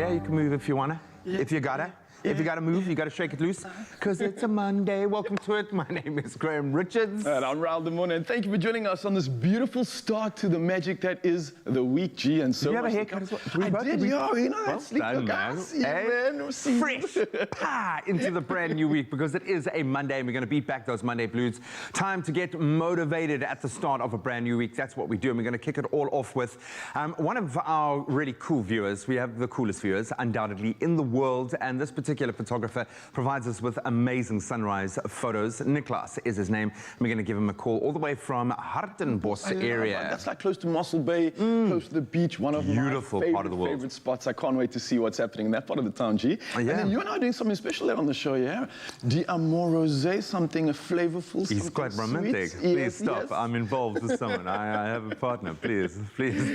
Yeah, you can move if you wanna. Yeah. If you gotta. If you gotta move, you gotta shake it loose. Because it's a Monday. Welcome to it. My name is Graham Richards. And I'm Raul Demone, and thank you for joining us on this beautiful start to the magic that is the week, G. And so Did you have a haircut as well? I did, yeah. You know, Well that sleep done, look. man. Yeah, man. Fresh into the brand new week, because it is a Monday and we're going to beat back those Monday blues. Time to get motivated at the start of a brand new week. That's what we do, and we're going to kick it all off with one of our really cool viewers. We have the coolest viewers, undoubtedly, in the world, and this particular photographer provides us with amazing sunrise photos. Niklas is his name. We're going to give him a call all the way from Hartenbos area. That's like close to Mossel Bay, close to the beach. One of Beautiful my part of the world. favorite spots. I can't wait to see what's happening in that part of the town, G. Yeah. And then you and I are doing something special there on the show, yeah? D'Amour Rosé, something flavorful. He's quite romantic. Sweet. Please Yes, stop. yes. I'm involved with someone. I have a partner. Please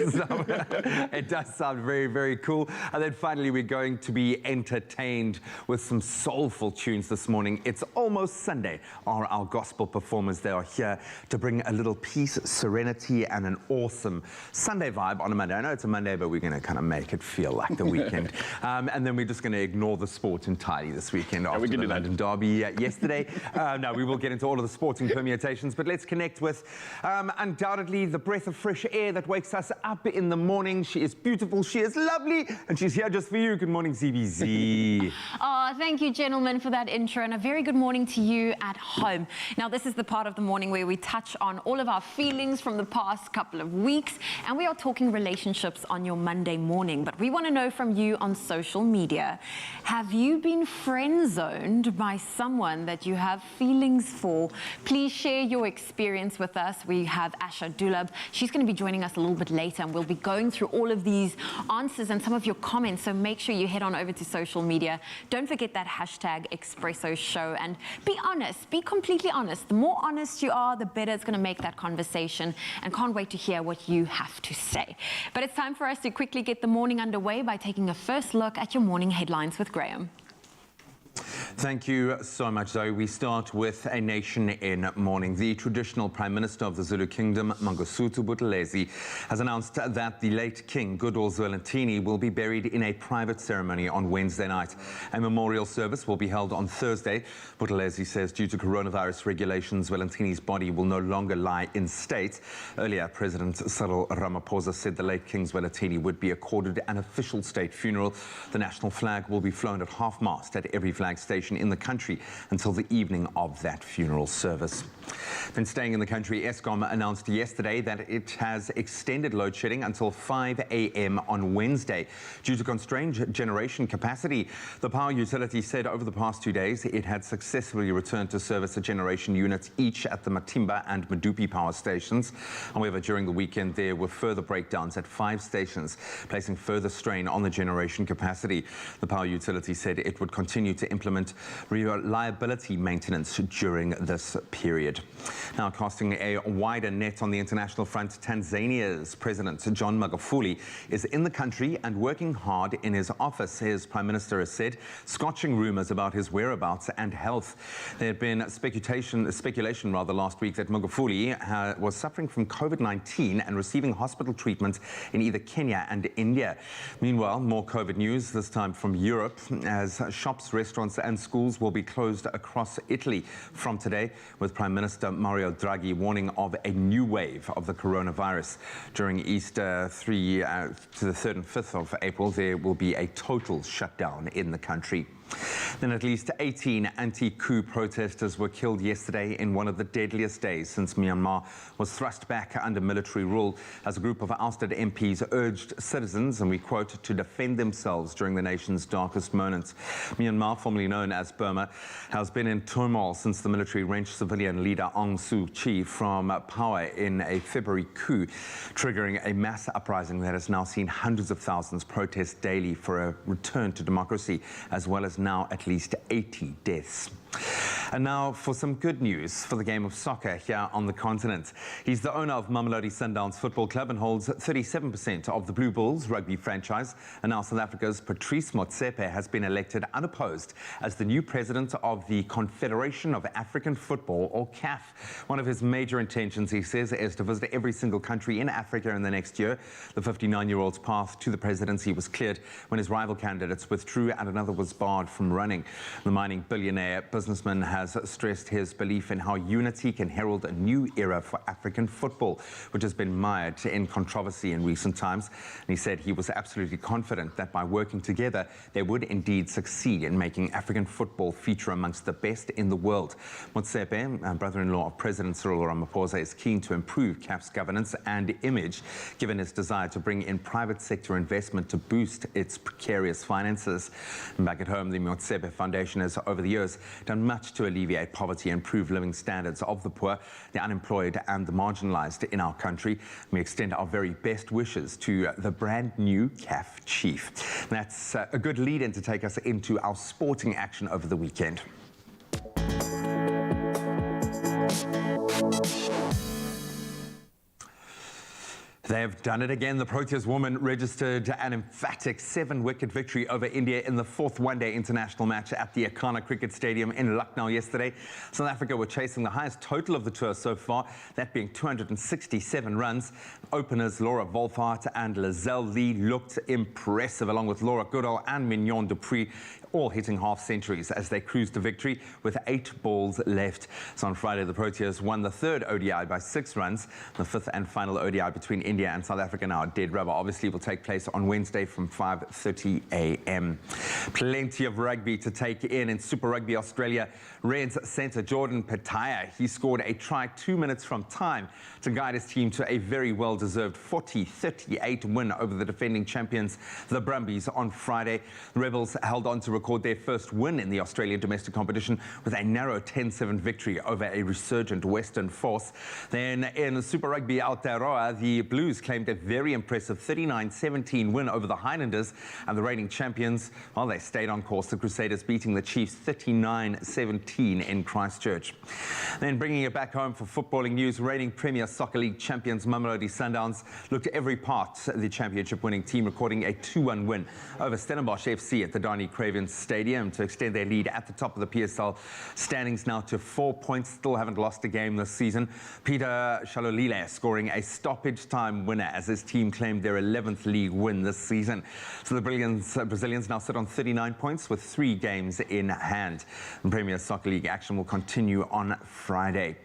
stop. It does sound very, very cool. And then finally, we're going to be entertained with some soulful tunes this morning. It's almost Sunday. Our gospel performers, they are here to bring a little peace, serenity, and an awesome Sunday vibe on a Monday. I know it's a Monday, but we're going to kind of make it feel like the weekend. And then we're just going to ignore the sport entirely this weekend after the London Derby yesterday. No, we will get into all of the sporting permutations, but let's connect with undoubtedly the breath of fresh air that wakes us up in the morning. She is beautiful, she is lovely, and she's here just for you. Good morning, ZBZ. Oh, thank you, gentlemen, for that intro, and a very good morning to you at home. Now, this is the part of the morning where we touch on all of our feelings from the past couple of weeks, and we are talking relationships on your Monday morning. But we want to know from you on social media, have you been friend-zoned by someone that you have feelings for? Please share your experience with us. We have Asha Dulab. She's going to be joining us a little bit later, and we'll be going through all of these answers and some of your comments, so make sure you head on over to social media. Don't forget that hashtag Expresso show, and be honest, be completely honest. The more honest you are, the better it's going to make that conversation, and can't wait to hear what you have to say. But it's time for us to quickly get the morning underway by taking a first look at your morning headlines with Graham. Thank you so much, Zoe. We start with a nation in mourning. The traditional Prime Minister of the Zulu Kingdom, Mangosuthu Buthelezi, has announced that the late King Goodwill Zwelithini will be buried in a private ceremony on Wednesday night. A memorial service will be held on Thursday. Buthelezi says due to coronavirus regulations, Zwelithini's body will no longer lie in state. Earlier, President Cyril Ramaphosa said the late King Zwelithini would be accorded an official state funeral. The national flag will be flown at half-mast at every flag station in the country until the evening of that funeral service. Then staying in the country, Eskom announced yesterday that it has extended load shedding until 5 a.m. on Wednesday due to constrained generation capacity. The power utility said over the past 2 days it had successfully returned to service the generation units each at the Matimba and Medupi power stations. However, during the weekend there were further breakdowns at 5 stations, placing further strain on the generation capacity. The power utility said it would continue to implement reliability maintenance during this period. Now, casting a wider net on the international front, Tanzania's President John Magufuli is in the country and working hard in his office. His Prime Minister has said, scotching rumours about his whereabouts and health. There had been speculation last week that Magufuli was suffering from COVID-19 and receiving hospital treatment in either Kenya and India. Meanwhile, more COVID news, this time from Europe, as shops, restaurants and schools will be closed across Italy from today, with Prime Minister Mario Draghi warning of a new wave of the coronavirus. During Easter to the 3rd and 5th of April, there will be a total shutdown in the country. Then at least 18 anti-coup protesters were killed yesterday in one of the deadliest days since Myanmar was thrust back under military rule, as a group of ousted MPs urged citizens, and we quote, to defend themselves during the nation's darkest moments. Myanmar, formerly known as Burma, has been in turmoil since the military wrenched civilian leader Aung San Suu Kyi from power in a February coup, triggering a mass uprising that has now seen hundreds of thousands protest daily for a return to democracy, as well as now at least 80 deaths. And now for some good news for the game of soccer here on the continent. He's the owner of Mamelodi Sundowns Football Club and holds 37% of the Blue Bulls rugby franchise. And now South Africa's Patrice Motsepe has been elected unopposed as the new president of the Confederation of African Football, or CAF. One of his major intentions, he says, is to visit every single country in Africa in the next year. The 59-year-old's path to the presidency was cleared when his rival candidates withdrew and another was barred from running. The mining billionaire businessman has stressed his belief in how unity can herald a new era for African football, which has been mired in controversy in recent times. And he said he was absolutely confident that by working together, they would indeed succeed in making African football feature amongst the best in the world. Motsepe, brother-in-law of President Cyril Ramaphosa, is keen to improve CAF's governance and image, given his desire to bring in private sector investment to boost its precarious finances. And back at home, the Motsepe Foundation has, over the years, done much to alleviate poverty and improve living standards of the poor, the unemployed and the marginalized in our country. We extend our very best wishes to the brand new CAF chief. That's a good lead-in to take us into our sporting action over the weekend. They've done it again. The Proteas women registered an emphatic 7-wicket victory over India in the 4th one-day international match at the Ekana Cricket Stadium in Lucknow yesterday. South Africa were chasing the highest total of the tour so far, that being 267 runs. Openers Laura Wolfhard and Lizelle Lee looked impressive, along with Laura Goodall and Mignon Dupree, all hitting half centuries as they cruised to victory with 8 balls left. So on Friday, the Proteas won the 3rd ODI by 6 runs. The 5th and final ODI between India and South Africa, now dead rubber, obviously will take place on Wednesday from 5:30 a.m. Plenty of rugby to take in Super Rugby Australia. Reds centre Jordan Petaya, he scored a try 2 minutes from time to guide his team to a very well-deserved 40-38 win over the defending champions, the Brumbies, on Friday. The Rebels held on to record their first win in the Australian domestic competition with a narrow 10-7 victory over a resurgent Western force. Then in Super Rugby Aotearoa, the Blues claimed a very impressive 39-17 win over the Highlanders, and the reigning champions, well, they stayed on course, the Crusaders beating the Chiefs 39-17 in Christchurch. Then bringing it back home for footballing news, reigning Premier Soccer League champions Mamelodi Sundowns looked every part the championship winning team, recording a 2-1 win over Stellenbosch FC at the Donny Cravens Stadium to extend their lead at the top of the PSL standings now to 4 points. Still haven't lost a game this season. Peter Shalolile scoring a stoppage time winner as his team claimed their 11th league win this season. So the Brazilians now sit on 39 points with 3 games in hand. And Premier Soccer League action will continue on Friday.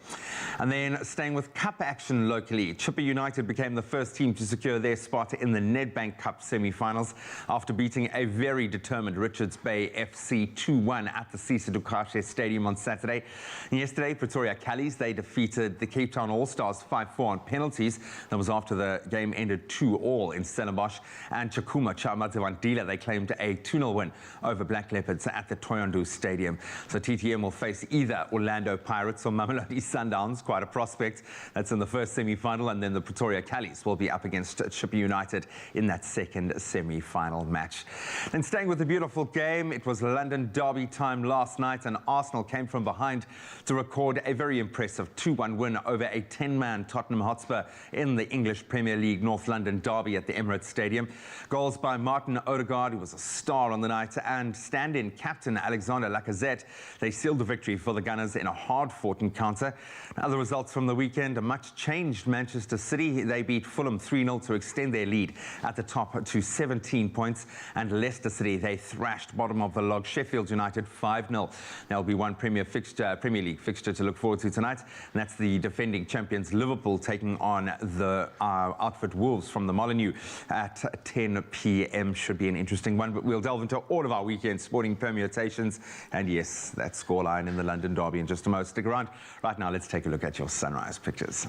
And then staying with cup action locally, Chippa United became the first team to secure their spot in the Nedbank Cup semi-finals after beating a very determined Richards Bay FC 2-1 at the Cesar Ducache Stadium on Saturday. And yesterday, Pretoria Callies, they defeated the Cape Town All-Stars 5-4 on penalties. That was after the game ended 2-2 in Stellenbosch. And Chakuma Chamadewandila, they claimed a 2-0 win over Black Leopards at the Toyondu Stadium. So TTM will face either Orlando Pirates or Mamelodi Sundowns, quite a prospect. That's in the first semi-final, and then the Pretoria Callies will be up against Chippa United in that second semi-final match. And staying with the beautiful game, it was London derby time last night, and Arsenal came from behind to record a very impressive 2-1 win over a 10-man Tottenham Hotspur in the English Premier League North London derby at the Emirates Stadium. Goals by Martin Odegaard, who was a star on the night, and stand-in captain Alexander Lacazette. They sealed the victory for the Gunners in a hard-fought encounter. Other results from the weekend, a much-changed Manchester City. They beat Fulham 3-0 to extend their lead at the top to 17 points. And Leicester City, they thrashed bottom of the log Sheffield United 5-0. There'll be one Premier League fixture to look forward to tonight, and that's the defending champions Liverpool taking on the outfit Wolves from the Molineux at 10 p.m. Should be an interesting one, but we'll delve into all of our weekend sporting permutations and, yes, that scoreline in the London derby in just a moment. Stick around. Right now, let's take a look at your sunrise pictures.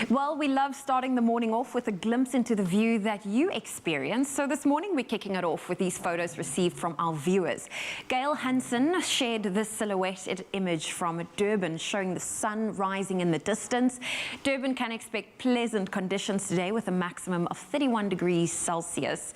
Well, we love starting the morning off with a glimpse into the view that you experience. So this morning we're kicking it off with these photos received from our viewers. Gail Hansen shared this silhouetted image from Durban showing the sun rising in the distance. Durban can expect pleasant conditions today with a maximum of 31 degrees Celsius.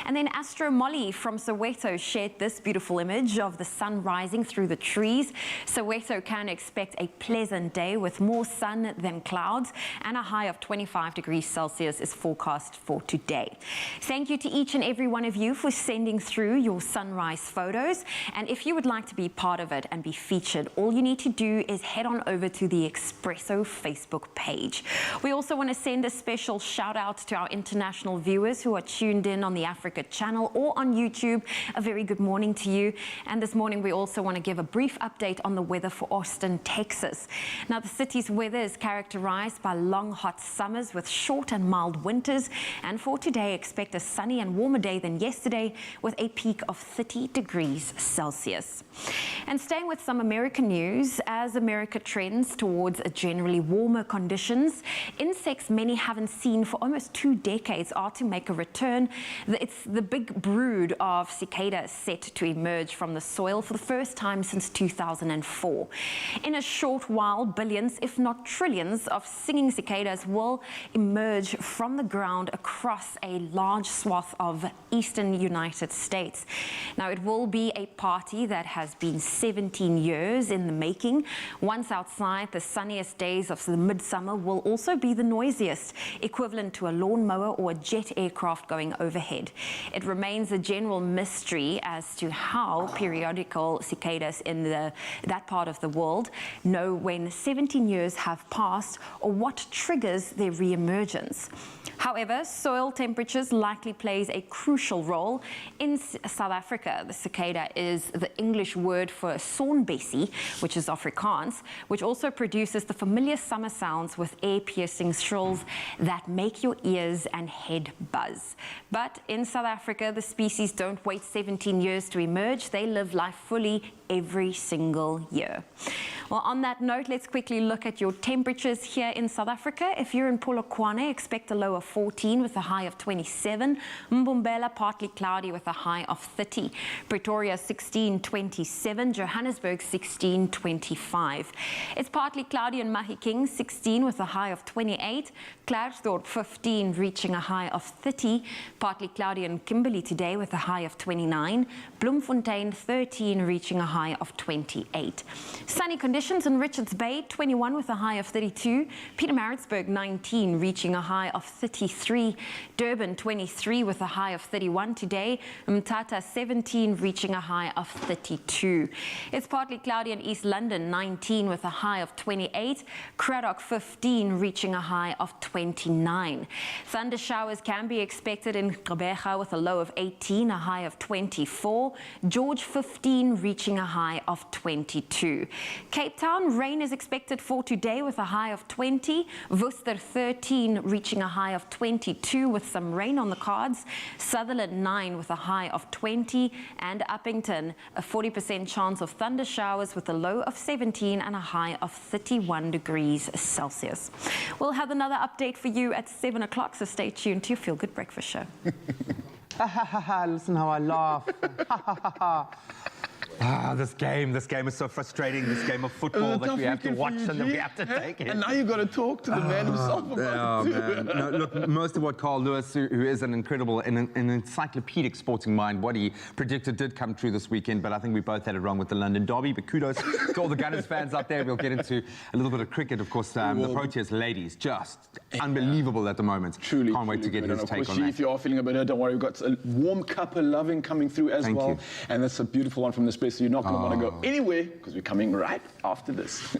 And then Astro Molly from Soweto shared this beautiful image of the sun rising through the trees. Soweto can expect a pleasant day with more sun than clouds, and a high of 25 degrees Celsius is forecast for today. Thank you to each and every one of you for sending through your sunrise photos. And if you would like to be part of it and be featured, all you need to do is head on over to the Expresso Facebook page. We also want to send a special shout out to our international viewers who are tuned in on the Africa channel or on YouTube. A very good morning to you. And this morning we also want to give a brief update on the weather for Austin, Texas. Now, the city's weather is characterized by long hot summers with short and mild winters, and for today expect a sunny and warmer day than yesterday with a peak of 30 degrees Celsius. And staying with some American news, as America trends towards a generally warmer conditions, insects many haven't seen for almost 2 decades are to make a return. It's the big brood of cicadas set to emerge from the soil for the first time since 2004. In a short while, billions, if not trillions, of singing cicadas will emerge from the ground across a large swath of eastern United States. Now, it will be a party that has been 17 years in the making. Once outside, the sunniest days of the midsummer will also be the noisiest, equivalent to a lawnmower or a jet aircraft going overhead. It remains a general mystery as to how periodical cicadas in that part of the world know when 17 years have passed or what triggers their re-emergence. However, soil temperatures likely plays a crucial role. In South Africa, the cicada is the English word for sawnbessie, which is Afrikaans, which also produces the familiar summer sounds with ear-piercing shrills that make your ears and head buzz. But in South Africa, the species don't wait 17 years to emerge. They live life fully every single year. Well, on that note, let's quickly look at your temperatures here in South Africa. If you're in Polokwane, expect a low of 14 with a high of 27. Mbombela, partly cloudy with a high of 30. Pretoria, 16, 27. Johannesburg, 16, 25. It's partly cloudy in Mahikeng, 16 with a high of 28. Klerksdorp, 15, reaching a high of 30. Partly cloudy in Kimberley today with a high of 29. Bloemfontein, 13, reaching a high of 28. Sunny conditions in Richards Bay, 21 with a high of 32. Pietermaritzburg, 19, reaching a high of 33. Durban, 23 with a high of 31 today. Mthatha, 17, reaching a high of 32. It's partly cloudy in East London, 19 with a high of 28. Cradock, 15, reaching a high of 29. Thunder showers can be expected in Gqeberha with a low of 18, a high of 24. George, 15, reaching a high of 22. Cape Town, rain is expected for today with a high of 20. Worcester, 13, reaching a high of 22 with some rain on the cards. Sutherland, 9 with a high of 20. And Uppington, a 40% chance of thunder showers with a low of 17 and a high of 31 degrees Celsius. We'll have another update for you at 7 o'clock, so stay tuned to your Feel Good Breakfast Show. Listen how I laugh. This game is so frustrating. This game of football that we have to watch and that we have to take in. And now you've got to talk to the man himself about it too. Man. No, look, most of what Carl Lewis, who is an incredible, an encyclopedic sporting mind, what he predicted did come true this weekend, but I think we both had it wrong with the London Derby. But kudos to all the Gunners fans out there. We'll get into a little bit of cricket, of course. The Proteas ladies, just unbelievable at the moment. Truly. Can't wait to get his take on that. If you are feeling a bit hurt, don't worry. We've got a warm cup of loving coming through as Thank well. you. And that's a beautiful one from the space, so you're not going to want to go anywhere because we're coming right after this.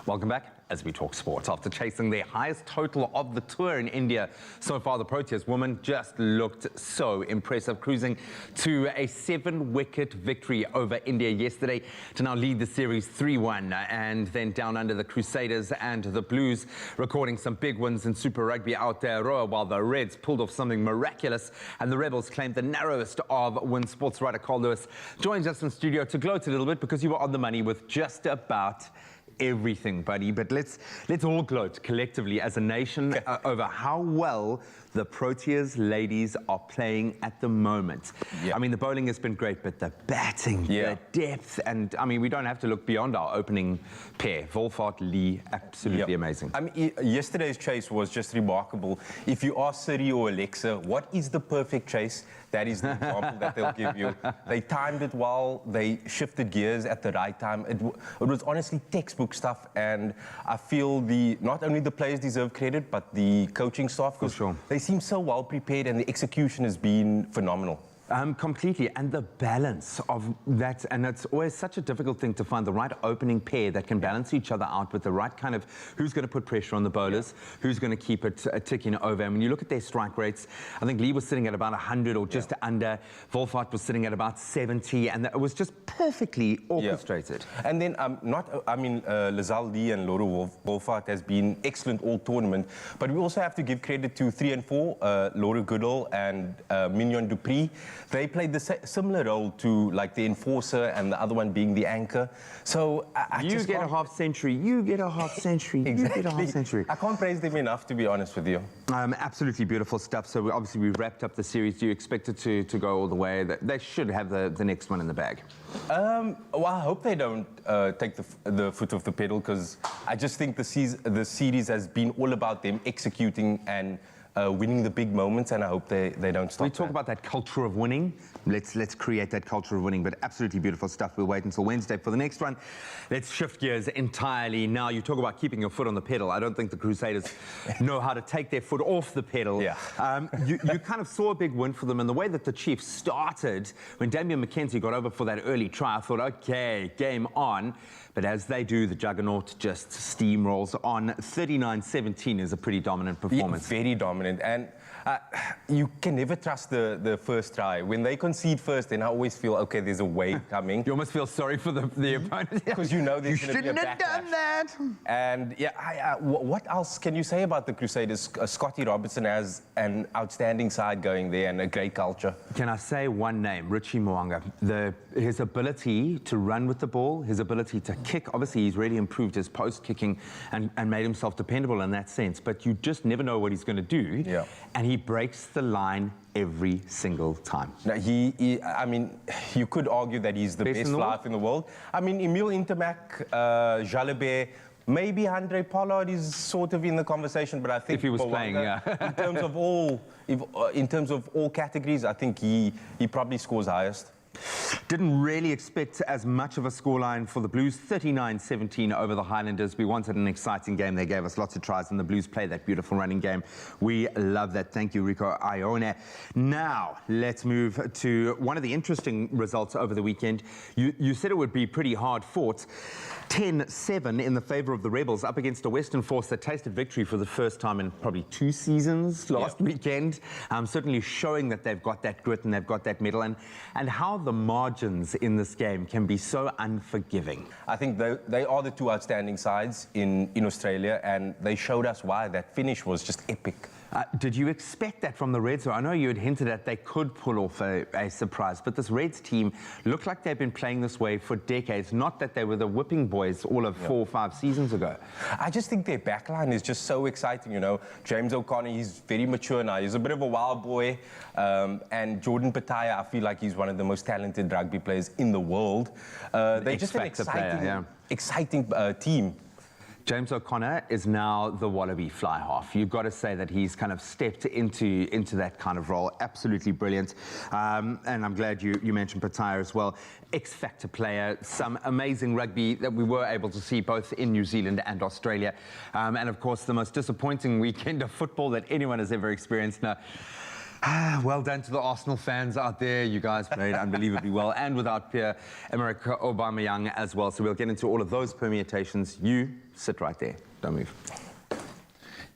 Welcome back as we talk sports. After chasing their highest total of the tour in India so far, the Proteas women just looked so impressive, cruising to a 7-wicket victory over India yesterday to now lead the series 3-1. And then down under, the Crusaders and the Blues recording some big wins in Super Rugby Aotearoa, while the Reds pulled off something miraculous and the Rebels claimed the narrowest of wins. Sports writer Carl Lewis joins us in studio to gloat a little bit because you were on the money with just about everything, buddy. But let's all gloat collectively as a nation over how well the Proteas ladies are playing at the moment. I mean, the bowling has been great, but the batting, the depth, and I mean, we don't have to look beyond our opening pair. Wolfhard, Lee, absolutely amazing. I mean, yesterday's chase was just remarkable. If you ask Siri or Alexa, what is the perfect chase? That is the example that they'll give you. They timed it well. They shifted gears at the right time. It was honestly textbook stuff, and I feel not only the players deserve credit, but the coaching staff, because they seem so well prepared, and the execution has been phenomenal. Completely, and the balance of that, and it's always such a difficult thing to find the right opening pair that can balance each other out with the right kind of who's going to put pressure on the bowlers, who's going to keep it ticking over. And when you look at their strike rates, I think Lee was sitting at about 100 or just under, Wolfhard was sitting at about 70, and it was just perfectly orchestrated. And then, Lazelle Lee and Laura Wolfhard has been excellent all tournament, but we also have to give credit to 3 and 4, Laura Goodall and Mignon Dupree. They played the similar role to like the enforcer and the other one being the anchor. So you get a half century, you get a half century, exactly. You get a half century. I can't praise them enough, to be honest with you. Absolutely beautiful stuff. So obviously we wrapped up the series. Do you expect it to go all the way? They should have the next one in the bag. Well, I hope they don't take the foot off the pedal, because I just think the series has been all about them executing and winning the big moments, and I hope they don't stop. We talk about that culture of winning. Let's create that culture of winning, but absolutely beautiful stuff. We'll wait until Wednesday for the next one. Let's shift gears entirely. Now, you talk about keeping your foot on the pedal. I don't think the Crusaders know how to take their foot off the pedal. You kind of saw a big win for them, and the way that the Chiefs started, when Damian McKenzie got over for that early try, I thought, okay, game on. But as they do, the juggernaut just steamrolls on. 39-17 is a pretty dominant performance. Very dominant. And you can never trust the first try. When they concede first, then I always feel, okay, there's a wave coming. You almost feel sorry for the opponent. Because you know there's going to be a backlash. You shouldn't have done that. And what else can you say about the Crusaders? Scotty Robertson has an outstanding side going there and a great culture. Can I say one name? Richie Mo'unga. His ability to run with the ball, his ability to kick. Obviously, he's really improved his post kicking and made himself dependable in that sense. But you just never know what he's going to do. And he breaks the line every single time. Now, I mean, you could argue that he's the best life in the world. I mean, Emile Intermac, Jalabert, maybe Andre Pollard is sort of in the conversation, but I think if he was playing, in terms of all categories, I think he probably scores highest. Didn't really expect as much of a scoreline for the Blues. 39-17 over the Highlanders. We wanted an exciting game. They gave us lots of tries, and the Blues played that beautiful running game. We love that. Thank you, Rico Ione. Now, let's move to one of the interesting results over the weekend. You said it would be pretty hard fought. 10-7 in the favour of the Rebels up against a Western force that tasted victory for the first time in probably 2 seasons last weekend. Certainly showing that they've got that grit and they've got that mettle, and how the margins in this game can be so unforgiving. I think they are the 2 outstanding sides in Australia, and they showed us why. That finish was just epic. Did you expect that from the Reds? I know you had hinted that they could pull off a surprise, but this Reds team looked like they've been playing this way for decades. Not that they were the whipping boys all of 4 or 5 seasons ago. I just think their backline is just so exciting, you know. James O'Connor, he's very mature now. He's a bit of a wild boy. And Jordan Pataya, I feel like he's one of the most talented rugby players in the world. They're just an exciting team. James O'Connor is now the Wallaby fly half. You've got to say that he's kind of stepped into that kind of role. Absolutely brilliant. And I'm glad you mentioned Pataya as well. X-factor player, some amazing rugby that we were able to see both in New Zealand and Australia. And of course, the most disappointing weekend of football that anyone has ever experienced. Now, Well done to the Arsenal fans out there. You guys played unbelievably well, and without Pierre-Emerick Aubameyang as well. So we'll get into all of those permutations. You sit right there. Don't move.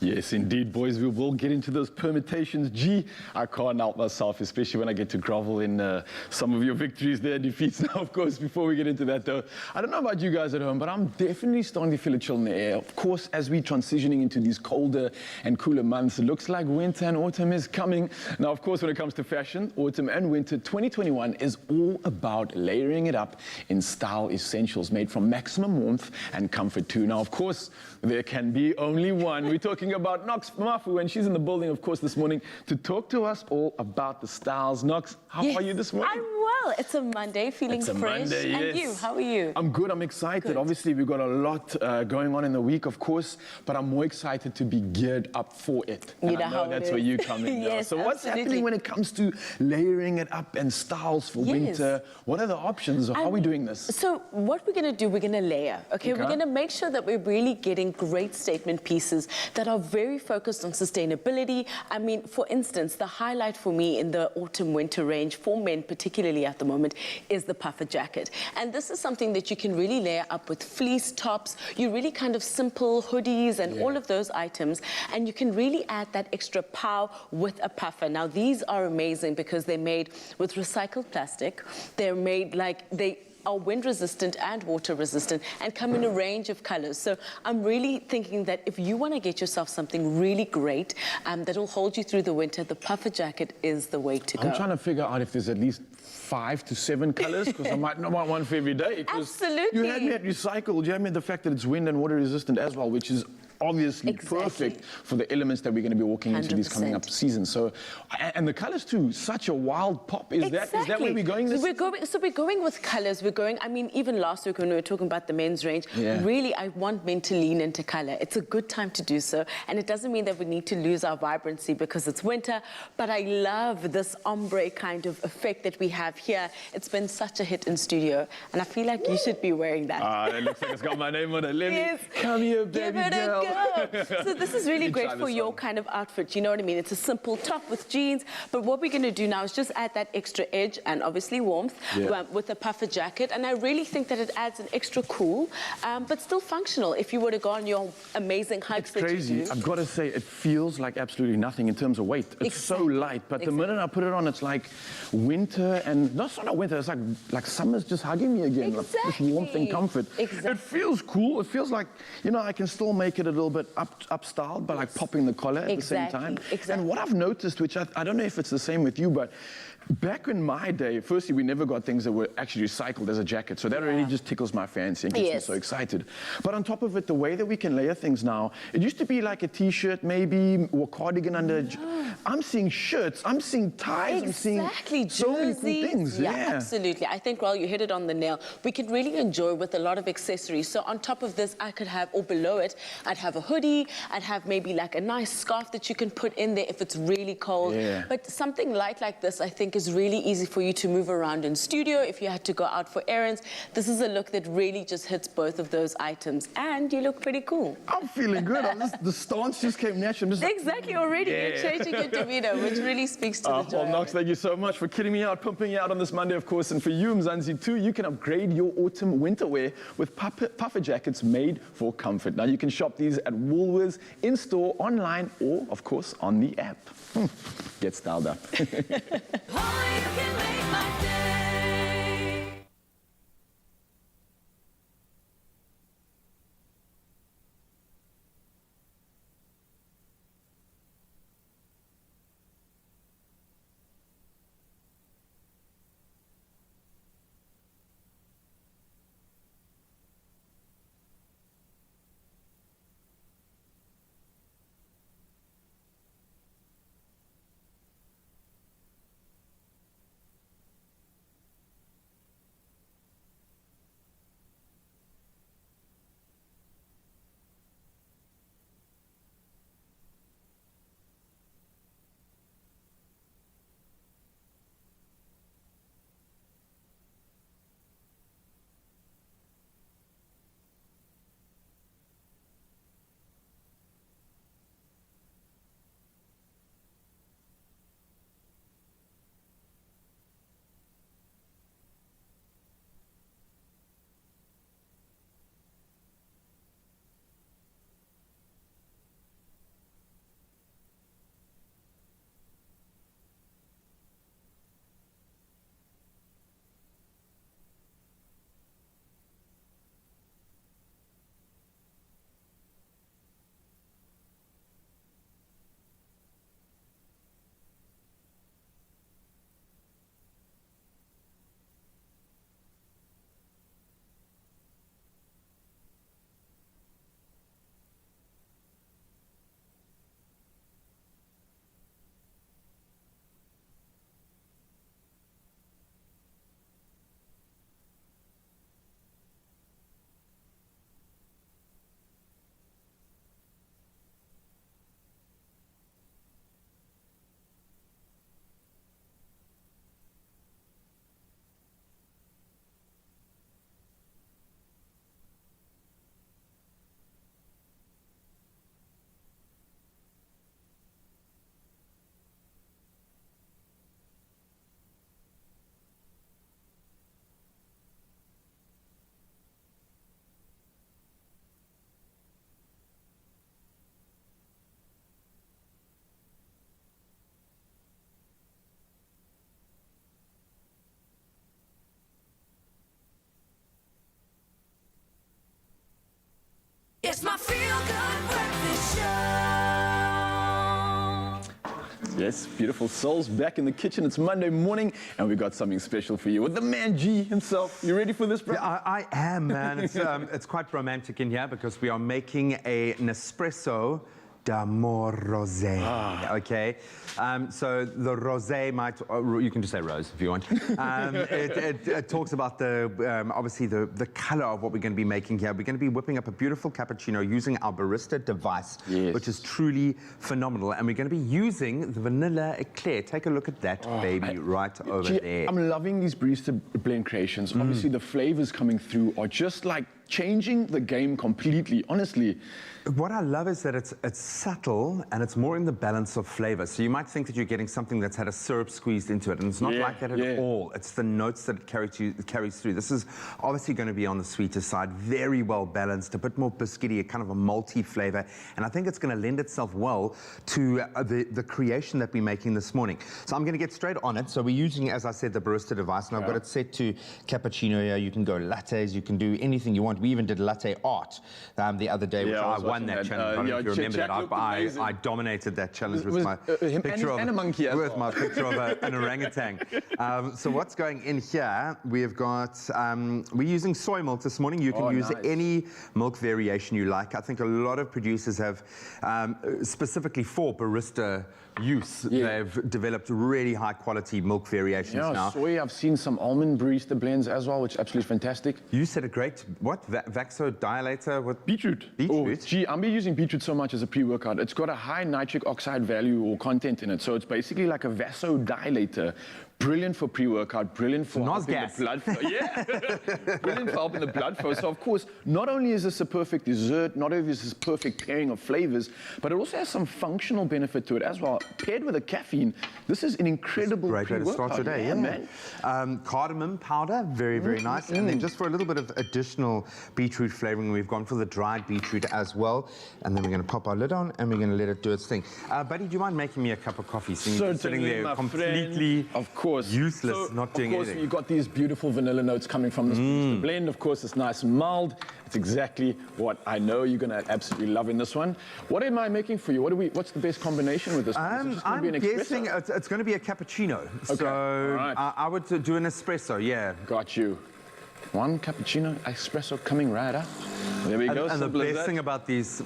Yes, indeed, boys. We will get into those permutations. Gee, I can't help myself, especially when I get to grovel in some of your victories there, defeats. Now, of course, before we get into that, though, I don't know about you guys at home, but I'm definitely starting to feel a chill in the air. Of course, as we're transitioning into these colder and cooler months, it looks like winter and autumn is coming. Now, of course, when it comes to fashion, autumn and winter 2021 is all about layering it up in style essentials made from maximum warmth and comfort too. Now, of course, there can be only one. We're talking about Nox Mafu, and she's in the building, of course, this morning to talk to us all about the styles. Nox, how are you this morning? I'm well. It's a Monday, feeling It's a fresh. Monday, yes. And you, how are you? I'm good. I'm excited. Good. Obviously, we've got a lot going on in the week, of course, but I'm more excited to be geared up for it. You And know I know how it that's is. where you come in. now. Yes, So what's absolutely. happening when it comes to layering it up and styles for Yes. winter? What are the options? How are we doing this? So what we're going to do, we're going to layer, okay? We're going to make sure that we're really getting great statement pieces that are very focused on sustainability. I mean, for instance, the highlight for me in the autumn-winter range, for men particularly at the moment, is the puffer jacket. And this is something that you can really layer up with fleece tops, you really kind of simple hoodies and all of those items, and you can really add that extra pow with a puffer. Now, these are amazing because they're made with recycled plastic. They're made like they are wind resistant and water resistant and come in a range of colors. So I'm really thinking that if you want to get yourself something really great that'll hold you through the winter, the puffer jacket is the way to go. I'm trying to figure out if there's at least 5 to 7 colors, because I might not want one for every day. 'cause Absolutely. You had me at recycled. You had me at the fact that it's wind and water resistant as well, which is obviously Exactly. perfect for the elements that we're going to be walking into these coming up 100%. seasons. So, and the colors too, such a wild pop. Is that where we're going this So we're going with colors. We're going, I mean, even last week when we were talking about the men's range, really I want men to lean into color. It's a good time to do so. And it doesn't mean that we need to lose our vibrancy because it's winter, but I love this ombre kind of effect that we have here. It's been such a hit in studio, and I feel like you should be wearing that. That looks like it's got my name on it. Let Yes. me come here, baby Give it girl. a go. So this is really Let me great try for this your on. kind of outfit. You know what I mean? It's a simple top with jeans. But what we're going to do now is just add that extra edge and obviously warmth with a puffer jacket. And I really think that it adds an extra cool, but still functional if you were to go on your amazing hikes It's crazy. that you do. I've got to say, it feels like absolutely nothing in terms of weight. It's so Exactly. light, but the minute I put it on, it's like winter, and not winter. It's like summer's just hugging me again, like this warmth and Exactly. comfort. Exactly. It feels cool. It feels like, you know, I can still make it a little bit up styled, but like popping the collar at the same time. Exactly. And what I've noticed, which I don't know if it's the same with you, but back in my day, firstly, we never got things that were actually recycled as a jacket. So that already just tickles my fancy and gets me so excited. But on top of it, the way that we can layer things now, it used to be like a t-shirt maybe, or cardigan under. I'm seeing shirts, I'm seeing ties, I'm seeing so many cool things. Yeah, absolutely. I think, well, you hit it on the nail. We could really enjoy with a lot of accessories. So on top of this, I could have, or below it, I'd have a hoodie, I'd have maybe like a nice scarf that you can put in there if it's really cold. But something light like this, I think, is really easy for you to move around in studio if you had to go out for errands. This is a look that really just hits both of those items, and you look pretty cool. I'm feeling good. The stance just came natural. Exactly, already you're changing your demeanor, which really speaks to the joy. Well, Nox, thank you so much for kidding me out, pumping me out on this Monday, of course. And for you, Mzansi, too, you can upgrade your autumn winter wear with puffer jackets made for comfort. Now, you can shop these at Woolworths, in-store, online, or, of course, on the app. Get styled up. Yes, beautiful souls back in the kitchen. It's Monday morning, and we got something special for you with the man G himself. You ready for this, bro? Yeah, I am, man. It's quite romantic in here because we are making an espresso d'amore rosé. Okay, so the rosé might, you can just say rose if you want. It talks about obviously the color of what we're going to be making here. We're going to be whipping up a beautiful cappuccino using our barista device, which is truly phenomenal. And we're going to be using the vanilla eclair. Take a look at that, baby, right over there. I'm loving these barista blend creations. Obviously, the flavors coming through are just like changing the game completely, honestly. What I love is that it's subtle and it's more in the balance of flavor. So you might think that you're getting something that's had a syrup squeezed into it, and it's not like that at all. It's the notes that it carries through. This is obviously going to be on the sweeter side, very well balanced, a bit more biscuity, a kind of a malty flavor, and I think it's going to lend itself well to the creation that we're making this morning. So I'm going to get straight on it. So we're using, as I said, the barista device, and I've got it set to cappuccino here. You can go lattes, you can do anything you want. We even did latte art the other day, which I won that challenge. I don't know if you remember that. I dominated that challenge with my picture of an orangutan. So what's going in here? We've got we're using soy milk this morning. You can use any milk variation you like. I think a lot of producers have specifically for barista use. They've developed really high quality milk variations now. Soy. I've seen some almond barista blends as well, which is absolutely fantastic. You said a great vasodilator. What? Beetroot. Beetroot. Gee, I'm using beetroot so much as a pre-workout. It's got a high nitric oxide value or content in it, so it's basically like a vasodilator. Brilliant for pre-workout, brilliant for helping the blood flow. Brilliant for helping the blood flow. So of course, not only is this a perfect dessert, not only is this a perfect pairing of flavors, but it also has some functional benefit to it as well. Paired with the caffeine, this is an incredible great way to start your day, man. Cardamom powder, very, very nice. And then just for a little bit of additional beetroot flavoring, we've gone for the dried beetroot as well. And then we're going to pop our lid on and we're going to let it do its thing. Buddy, do you mind making me a cup of coffee? Sitting there completely useless, not doing anything. Of course, you've got these beautiful vanilla notes coming from this blend. Of course, it's nice and mild. It's exactly what I know you're going to absolutely love in this one. What am I making for you? What's the best combination with this one? I'm guessing it's going to be a cappuccino. Okay. So I would do an espresso, Got you. One cappuccino, espresso coming right up. There we go. And the best thing about these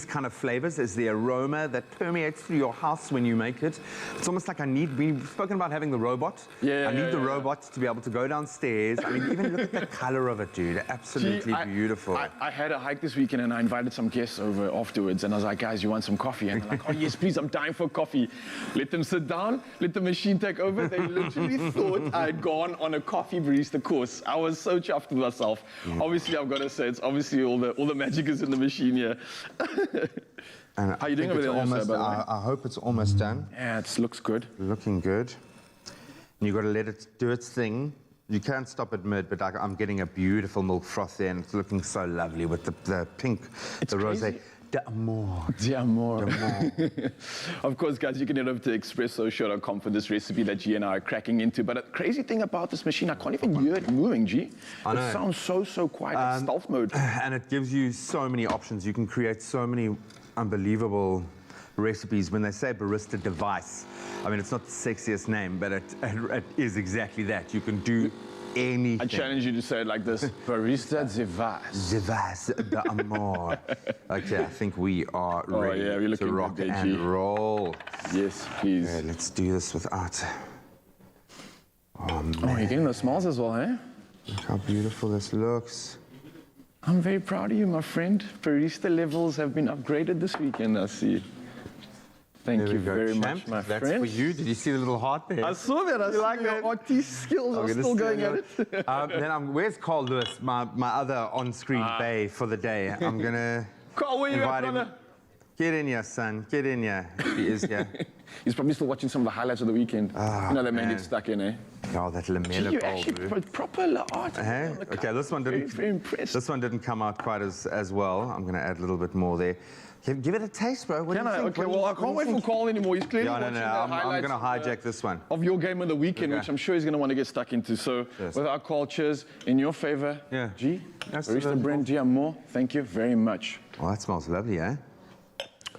kind of flavors is the aroma that permeates through your house when you make it. It's almost like we've spoken about having the robot. I need the robot to be able to go downstairs. I mean, even look at the color of it, dude. Absolutely beautiful. I had a hike this weekend and I invited some guests over afterwards and I was like, guys, you want some coffee? And they're like, oh yes, please, I'm dying for coffee. Let them sit down, let the machine take over. They literally thought I had gone on a coffee barista course. I was so chuffed with myself. Obviously, I've got to say, it's obviously all the magic is in the machine here. How are you doing over there? I hope it's almost done. Yeah, it looks good. Looking good. And you've got to let it do its thing. You can't stop at mid, but I'm getting a beautiful milk froth there, and it's looking so lovely with the pink, the rosé. D'amore. Of course, guys, you can head over to expressoshow.com for this recipe that G and I are cracking into. But the crazy thing about this machine, I can't even hear it moving, G. It sounds so quiet, it's stealth mode. And it gives you so many options. You can create so many unbelievable recipes. When they say barista device, I mean, it's not the sexiest name, but it is exactly that. You can do anything. I challenge you to say it like this: barista device. Device d'amore. Okay, I think we are ready to rock and roll. Yes, please. Okay, let's do this without. Oh, man. Oh, you're getting those smiles as well, eh? Look how beautiful this looks. I'm very proud of you, my friend. Barista levels have been upgraded this weekend, I see. Thank you very much, my friend. That's for you. Did you see the little heart there? I saw that. I like your artist skills are still going at it. Then where's Carl Lewis, my other on-screen bae for the day? I'm going to Carl, where you at, brother? Get in here, son. Get in here. He is here. He's probably still watching some of the highlights of the weekend. They may get stuck in, eh? Oh, that lamella bowl, actually proper art. Okay, this one didn't. Very impressed. This one didn't come out quite as well. I'm going to add a little bit more there. Give it a taste, bro. What do you think? Okay, well, I can't wait for Carl anymore. He's clearly watching the I'm highlights. going to hijack this one. Of your game of the weekend, which I'm sure he's going to want to get stuck into. So, without Carl, cheers. In your favor, G, Barista Brand D'Amore, thank you very much. Oh, that smells lovely, eh?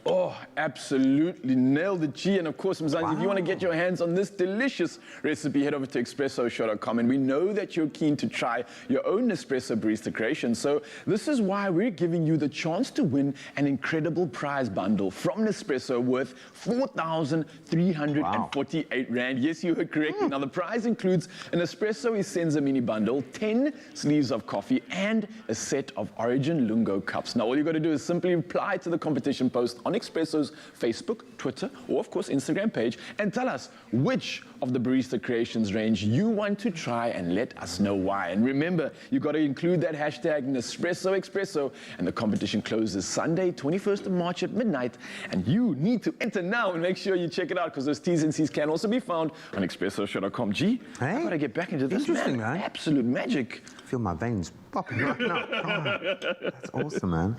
Oh, absolutely nailed it, G. And of course, Mzansi, if you want to get your hands on this delicious recipe, head over to expressoshow.com. And we know that you're keen to try your own Nespresso barista creation. So this is why we're giving you the chance to win an incredible prize bundle from Nespresso worth 4,348 Rand. Yes, you heard correctly. Now, the prize includes an Espresso Essenza mini bundle, 10 sleeves of coffee, and a set of Origin Lungo cups. Now, all you got to do is simply reply to the competition post on Expresso's Facebook, Twitter, or of course Instagram page, and tell us which of the Barista Creations range you want to try, and let us know why. And remember, you got to include that hashtag Nespresso, and the competition closes Sunday, 21st of March at midnight, and you need to enter now and make sure you check it out, because those T's and C's can also be found on expressoshow.com. G, I got to get back into this, Interesting, man. Absolute magic. I feel my veins popping right now. Oh, that's awesome, man.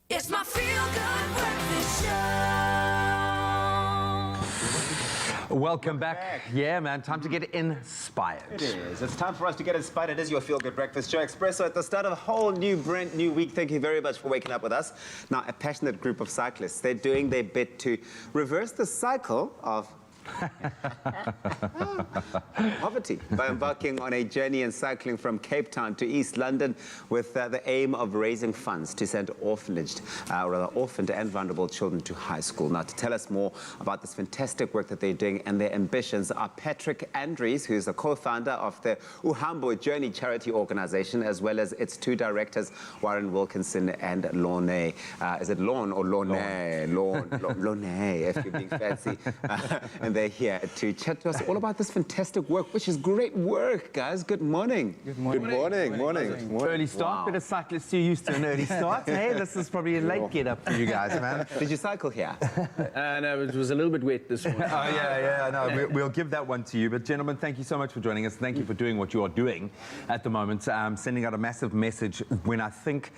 It's my feel-good breakfast show. Welcome back. Yeah, man, time to get inspired. It is. It's time for us to get inspired. It is your Feel Good Breakfast Show. Expresso at the start of a whole new, brand new week. Thank you very much for waking up with us. Now, a passionate group of cyclists, they're doing their bit to reverse the cycle of poverty by embarking on a journey and cycling from Cape Town to East London with the aim of raising funds to send orphaned and vulnerable children to high school. Now, to tell us more about this fantastic work that they're doing and their ambitions are Patrick Andries, who's the co-founder of the Uhambo Journey charity organization, as well as its two directors, Warren Wilkinson and Lorne. Is it Lorne or Lorne? Lorne, if you're being fancy. And they're here to chat to us all about this fantastic work, which is great work, guys. Good morning. Good morning. Morning. Early start, but as cyclists, you're used to an early start. Hey, this is probably a late get-up for you guys, man. Did you cycle here? No, it was a little bit wet this morning. Oh, yeah, no, we'll give that one to you. But gentlemen, thank you so much for joining us. Thank you for doing what you are doing at the moment. Sending out a massive message when I think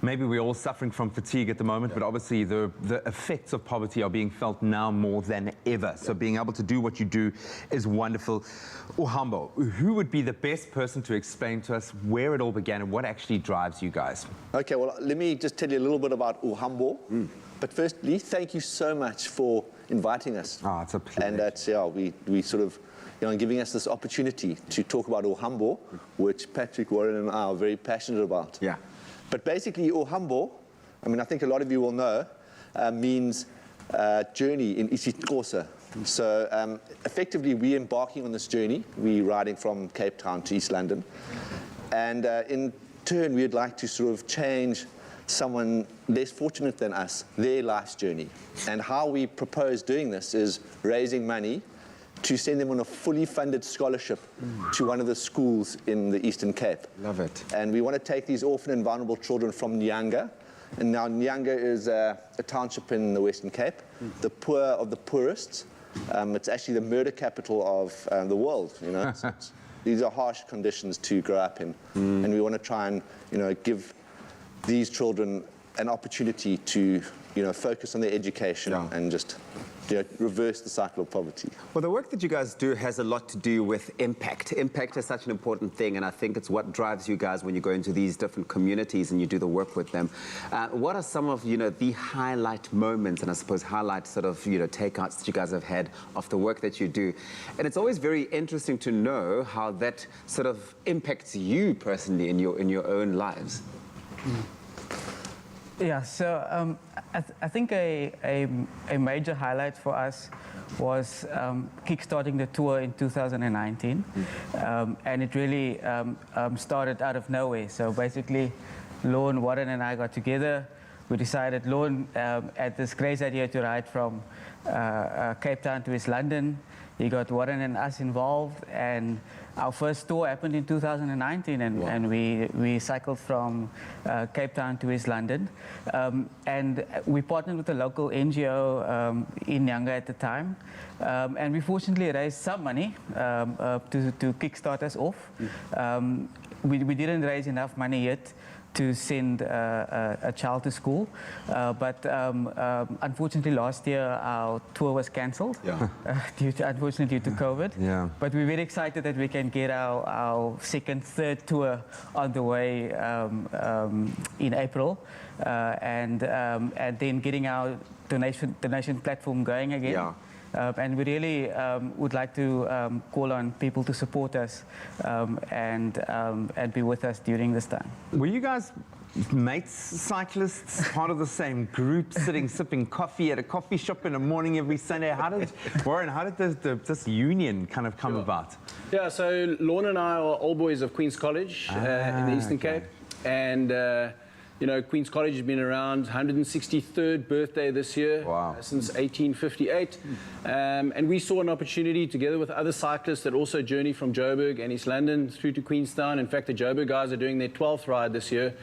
maybe we're all suffering from fatigue at the moment, but obviously the effects of poverty are being felt now more than ever. So being able to do what you do is wonderful. Uhambo, who would be the best person to explain to us where it all began and what actually drives you guys? Okay, well, let me just tell you a little bit about Uhambo. But firstly, thank you so much for inviting us. Oh, it's a pleasure. And that's, we sort of, giving us this opportunity to talk about Uhambo, which Patrick, Warren and I are very passionate about. Yeah. But basically, Uhambo, I think a lot of you will know, means journey in isiXhosa. So effectively, we're embarking on this journey. We're riding from Cape Town to East London. And in turn, we'd like to sort of change someone less fortunate than us, their life's journey. And how we propose doing this is raising money to send them on a fully funded scholarship to one of the schools in the Eastern Cape. Love it. And we want to take these orphan and vulnerable children from Nyanga And now Nyanga is a township in the Western Cape, the poor of the poorest. It's actually the murder capital of the world. You know, these are harsh conditions to grow up in, and we want to try and give these children an opportunity to focus on their education and just reverse the cycle of poverty. Well, the work that you guys do has a lot to do with impact. Impact is such an important thing, and I think it's what drives you guys when you go into these different communities and you do the work with them. What are some of the highlight moments, and I suppose highlight sort of takeouts that you guys have had of the work that you do? And it's always very interesting to know how that sort of impacts you personally in your own lives. Yeah, so I think a major highlight for us was kickstarting the tour in 2019, and it really started out of nowhere. So basically, Lorne, Warren, and I got together. We decided Lorne had this great idea to ride from Cape Town to East London. He got Warren and us involved, and our first tour happened in 2019, and we cycled from Cape Town to East London. And we partnered with a local NGO in Nyanga at the time, and we fortunately raised some money to kickstart us off. We didn't raise enough money yet to send a child to school, but unfortunately last year our tour was cancelled, unfortunately due to COVID. Yeah. But we're very excited that we can get our second, third tour on the way in April, and then getting our donation platform going again. Yeah. And we really would like to call on people to support us and be with us during this time. Were you guys mates, cyclists, part of the same group, sipping coffee at a coffee shop in the morning every Sunday? Warren, how did this union kind of come about? Yeah, so Lorne and I are old boys of Queen's College in the Eastern Cape. And, Queen's College has been around, 163rd birthday this year, since 1858. And we saw an opportunity together with other cyclists that also journey from Joburg and East London through to Queenstown. In fact, the Joburg guys are doing their 12th ride this year.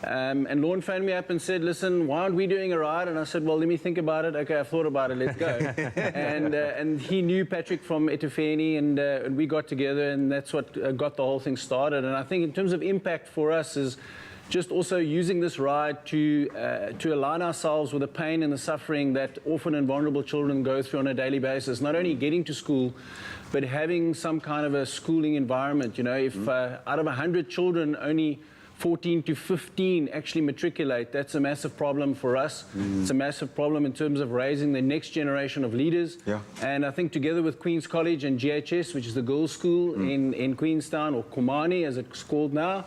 And Lorne phoned me up and said, listen, why aren't we doing a ride? And I said, well, let me think about it. Okay, I've thought about it, let's go. And he knew Patrick from Etofeni, and we got together, and that's what got the whole thing started. And I think in terms of impact for us is just also using this ride to align ourselves with the pain and the suffering that orphan and vulnerable children go through on a daily basis. Not only getting to school, but having some kind of a schooling environment. If out of 100 children, only 14 to 15 actually matriculate, that's a massive problem for us. It's a massive problem in terms of raising the next generation of leaders. Yeah. And I think together with Queen's College and GHS, which is the girls' school in Queenstown, or Komani as it's called now,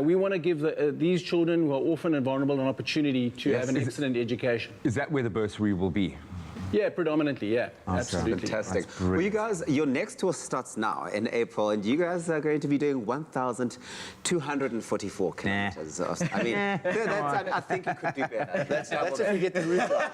we want to give these children who are orphan and vulnerable an opportunity to have an excellent education. Is that where the bursary will be? Yeah, predominantly, yeah. Absolutely. Fantastic. Well, you guys, your next tour starts now in April, and you guys are going to be doing 1,244 kilometers. I mean, I think you could do better. That's if we get the route right.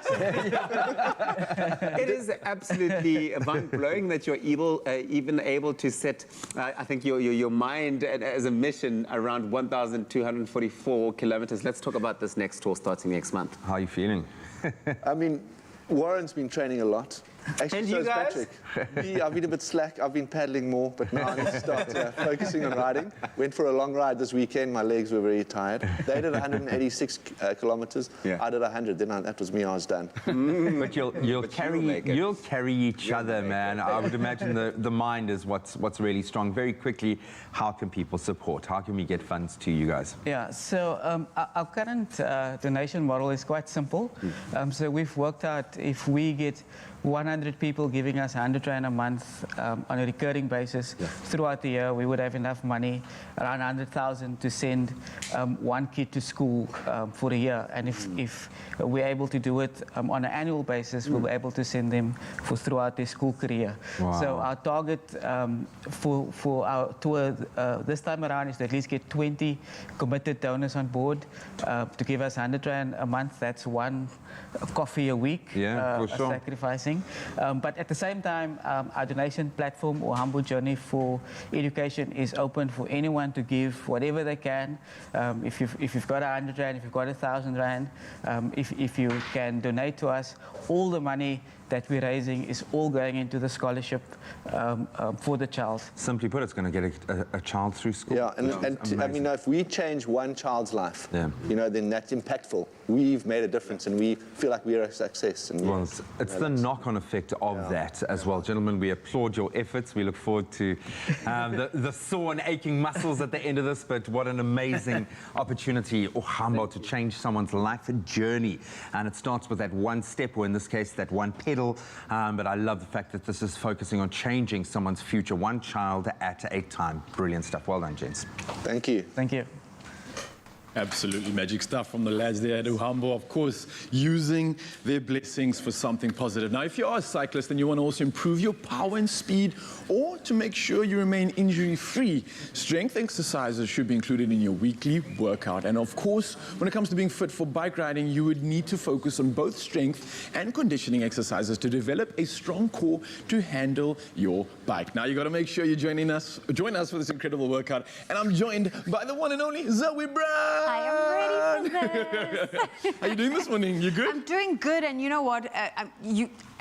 It is absolutely mind-blowing that you're even able to set, I think, your mind as a mission around 1,244 kilometers. Let's talk about this next tour starting next month. How are you feeling? I mean, Warren's been training a lot. Actually, And so you has guys? Patrick. I've been a bit slack. I've been paddling more, but now I need to start focusing on riding. Went for a long ride this weekend. My legs were very tired. They did 186 kilometers. Yeah. I did 100. Then that was me. I was done. But you'll carry each other, man. I would imagine the mind is what's really strong. Very quickly, how can people support? How can we get funds to you guys? Yeah, so our current donation model is quite simple. So we've worked out if we get 100 people giving us 100 Rand a month on a recurring basis throughout the year, we would have enough money, around 100,000, to send one kid to school for a year. And if we're able to do it on an annual basis, we'll be able to send them throughout their school career. Wow. So our target for our tour this time around is to at least get 20 committed donors on board to give us 100 Rand a month. That's one coffee a week, Yeah, for sure. sacrificing. But at the same time, our donation platform or Humble Journey for Education is open for anyone to give whatever they can. If you've got 100 Rand, if you've got 1,000 Rand, if you can donate to us, all the money that we're raising is all going into the scholarship for the child. Simply put, it's going to get a child through school. Yeah, and I mean, if we change one child's life, Yeah. you know, then that's impactful. We've made a difference, and we feel like we're a success. And Well, it's the knock-on effect of that as well. Gentlemen, we applaud your efforts. We look forward to the sore and aching muscles at the end of this, but what an amazing opportunity, Uhambo, to change someone's life journey. And it starts with that one step, or in this case, that one pedal. But I love the fact that this is focusing on changing someone's future, one child at a time. Brilliant stuff. Well done, gents. Thank you. Thank you. Absolutely magic stuff from the lads there at Uhambo, of course, using their blessings for something positive. Now, if you are a cyclist and you want to also improve your power and speed, or to make sure you remain injury-free, strength exercises should be included in your weekly workout. And of course, when it comes to being fit for bike riding, you would need to focus on both strength and conditioning exercises to develop a strong core to handle your bike. Now, you got to make sure you join us for this incredible workout. And I'm joined by the one and only Zoe Brown. I am ready for this. How are you doing this morning? You good? I'm doing good, and you know what?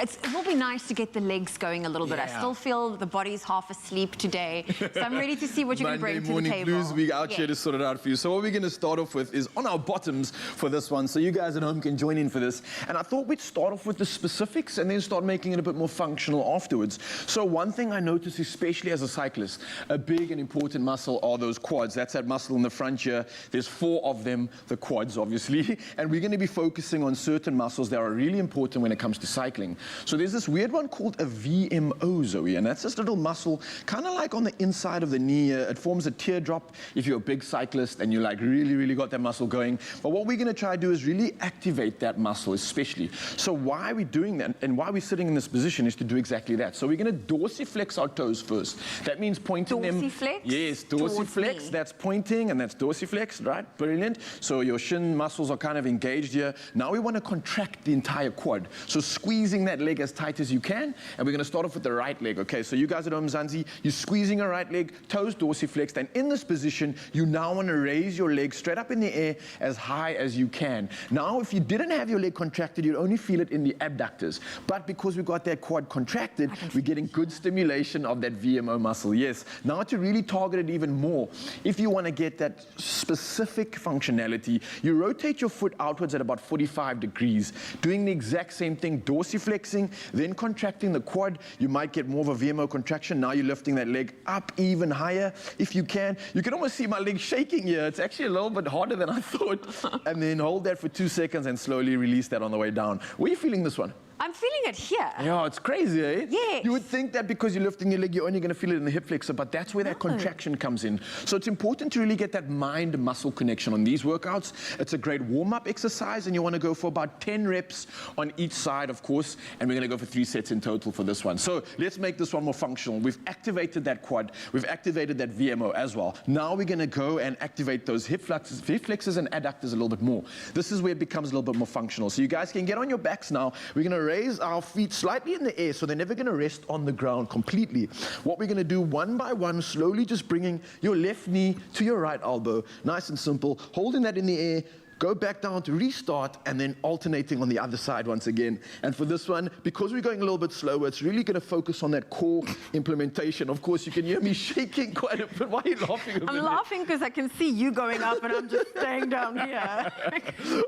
It will be nice to get the legs going a little bit. I Yeah. still feel the body's half asleep today, so I'm ready to see what you're going to bring to the Monday table. morning blues, we out here to Yes. sort it out for you. So what we're going to start off with is on our bottoms for this one, so you guys at home can join in for this. And I thought we'd start off with the specifics and then start making it a bit more functional afterwards. So one thing I noticed, especially as a cyclist, a big and important muscle are those quads. That's that muscle in the front here. There's 4 of them, the quads obviously, and we're going to be focusing on certain muscles that are really important when it comes to cycling. So there's this weird one called a VMO, Zoe, and that's this little muscle kind of like on the inside of the knee. It forms a teardrop if you're a big cyclist and you like really got that muscle going. But what we're going to try to do is really activate that muscle especially. So why are we doing that and why we're sitting in this position is to do exactly that. So we're going to dorsiflex our toes first. That means pointing them. Dorsiflex? Yes, Towards dorsiflex. me. That's pointing and that's dorsiflex, right? Brilliant. So your shin muscles are kind of engaged here. Now we want to contract the entire quad. So squeezing that leg as tight as you can. And we're going to start off with the right leg. Okay, so you guys at home, Zanzi, you're squeezing your right leg, toes dorsiflexed. And in this position, you now want to raise your leg straight up in the air as high as you can. Now, if you didn't have your leg contracted, you'd only feel it in the abductors. But because we've got that quad contracted, we're getting good stimulation of that VMO muscle. Yes. Now to really target it even more, if you want to get that specific functionality, you rotate your foot outwards at about 45 degrees, doing the exact same thing, dorsiflexing, then contracting the quad. You might get more of a VMO contraction. Now you're lifting that leg up even higher. If you can almost see my leg shaking here. It's actually a little bit harder than I thought. And then hold that for 2 seconds and slowly release that on the way down. Where are you feeling this one? I'm feeling it here. Yeah, it's crazy, eh? Yes. You would think that because you're lifting your leg, you're only going to feel it in the hip flexor, but that's where that contraction comes in. So it's important to really get that mind-muscle connection on these workouts. It's a great warm-up exercise, and you want to go for about 10 reps on each side, of course, and we're going to go for 3 sets in total for this one. So let's make this one more functional. We've activated that quad. We've activated that VMO as well. Now we're going to go and activate those hip flexors and adductors a little bit more. This is where it becomes a little bit more functional. So you guys can get on your backs now. We're going to raise our feet slightly in the air, so they're never going to rest on the ground completely. What we're going to do one by one, slowly just bringing your left knee to your right elbow. Nice and simple. Holding that in the air. Go back down to restart, and then alternating on the other side once again. And for this one, because we're going a little bit slower, it's really going to focus on that core implementation. Of course, you can hear me shaking quite a bit. Why are you laughing? I'm laughing because I can see you going up and I'm just staying down here.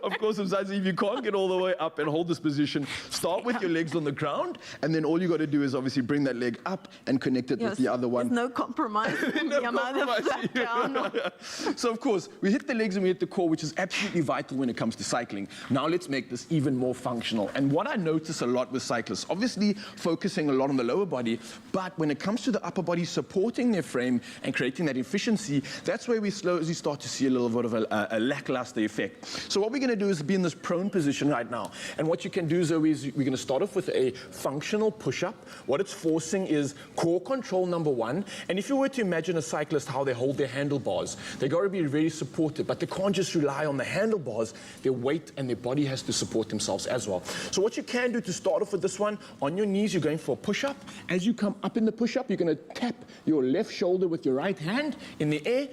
Of course, sometimes if you can't get all the way up and hold this position, start with your legs on the ground, and then all you got to do is obviously bring that leg up and connect it with the other one. There's no compromise. I'm either flat down or... So, of course, we hit the legs and we hit the core, which is absolutely vital when it comes to cycling. Now let's make this even more functional. And what I notice a lot with cyclists, obviously focusing a lot on the lower body, but when it comes to the upper body, supporting their frame and creating that efficiency, that's where we slowly start to see a little bit of a lackluster effect. So what we're going to do is be in this prone position right now. And what you can do, Zoe, is we're going to start off with a functional push-up. What it's forcing is core control, number one. And if you were to imagine a cyclist, how they hold their handlebars, they got to be very supported, but they can't just rely on the handlebars. handlebars, their weight and their body has to support themselves as well. So what you can do to start off with this one, on your knees, you're going for a push-up. As you come up in the push-up, you're going to tap your left shoulder with your right hand in the air,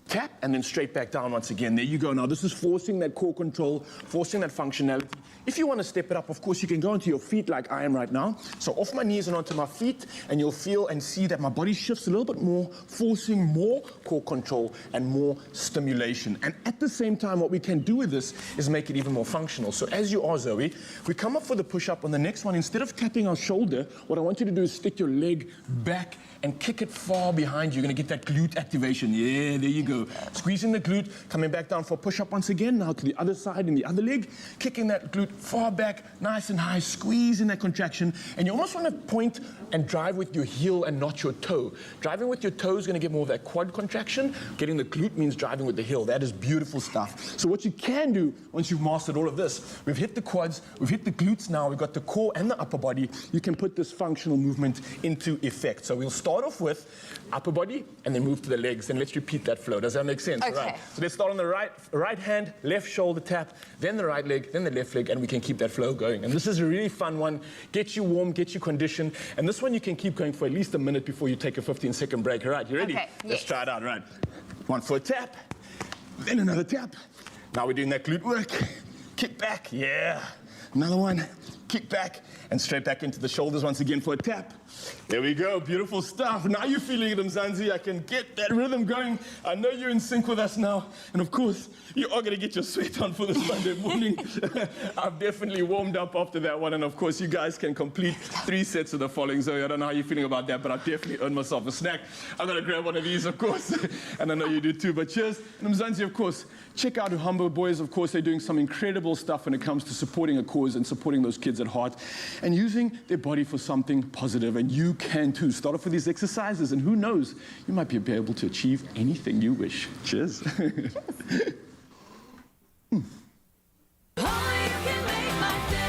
tap, and then straight back down once again. There you go. Now, this is forcing that core control, forcing that functionality. If you want to step it up, of course, you can go onto your feet like I am right now. So off my knees and onto my feet, and you'll feel and see that my body shifts a little bit more, forcing more core control and more stimulation. And at the same time, what we can do with this is make it even more functional. So as you are, Zoe, we come up for the push-up. On the next one, instead of tapping our shoulder, what I want you to do is stick your leg back and kick it far behind you. You're going to get that glute activation. Yeah, there you go. Squeezing the glute, coming back down for a push-up once again. Now to the other side in the other leg, kicking that glute far back, nice and high, squeezing that contraction. And you almost want to point and drive with your heel and not your toe. Driving with your toe is going to get more of that quad contraction. Getting the glute means driving with the heel. That is beautiful stuff. So what you can do once you've mastered all of this, we've hit the quads, we've hit the glutes now, we've got the core and the upper body. You can put this functional movement into effect. So we'll start off with upper body and then move to the legs. And let's repeat that flow. Does that make sense? Okay. Right. So let's start on the right hand, left shoulder tap, then the right leg, then the left leg, and we can keep that flow going. And this is a really fun one. Get you warm, get you conditioned. And this one you can keep going for at least a minute before you take a 15-second break. All right, you ready? Okay, Let's yes. try it out. Right. One foot tap, then another tap. Now we're doing that glute work. Kick back, yeah. Another one, kick back, and straight back into the shoulders once again for a tap. There we go, beautiful stuff. Now you're feeling it, Mzansi. I can get that rhythm going. I know you're in sync with us now. And of course, you are going to get your sweat on for this Monday morning. I've definitely warmed up after that one. And of course, you guys can complete 3 sets of the following. Zoe, I don't know how you're feeling about that, but I've definitely earned myself a snack. I'm going to grab one of these, of course. And I know you do too. But cheers. And Mzansi, of course, check out Uhambo Boys. Of course, they're doing some incredible stuff when it comes to supporting a cause and supporting those kids at heart and using their body for something positive. And you can too. Start off with these exercises, and who knows, you might be able to achieve anything you wish. Cheers. Only you can make my day.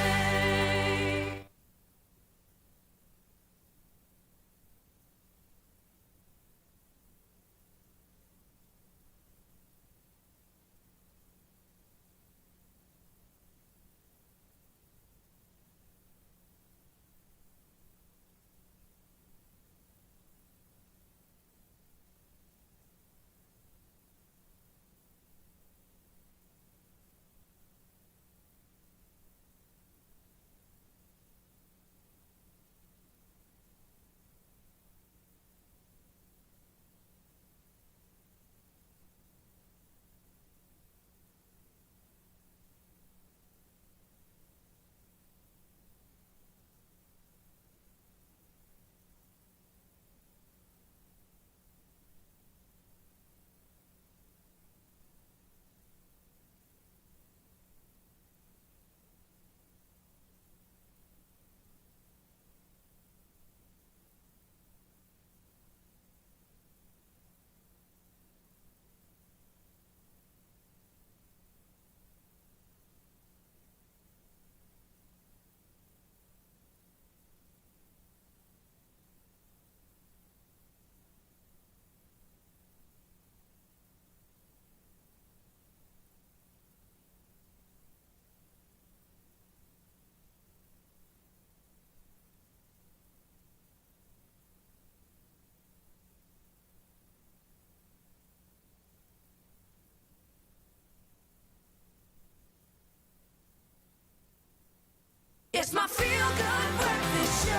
It's my feel-good breakfast show.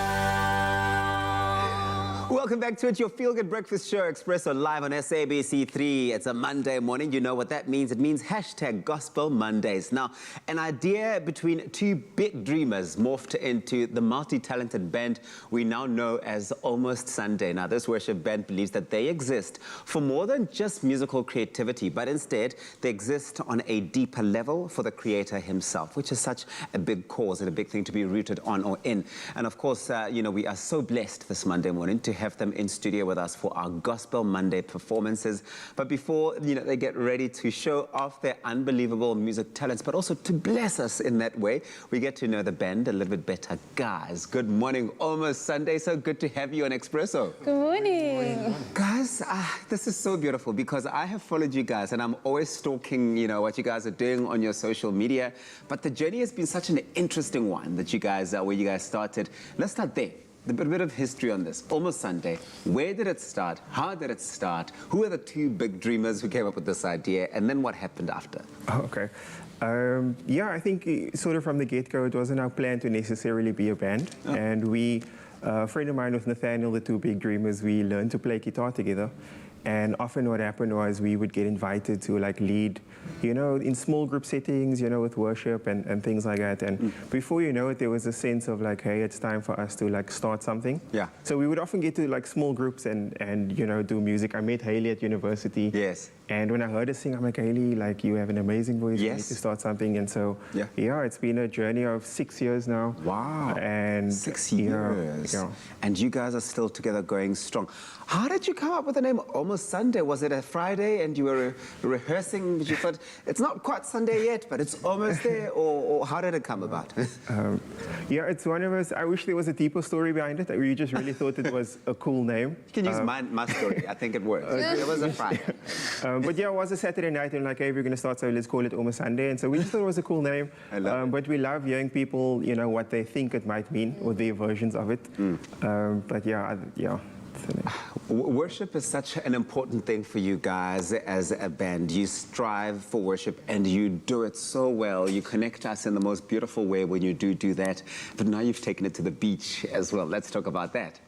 Welcome back to it, your feel-good breakfast show, Expresso, live on SABC3. It's a Monday morning. You know what that means. It means hashtag Gospel Mondays. Now, an idea between two big dreamers morphed into the multi-talented band we now know as Almost Sunday. Now, this worship band believes that they exist for more than just musical creativity, but instead they exist on a deeper level for the Creator himself, which is such a big cause and a big thing to be rooted on or in. And of course, you know, we are so blessed this Monday morning to have them in studio with us for our Gospel Monday performances. But before they get ready to show off their unbelievable music talents, but also to bless us in that way, we get to know the band a little bit better. Guys, good morning. Almost Sunday, so good to have you on Expresso. Good morning. Guys, this is so beautiful because I have followed you guys and I'm always stalking, what you guys are doing on your social media. But the journey has been such an interesting one that you guys, where you guys started. Let's start there. A bit of history on this. Almost Sunday. Where did it start? How did it start? Who are the two big dreamers who came up with this idea? And then what happened after? Okay. Yeah, I think sort of from the get-go, it wasn't our plan to necessarily be a band. Oh. And a friend of mine with Nathaniel, the two big dreamers, we learned to play guitar together. And often what happened was we would get invited to lead, in small group settings, with worship and things like that. And before you know it, there was a sense of hey, it's time for us to start something. Yeah. So we would often get to small groups and do music. I met Haley at university. Yes. And when I heard her sing, I'm like, Haley, you have an amazing voice. Yes. You need to start something. And so, yeah, it's been a journey of 6 years now. Wow. And 6 years. Yeah. And you guys are still together going strong. How did you come up with the name Almost Sunday? Was it a Friday and you were rehearsing? But you thought, it's not quite Sunday yet, but it's almost there? Or how did it come about? Yeah, it's one of us. I wish there was a deeper story behind it. We just really thought it was a cool name. You can use my story. I think it works. It was a Friday. But yeah, it was a Saturday night and hey, we're going to start, so let's call it Almost Sunday. And so we just thought it was a cool name. I love it. But we love hearing people, what they think it might mean or their versions of it. But yeah. Worship is such an important thing for you guys as a band. You strive for worship and you do it so well. You connect us in the most beautiful way when you do that. But now you've taken it to the beach as well. Let's talk about that.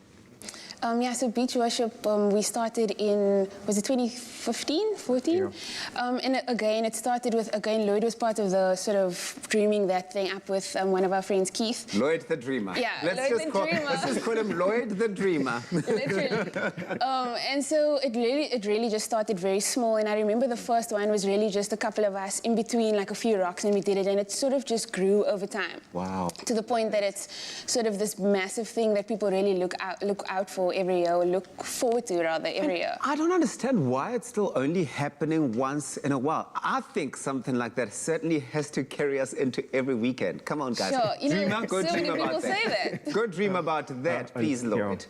Yeah, so beach worship, we started in, was it 2015, 14? Yeah. And again, it started with, Lloyd was part of the sort of dreaming that thing up with one of our friends, Keith. Lloyd the Dreamer. Yeah, let's just call him Lloyd the Dreamer. Literally. And so it really just started very small. And I remember the first one was really just a couple of us in between a few rocks, and we did it. And it sort of just grew over time. Wow. To the point that it's sort of this massive thing that people really look out for every year, or look forward to rather every year. I don't understand why it's still only happening once in a while. I think something like that certainly has to carry us into every weekend. Come on, guys. Sure, Dreamer, so many people say that. Go dream about that, please, Lord.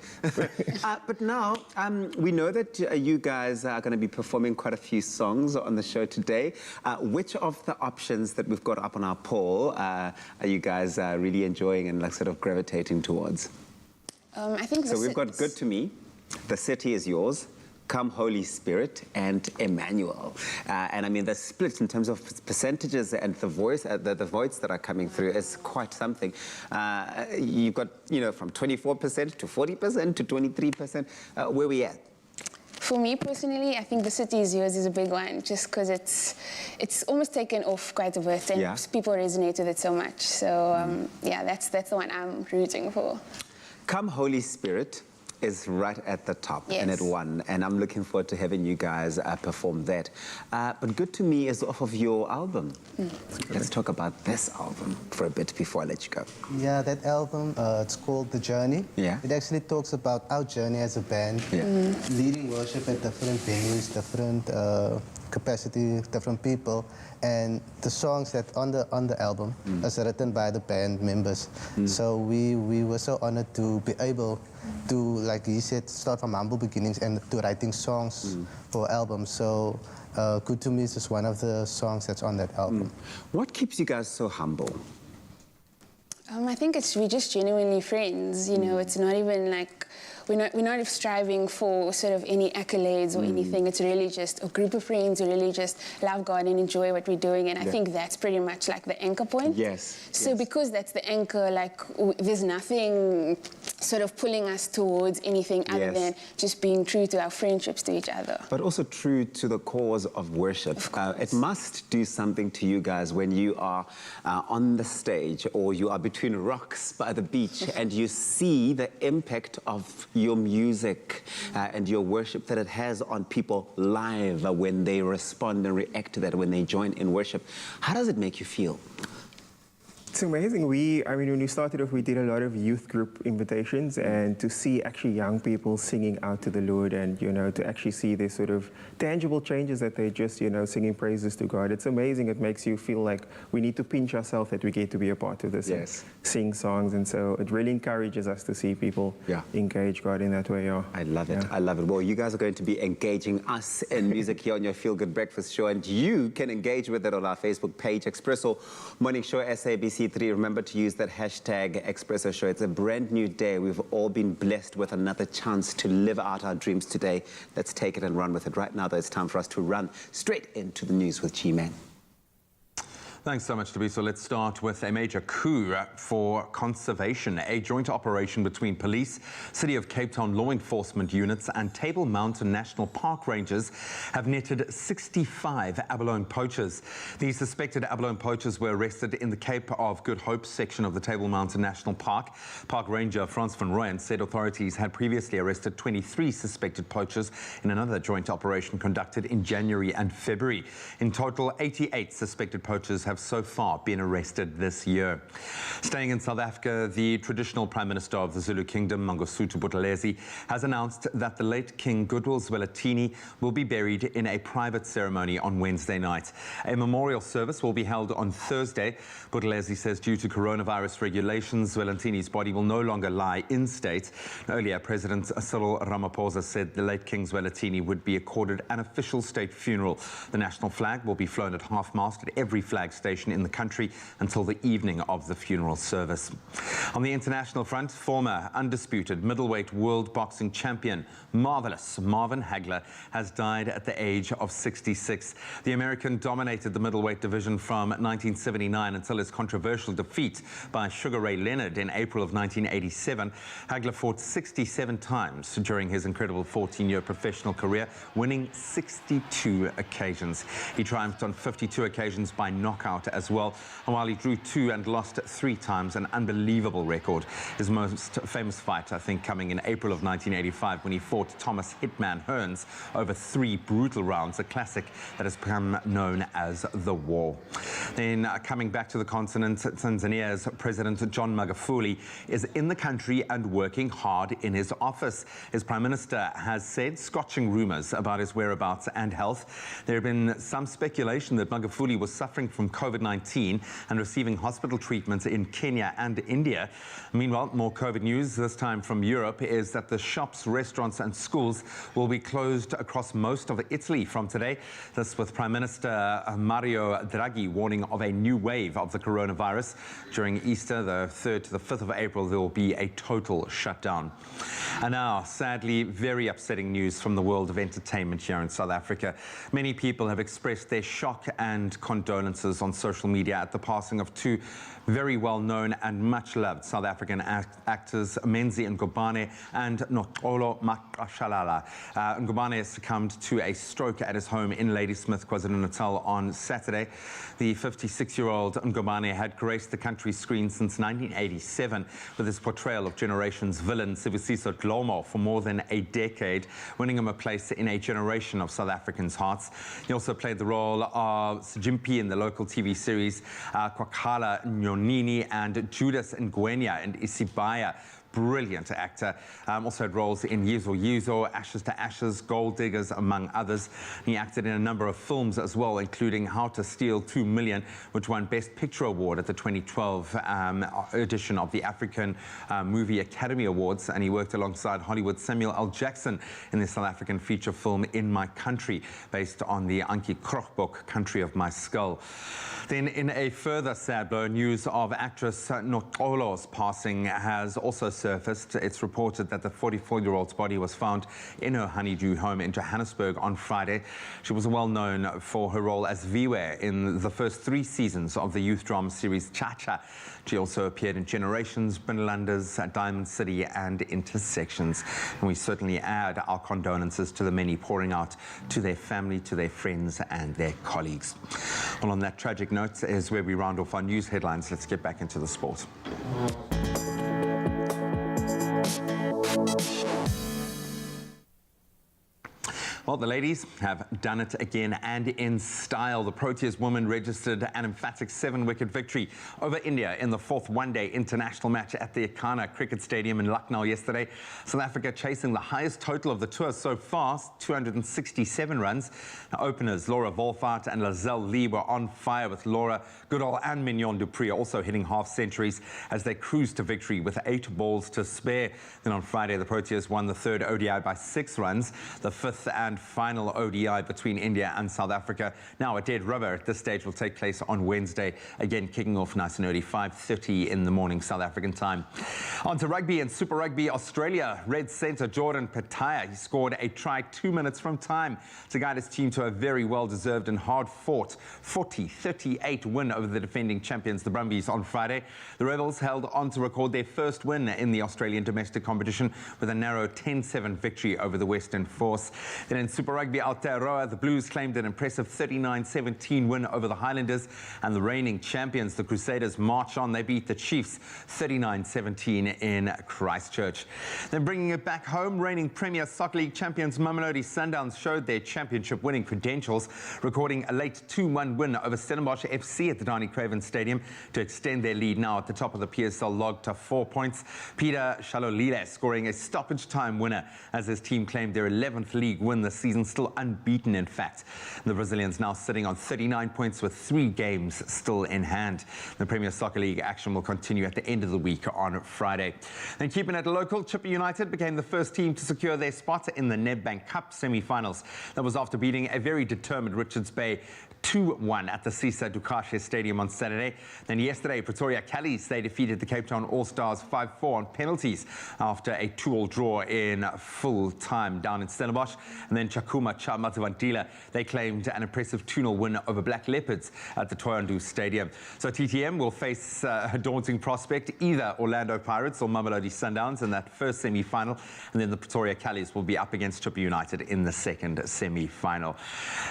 But now, we know that you guys are going to be performing quite a few songs on the show today. Which of the options that we've got up on our poll are you guys really enjoying and sort of gravitating towards? I think so. We've got Good to Me, The City Is Yours, Come Holy Spirit, and Emmanuel. And I mean, the split in terms of percentages and the voice, the votes that are coming through is quite something. You've got, from 24% to 40% to 23%. Where are we at? For me personally, I think The City Is Yours is a big one, just because it's almost taken off quite a bit, and people resonate with it so much. So yeah, that's the one I'm rooting for. Come Holy Spirit is right at the top, and it won. And I'm looking forward to having you guys perform that. But Good to Me is off of your album. Let's talk about this album for a bit before I let you go. Yeah, that album, it's called The Journey. Yeah. It actually talks about our journey as a band, leading worship at different venues, different capacity, different people. And the songs that on the album is written by the band members. So we were so honored to be able to, like he said, start from humble beginnings and to writing songs for albums. So Good to Me is just one of the songs that's on that album. What keeps you guys so humble? I think we're just genuinely friends. It's not even we're not striving for sort of any accolades or anything. It's really just a group of friends who really just love God and enjoy what we're doing. And I think that's pretty much the anchor point. Yes. So because that's the anchor, there's nothing sort of pulling us towards anything other than just being true to our friendships to each other. But also true to the cause of worship. It must do something to you guys when you are on the stage or you are between rocks by the beach and you see the impact of your music and your worship that it has on people live when they respond and react to that, when they join in worship. How does it make you feel? It's amazing. I mean, when we started off, we did a lot of youth group invitations, and to see actually young people singing out to the Lord, and to actually see this sort of tangible changes that they just singing praises to God. It's amazing. It makes you feel like we need to pinch ourselves that we get to be a part of this. Yes. And sing songs, and so it really encourages us to see people engage God in that way. Yeah. I love it. I love it. Well, you guys are going to be engaging us in music here on your Feel Good Breakfast Show, and you can engage with it on our Facebook page, Expresso Morning Show SABC3. Remember to use that hashtag Expresso Show. It's a brand new day. We've all been blessed with another chance to live out our dreams today. Let's take it and run with it. Right now, though, it's time for us to run straight into the news with G-Man. Thanks so much, Tabiso. Let's start with a major coup for conservation. A joint operation between police, City of Cape Town law enforcement units and Table Mountain National Park rangers have netted 65 abalone poachers. These suspected abalone poachers were arrested in the Cape of Good Hope section of the Table Mountain National Park. Park Ranger Frans van Rooyen said authorities had previously arrested 23 suspected poachers in another joint operation conducted in January and February. In total, 88 suspected poachers have so far been arrested this year. Staying in South Africa, the traditional Prime Minister of the Zulu Kingdom, Mangosuthu Buthelezi, has announced that the late King Goodwill Zwelithini will be buried in a private ceremony on Wednesday night. A memorial service will be held on Thursday. Buthelezi says due to coronavirus regulations, Zwelithini's body will no longer lie in state. Earlier, President Cyril Ramaphosa said the late King Zwelithini would be accorded an official state funeral. The national flag will be flown at half-mast at every flag station in the country until the evening of the funeral service. On the international front, former undisputed middleweight world boxing champion, marvelous Marvin Hagler, has died at the age of 66. The American dominated the middleweight division from 1979 until his controversial defeat by Sugar Ray Leonard in April of 1987. Hagler fought 67 times during his incredible 14-year professional career, winning 62 occasions. He triumphed on 52 occasions by knockout as well, and while he drew 2 and lost 3 times, an unbelievable record. His most famous fight, I think, coming in April of 1985 when he fought Thomas Hitman Hearns over 3 brutal rounds, a classic that has become known as The War. Then coming back to the continent, Tanzania's President John Magufuli is in the country and working hard in his office. His Prime Minister has said scorching rumors about his whereabouts and health. There have been some speculation that Magufuli was suffering from COVID-19 and receiving hospital treatment in Kenya and India. Meanwhile, more COVID news, this time from Europe, is that the shops, restaurants and schools will be closed across most of Italy from today. This with Prime Minister Mario Draghi warning of a new wave of the coronavirus. During Easter, the 3rd to the 5th of April, there will be a total shutdown. And now, sadly, very upsetting news from the world of entertainment here in South Africa. Many people have expressed their shock and condolences on social media at the passing of 2 very well-known and much-loved South African actors, Menzi Ngubane and Noxolo Maqashalala. Ngubane succumbed to a stroke at his home in Ladysmith, KwaZulu-Natal on Saturday. The 56-year-old Ngubane had graced the country's screen since 1987 with his portrayal of Generation's villain Sibusiso Dlomo for more than a decade, winning him a place in a generation of South Africans' hearts. He also played the role of Sijimpi in the local TV series Kwakhala Nyonini and Judas Ngwenya and Isibaya. Brilliant actor. Also had roles in Yizo Yizo, Ashes to Ashes, Gold Diggers, among others. He acted in a number of films as well, including How to Steal 2 Million, which won Best Picture Award at the 2012 edition of the African Movie Academy Awards. And he worked alongside Hollywood Samuel L. Jackson in the South African feature film In My Country, based on the Ankie Krog book, Country of My Skull. Then in a further sad blow, news of actress Noxolo's passing has also surfaced. It's reported that the 44-year-old's body was found in her honeydew home in Johannesburg on Friday. She was well known for her role as Viwe in the first 3 seasons of the youth drama series Cha-Cha. She also appeared in Generations, Binlanders, Diamond City and Intersections. And we certainly add our condolences to the many pouring out to their family, to their friends and their colleagues. Well, on that tragic note is where we round off our news headlines. Let's get back into the sport. Well, the ladies have done it again and in style. The Proteas women registered an emphatic 7-wicket victory over India in the fourth one-day international match at the Ekana Cricket Stadium in Lucknow yesterday. South Africa chasing the highest total of the tour so far, 267 runs. Now, openers Laura Wolfart and Lizelle Lee were on fire, with Laura Goodall and Mignon du Preez also hitting half-centuries as they cruised to victory with 8 balls to spare. Then on Friday, the Proteas won the third ODI by 6 runs, the fifth and final ODI between India and South Africa. Now, a dead rubber at this stage will take place on Wednesday, again kicking off nice and early, 5:30 in the morning South African time. On to rugby and Super Rugby Australia. Red centre Jordan Pataya, he scored a try 2 minutes from time to guide his team to a very well-deserved and hard-fought 40-38 win over the defending champions, the Brumbies, on Friday. The Rebels held on to record their first win in the Australian domestic competition with a narrow 10-7 victory over the Western Force. Then in Super Rugby Aotearoa, the Blues claimed an impressive 39-17 win over the Highlanders, and the reigning champions, the Crusaders, march on. They beat the Chiefs 39-17 in Christchurch. Then bringing it back home, reigning Premier Soccer League champions Mamelodi Sundowns showed their championship-winning credentials, recording a late 2-1 win over Stellenbosch FC at the Donny Craven Stadium to extend their lead now at the top of the PSL log to 4 points. Peter Shalolile scoring a stoppage-time winner as his team claimed their 11th league win this season, still unbeaten in fact. The Brazilians now sitting on 39 points with 3 games still in hand. The Premier Soccer League action will continue at the end of the week on Friday. Then keeping it local, Chippa United became the first team to secure their spot in the Nedbank Cup semi-finals. That was after beating a very determined Richards Bay 2-1 at the Cesar Ducache Stadium on Saturday. Then yesterday, Pretoria Callies, they defeated the Cape Town All-Stars 5-4 on penalties after a 2-2 draw in full time down in Stellenbosch. And then Chakuma Chamatavantila, they claimed an impressive 2-0 win over Black Leopards at the Toyandu Stadium. So TTM will face a daunting prospect, either Orlando Pirates or Mamelodi Sundowns in that first semi-final, and then the Pretoria Callies will be up against Chippa United in the second semi-final.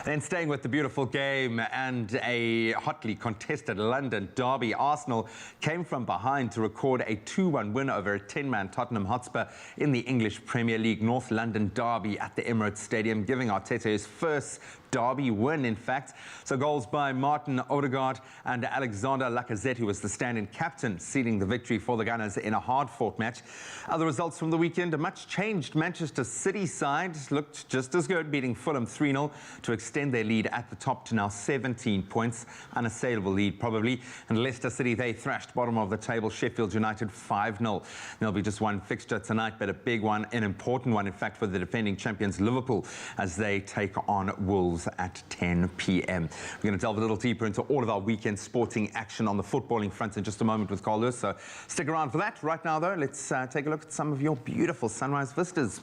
Then staying with the beautiful game and a hotly contested London derby, Arsenal came from behind to record a 2-1 win over a 10-man Tottenham Hotspur in the English Premier League North London derby at the Emirates Stadium, giving Arteta his first derby win, in fact. So goals by Martin Odegaard and Alexander Lacazette, who was the stand-in captain, sealing the victory for the Gunners in a hard-fought match. Other results from the weekend, a much-changed Manchester City side looked just as good, beating Fulham 3-0 to extend their lead at the top to now 17 points, unassailable lead probably. And Leicester City, they thrashed bottom of the table Sheffield United 5-0. There'll be just one fixture tonight, but a big one, an important one, in fact, for the defending champions Liverpool as they take on Wolves at 10 p.m. We're going to delve a little deeper into all of our weekend sporting action on the footballing front in just a moment with Carl Lewis, so stick around for that. Right now, though, let's take a look at some of your beautiful sunrise vistas.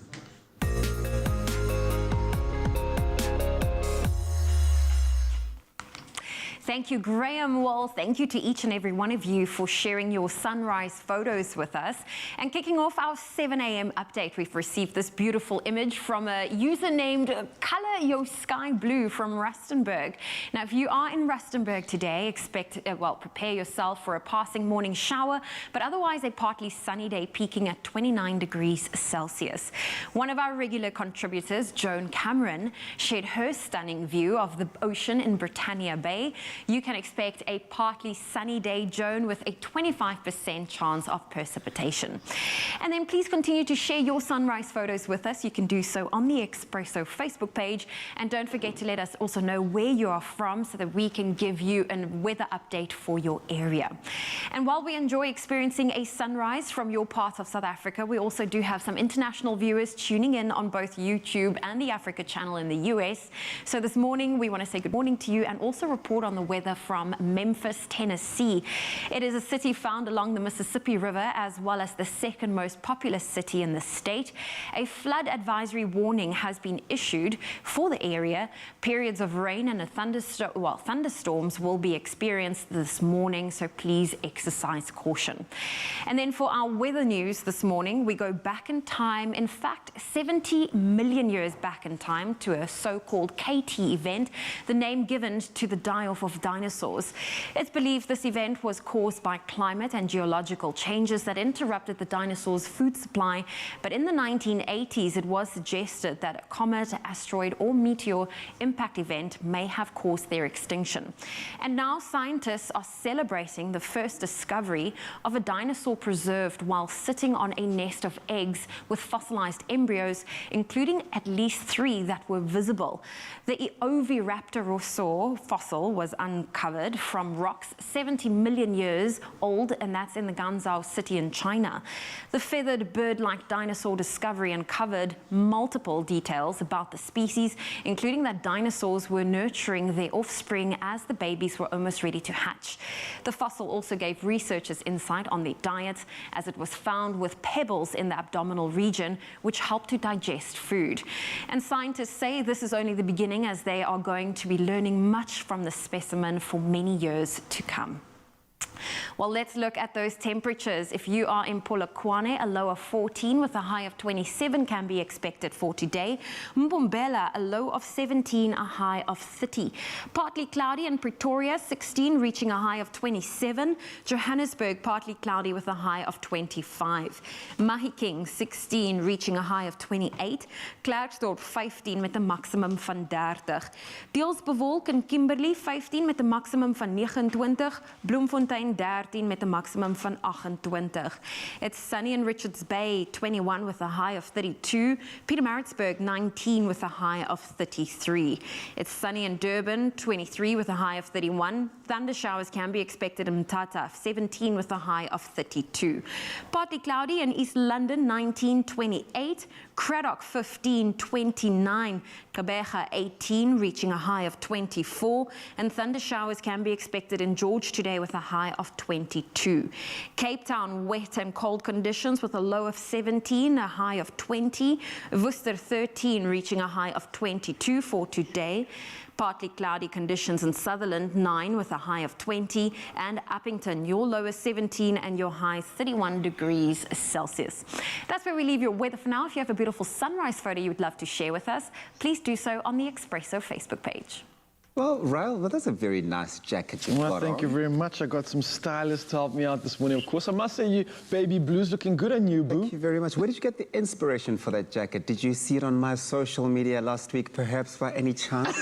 Thank you, Graham. Well, thank you to each and every one of you for sharing your sunrise photos with us. And kicking off our 7 a.m. update, we've received this beautiful image from a user named Color Your Sky Blue from Rustenburg. Now, if you are in Rustenburg today, prepare yourself for a passing morning shower, but otherwise a partly sunny day peaking at 29 degrees Celsius. One of our regular contributors, Joan Cameron, shared her stunning view of the ocean in Britannia Bay. You can expect a partly sunny day, Joan, with a 25% chance of precipitation. And then please continue to share your sunrise photos with us. You can do so on the Expresso Facebook page. And don't forget to let us also know where you are from so that we can give you a weather update for your area. And while we enjoy experiencing a sunrise from your part of South Africa, we also do have some international viewers tuning in on both YouTube and the Africa channel in the US. So this morning, we want to say good morning to you and also report on the weather from Memphis, Tennessee. It is a city found along the Mississippi River, as well as the second most populous city in the state. A flood advisory warning has been issued for the area. Periods of rain and thunderstorms will be experienced this morning, so please exercise caution. And then for our weather news this morning, we go back in time, in fact 70 million years back in time, to a so-called KT event, the name given to the die-off of of dinosaurs. It's believed this event was caused by climate and geological changes that interrupted the dinosaurs' food supply, but in the 1980s it was suggested that a comet, asteroid or meteor impact event may have caused their extinction. And now scientists are celebrating the first discovery of a dinosaur preserved while sitting on a nest of eggs with fossilized embryos, including at least 3 that were visible. The Oviraptorosaur fossil was uncovered from rocks 70 million years old, and that's in the Ganzhou city in China. The feathered bird-like dinosaur discovery uncovered multiple details about the species, including that dinosaurs were nurturing their offspring as the babies were almost ready to hatch. The fossil also gave researchers insight on their diet, as it was found with pebbles in the abdominal region, which helped to digest food. And scientists say this is only the beginning, as they are going to be learning much from the specimen for many years to come. Well, let's look at those temperatures. If you are in Polokwane, a low of 14 with a high of 27 can be expected for today. Mbombela, a low of 17, a high of 30. Partly cloudy in Pretoria, 16, reaching a high of 27. Johannesburg, partly cloudy with a high of 25. Mahikeng, 16, reaching a high of 28. Klerksdorp, 15 met 'n maximum van 30. Deels bewolk in Kimberley, 15 met 'n maximum van 29. Bloemfontein, 13 met 'n maximum van 28. It's sunny in Richards Bay, 21 with a high of 32. Pietermaritzburg, 19 with a high of 33. It's sunny in Durban, 23 with a high of 31. Thunder showers can be expected in Mthatha, 17 with a high of 32. Partly cloudy in East London, 19, 28. Craddock, 15, 29. Gqeberha, 18, reaching a high of 24. And thunder showers can be expected in George today with a high of 22. Cape Town, wet and cold conditions with a low of 17, a high of 20. Worcester, 13, reaching a high of 22 for today. Partly cloudy conditions in Sutherland, 9 with a high of 20. And Uppington, your low is 17 and your high 31 degrees Celsius. That's where we leave your weather for now. If you have a beautiful sunrise photo you would love to share with us, please do so on the Expresso Facebook page. Well, Raul, that's a very nice jacket you've got Thank you on. very much. I got some stylists to help me out this morning. Of course, I must say, you baby blue's looking good on you, boo. Thank you very much. Where did you get the inspiration for that jacket? Did you see it on my social media last week, perhaps, by any chance?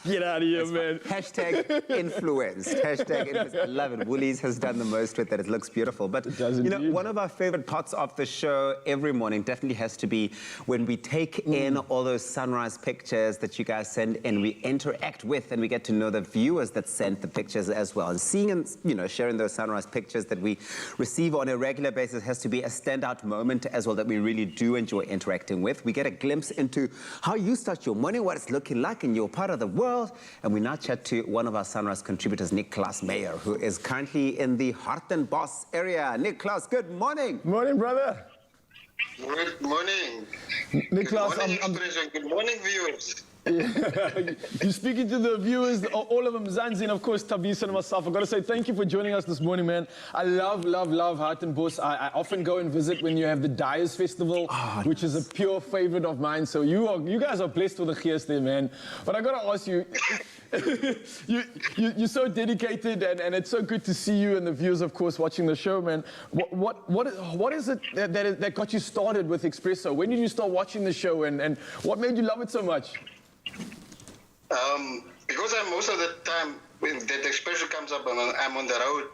Get out of here, man. Hashtag influenced. Hashtag influenced. I love it. Woolies has done the most with it. It looks beautiful. But, you know, one of our favorite parts of the show every morning definitely has to be when we take in all those sunrise pictures that you guys send and we interact with, and we get to know the viewers that sent the pictures as well. And seeing and, you know, sharing those sunrise pictures that we receive on a regular basis has to be a standout moment as well that we really do enjoy interacting with. We get a glimpse into how you start your morning, what it's looking like in your part of the world. And we now chat to one of our sunrise contributors, Nicholas Meyer, who is currently in the Hartenbos area. Nicholas, good morning. Morning, brother. Good morning. Nicholas, good morning, Expresso. Good morning, viewers. You're speaking to the viewers, all of them, Zanzi, and of course Tabisa and myself. I've got to say thank you for joining us this morning, man. I love Hartenbos. I often go and visit when you have the Dyers Festival, which is a pure favorite of mine. So you guys are blessed with a geest there, man. But I got to ask you, you're so dedicated, and it's so good to see you and the viewers, of course, watching the show, man. What is it that got you started with Expresso? When did you start watching the show, and what made you love it so much? Because most of the time when that Expresso comes up and I'm on the road,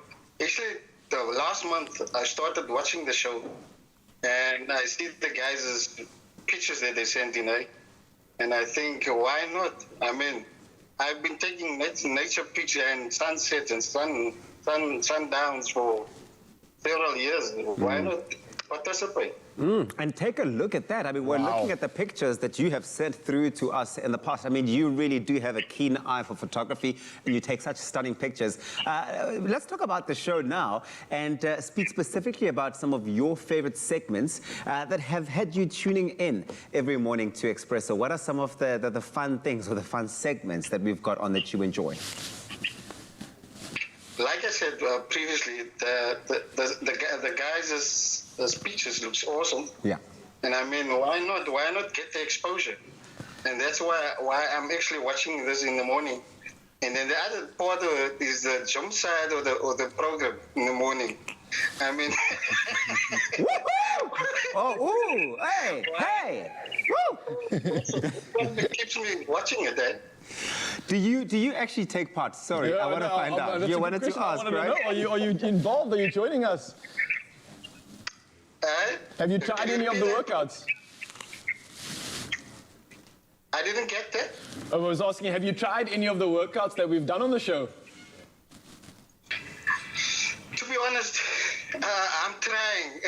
actually the last month I started watching the show and I see the guys' pictures that they sent in, and I think, why not? I mean, I've been taking nature pictures and sunsets and sundowns for several years. Why not participate? And take a look at that. I mean, we're looking at the pictures that you have sent through to us in the past. I mean, you really do have a keen eye for photography, and you take such stunning pictures. Let's talk about the show now and speak specifically about some of your favorite segments that have had you tuning in every morning to Expresso. What are some of the fun things or the fun segments that we've got on that you enjoy? Like I said previously, the guys' speeches looks awesome. Yeah. And I mean, why not get the exposure? and that's why I'm actually watching this in the morning. And then the other part of it is the jump side of the program in the morning. I mean, Oh, ooh, hey, woo! it keeps me watching it. Eh? Do you actually take part? Sorry, Yeah, I want to no, find out. that's You a wanted good to question. I ask, wanted to right? know, are you involved? Are you joining us? Have you tried any of the workouts? I didn't get that. I was asking, have you tried any of the workouts that we've done on the show? To be honest, I'm trying.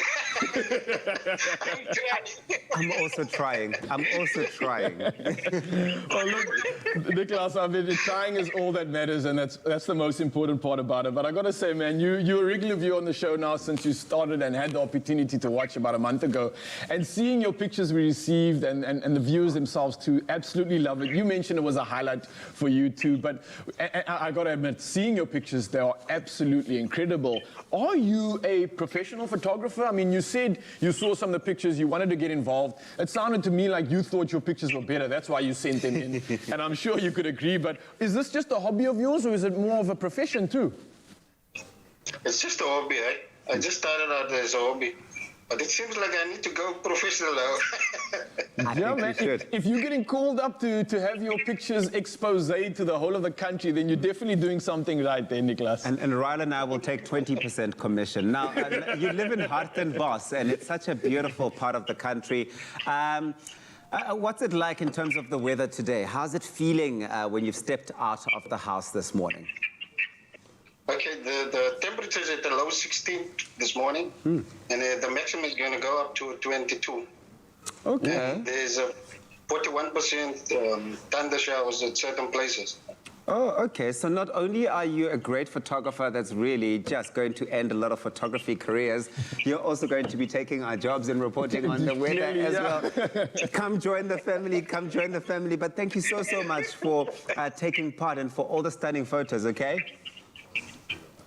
I'm trying. I'm also trying. Well, look, Nicholas, I mean, trying is all that matters, and that's the most important part about it. But I got to say, man, you're a regular viewer on the show now since you started and had the opportunity to watch about a month ago. And seeing your pictures we received and the viewers themselves too, absolutely love it. You mentioned it was a highlight for you too, but I got to admit, seeing your pictures, they are absolutely incredible. Are you a professional photographer? I mean, you said you saw some of the pictures, you wanted to get involved. It sounded to me like you thought your pictures were better. That's why you sent them in. And I'm sure you could agree, but is this just a hobby of yours or is it more of a profession too? It's just a hobby. Eh? I just started out as a hobby. But it seems like I need to go professional now. Yeah, man. If you're getting called up to have your pictures exposed to the whole of the country, then you're definitely doing something right there, Nicholas. And Ryle and I will take 20% commission. Now, you live in Hartenbos, and it's such a beautiful part of the country. What's it like in terms of the weather today? How's it feeling when you've stepped out of the house this morning? Okay, the temperature is at the low 16 this morning, and the maximum is going to go up to 22. Okay. And there's a 41% thunder showers at certain places. Oh, okay. So not only are you a great photographer that's really just going to end a lot of photography careers, you're also going to be taking our jobs and reporting on the weather Clearly, as yeah. well. Come join the family, come join the family. But thank you so much for taking part and for all the stunning photos, okay?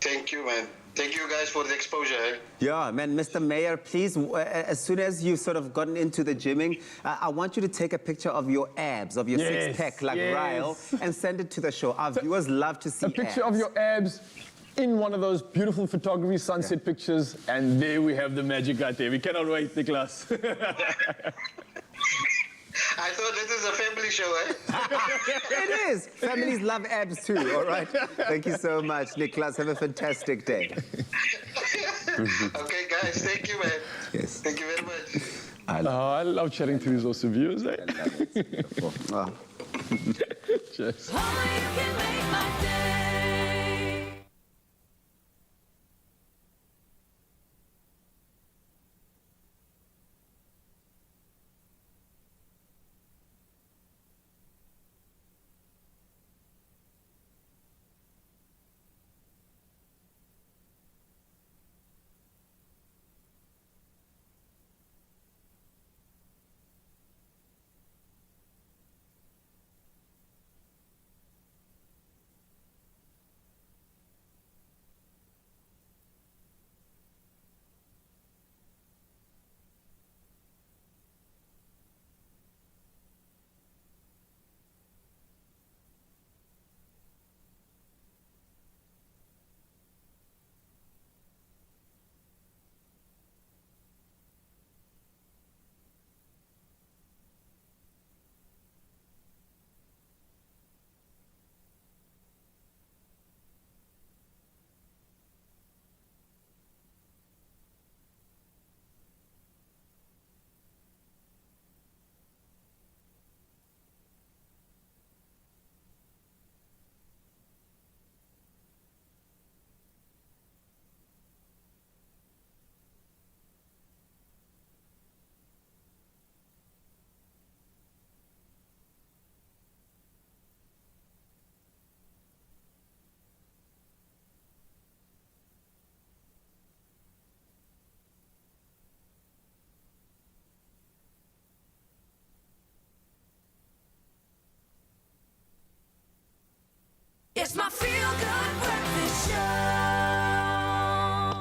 Thank you, man. Thank you guys for the exposure. Eh? Yeah, man, Mr. Mayor, please, as soon as you've sort of gotten into the gymming, I want you to take a picture of your abs, of your six-pack, like Ryle, and send it to the show. Our viewers love to see a picture abs. of your abs in one of those beautiful photography sunset pictures, and there we have the magic right there. We cannot wait, Nicholas. I thought this is a family show, eh? It is. Families love abs too, all right? Thank you so much, Nicholas. Have a fantastic day. Okay, guys, thank you, man. Yes. Thank you very much. I love chatting to these awesome viewers, eh? I love it. Oh. Cheers. Oh, you can make my day.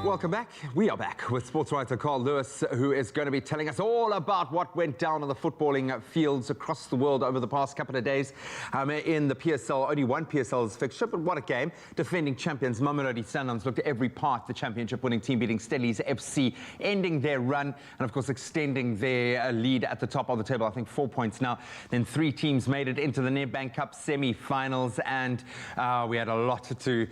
welcome back. We are back with sports writer Carl Lewis, who is going to be telling us all about what went down on the footballing fields across the world over the past couple of days in the PSL. Only one PSL's fixture, but what a game. Defending champions Mamelodi Sundowns looked at every part. The championship-winning team beating Stellies FC, ending their run and, of course, extending their lead at the top of the table. I think 4 points now. Then 3 teams made it into the Nedbank Cup semi-finals, and we had a lot to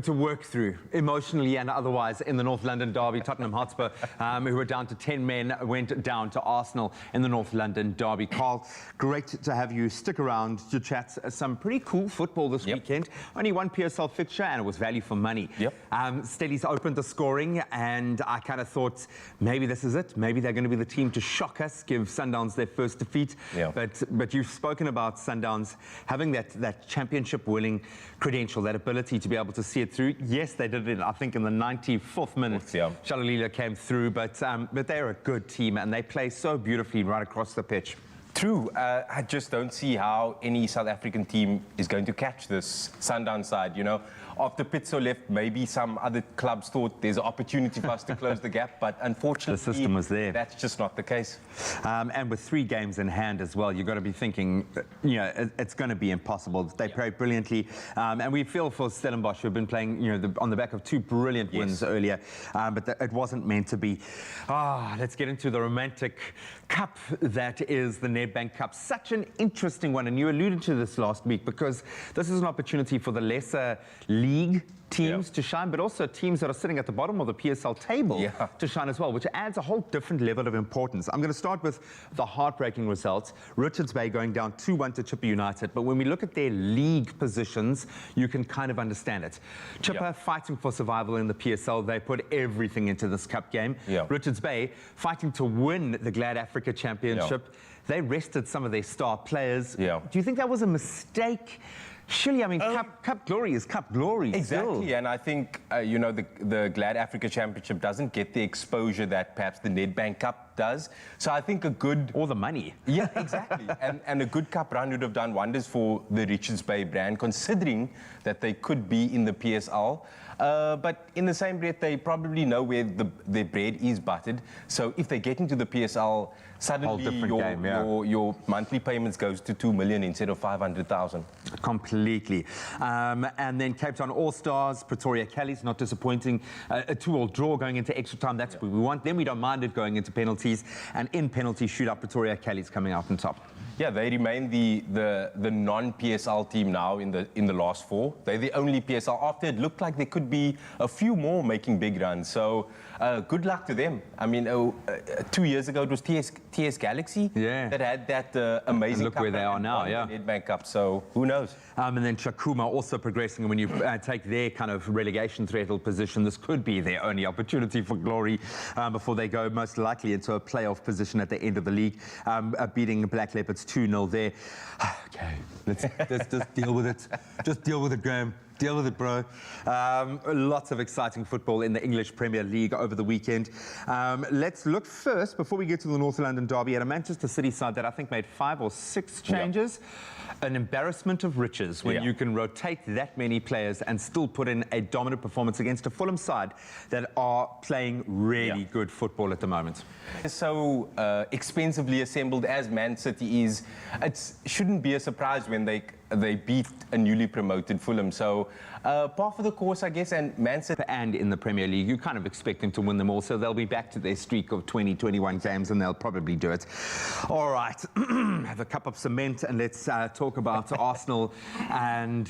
work through emotionally and otherwise in the North London derby. Tottenham Hotspur, who were down to 10 men, went down to Arsenal in the North London derby. Carl, great to have you stick around to chat some pretty cool football this weekend. Only one PSL fixture, and it was value for money. Stellies opened the scoring, and I kind of thought maybe this is it. Maybe they're going to be the team to shock us, give Sundowns their first defeat. But you've spoken about Sundowns having that championship-winning credential, that ability to be able to see it through. Yes, they did it, I think, in the 94th minute. Shalalila came through, but they're a good team, and they play so beautifully right across the pitch. True. I just don't see how any South African team is going to catch this Sundown side, you know. After Pitso left, maybe some other clubs thought there's an opportunity for us to close the gap, but unfortunately, the system was there. That's just not the case. And with 3 games in hand as well, you've got to be thinking, you know, it's going to be impossible. They play brilliantly, and we feel for Stellenbosch, who've been playing, you know, on the back of 2 brilliant wins earlier, but it wasn't meant to be. Let's get into the romantic cup that is the Nedbank Cup. Such an interesting one, and you alluded to this last week, because this is an opportunity for the lesser league teams to shine, but also teams that are sitting at the bottom of the PSL table to shine as well, which adds a whole different level of importance. I'm going to start with the heartbreaking results. Richards Bay going down 2-1 to Chippa United, but when we look at their league positions, you can kind of understand it. Chippa fighting for survival in the PSL, they put everything into this cup game. Richards Bay fighting to win the Glad Africa Championship. They rested some of their star players. Do you think that was a mistake? Surely, I mean, cup glory is cup glory. Exactly, still. and I think, you know, the Glad Africa Championship doesn't get the exposure that perhaps the Nedbank Cup does. So I think a good... Or the money. Yeah, exactly. and a good cup run would have done wonders for the Richards Bay brand, considering that they could be in the PSL. But in the same breath, they probably know where their bread is buttered. So if they get into the PSL, suddenly your monthly payments goes to 2 million instead of 500,000. Completely. And then Cape Town All-Stars, Pretoria Callies, not disappointing. A 2-all draw going into extra time. That's what we want. Then we don't mind it going into penalties. And in penalty shootout, Pretoria Callies coming out on top. Yeah, they remain the non-PSL team now in the last 4. They're the only PSL. After it looked like there could be a few more making big runs. So good luck to them. I mean, 2 years ago it was TS Galaxy that had that amazing. And look where they are now. The Nedbank Cup. So who knows? And then Chakuma also progressing. And when you take their kind of relegation threatened position, this could be their only opportunity for glory before they go most likely into a playoff position at the end of the league, beating Black Leopards 2-0 there. Okay, let's just deal with it. Just deal with it, Graham. Deal with it, bro. Lots of exciting football in the English Premier League over the weekend. Let's look first, before we get to the North London derby, at a Manchester City side that I think made 5 or 6 changes. An embarrassment of riches when you can rotate that many players and still put in a dominant performance against a Fulham side that are playing really good football at the moment. So expensively assembled as Man City is, it shouldn't be a surprise when they beat a newly promoted Fulham. So par for the course, I guess, and Man City. And in the Premier League, you kind of expect them to win them all, so they'll be back to their streak of 20, 21 games, and they'll probably do it. All right, have a cup of cement, and let's talk about Arsenal and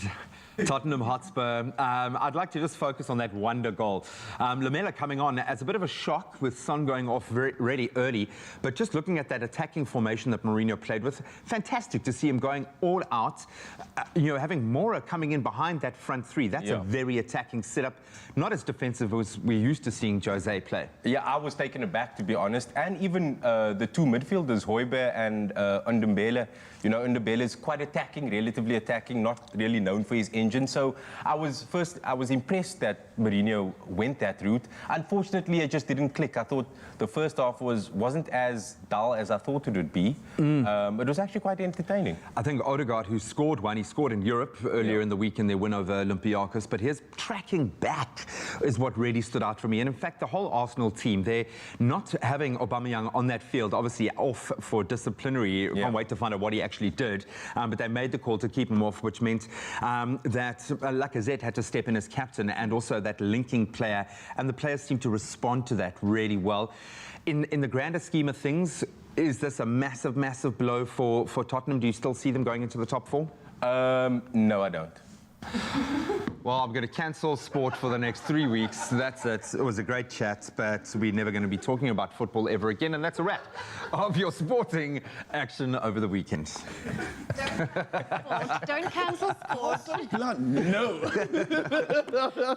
Tottenham Hotspur. I'd like to just focus on that wonder goal. Lamela coming on as a bit of a shock with Son going off really early, but just looking at that attacking formation that Mourinho played with, fantastic to see him going all out. You know, having Mora coming in behind that front 3, that's a very attacking setup, not as defensive as we're used to seeing Jose play. Yeah, I was taken aback, to be honest, and even the 2 midfielders, Hoiberg and Ndombele. You know, Ndombele is quite attacking, relatively attacking, not really known for his engine. engine. So I was impressed that Mourinho went that route. Unfortunately, it just didn't click. I thought the first half wasn't as dull as I thought it would be. It was actually quite entertaining. I think Odegaard, who scored one, he scored in Europe earlier in the week in their win over Olympiacos, but his tracking back is what really stood out for me. And in fact, the whole Arsenal team, they're not having Aubameyang on that field, obviously off for disciplinary. Can't wait to find out what he actually did. But they made the call to keep him off, which meant that Lacazette had to step in as captain and also that linking player. And the players seemed to respond to that really well. In the grander scheme of things, is this a massive, massive blow for Tottenham? Do you still see them going into the top four? No, I don't. Well, I'm going to cancel sport for the next 3 weeks. That's it. It was a great chat, but we're never going to be talking about football ever again. And that's a wrap of your sporting action over the weekend. Don't cancel sport. No.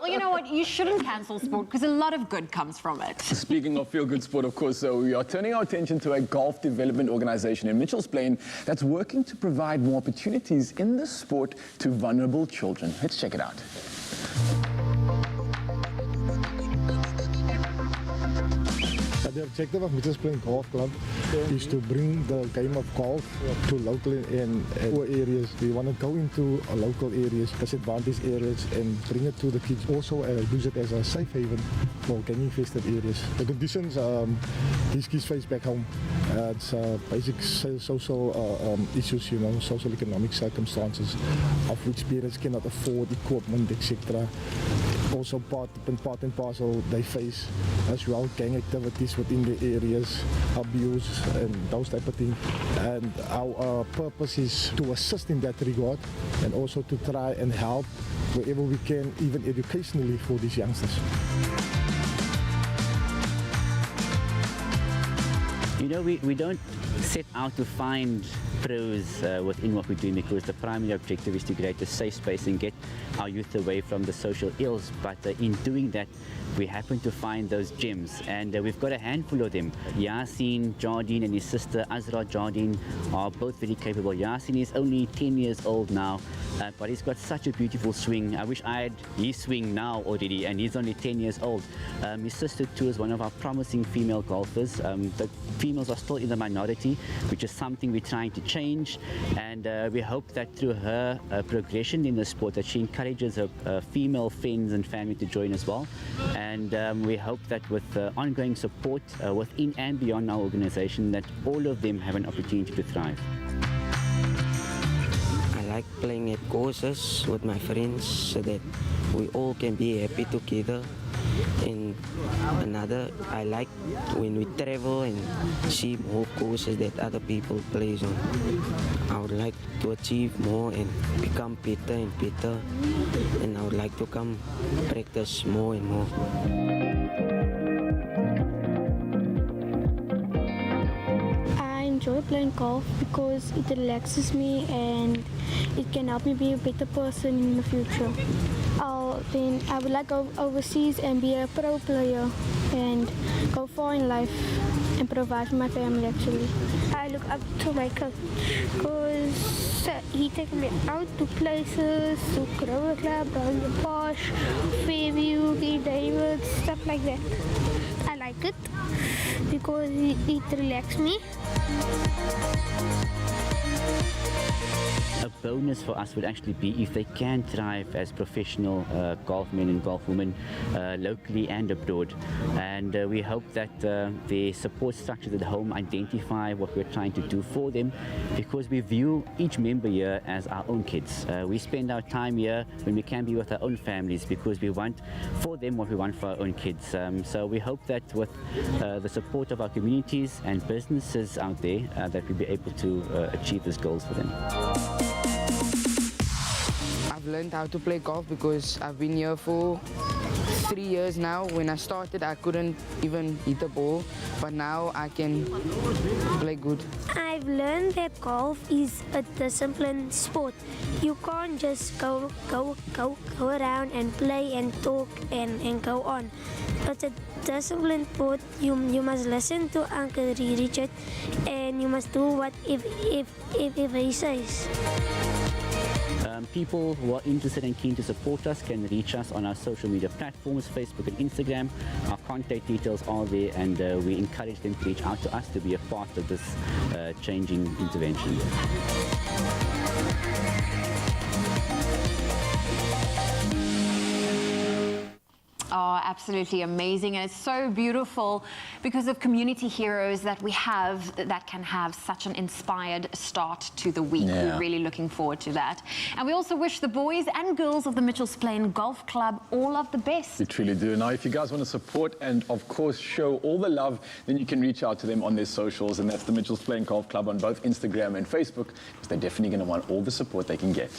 Well, you know what? You shouldn't cancel sport because a lot of good comes from it. Speaking of feel-good sport, of course, so we are turning our attention to a golf development organization in Mitchell's Plain that's working to provide more opportunities in the sport to vulnerable children. Let's check it out. The objective of Mitchell's Plain Golf Club is to bring the game of golf to local and poor areas. We want to go into local areas, disadvantaged areas, and bring it to the kids. Also use it as a safe haven for gang-infested areas. The conditions these kids face back home, it's basic social issues, you know, social economic circumstances of which parents cannot afford equipment, etc. Also part and parcel they face as well gang activities within the areas, abuse and those type of things. And our purpose is to assist in that regard and also to try and help wherever we can, even educationally for these youngsters. You know, we don't set out to find pros within what we're doing because the primary objective is to create a safe space and get our youth away from the social ills. But in doing that, we happen to find those gems, and we've got a handful of them. Yasin Jardine and his sister Azra Jardine are both very capable. Yasin is only 10 years old now, but he's got such a beautiful swing. I wish I had his swing now already, and he's only 10 years old. His sister too is one of our promising female golfers. The females are still in the minority, which is something we're trying to change, and we hope that through her progression in the sport that she encourages her female friends and family to join as well. And we hope that with ongoing support within and beyond our organization, that all of them have an opportunity to thrive. I like playing at courses with my friends so that we all can be happy together. And I like when we travel and see more courses that other people play on. I would like to achieve more and become better and better, and I would like to come practice more and more. I enjoy playing golf because it relaxes me and it can help me be a better person in the future. Then I would like to go overseas and be a pro player and go far in life and provide for my family actually. I look up to my coach because he takes me out to places, to Grover Club, Brown Posh, Fairview, David, stuff like that. I like it because it relaxes me. A bonus for us would actually be if they can thrive as professional golfmen and golfwomen locally and abroad. And we hope that the support structures at home identify what we're trying to do for them, because we view each member here as our own kids. We spend our time here when we can be with our own families because we want for them what we want for our own kids. So we hope that with the support of our communities and businesses out there that we'll be able to achieve these goals for them. I've learned how to play golf because I've been here for 3 years now. When I started, I couldn't even hit a ball, but now I can play good. I've learned that golf is a disciplined sport. You can't just go around and play and talk and go on. It's a disciplined sport. You must listen to Uncle Richard and you must do what if he says. people who are interested and keen to support us can reach us on our social media platforms, Facebook and Instagram. Our contact details are there, and we encourage them to reach out to us to be a part of this changing intervention. Oh, absolutely amazing. And it's so beautiful because of community heroes that we have that can have such an inspired start to the week. Yeah. We're really looking forward to that. And we also wish the boys and girls of the Mitchells Plain Golf Club all of the best. We truly do. Now, if you guys want to support and, of course, show all the love, then you can reach out to them on their socials, and that's the Mitchells Plain Golf Club on both Instagram and Facebook, because they're definitely going to want all the support they can get.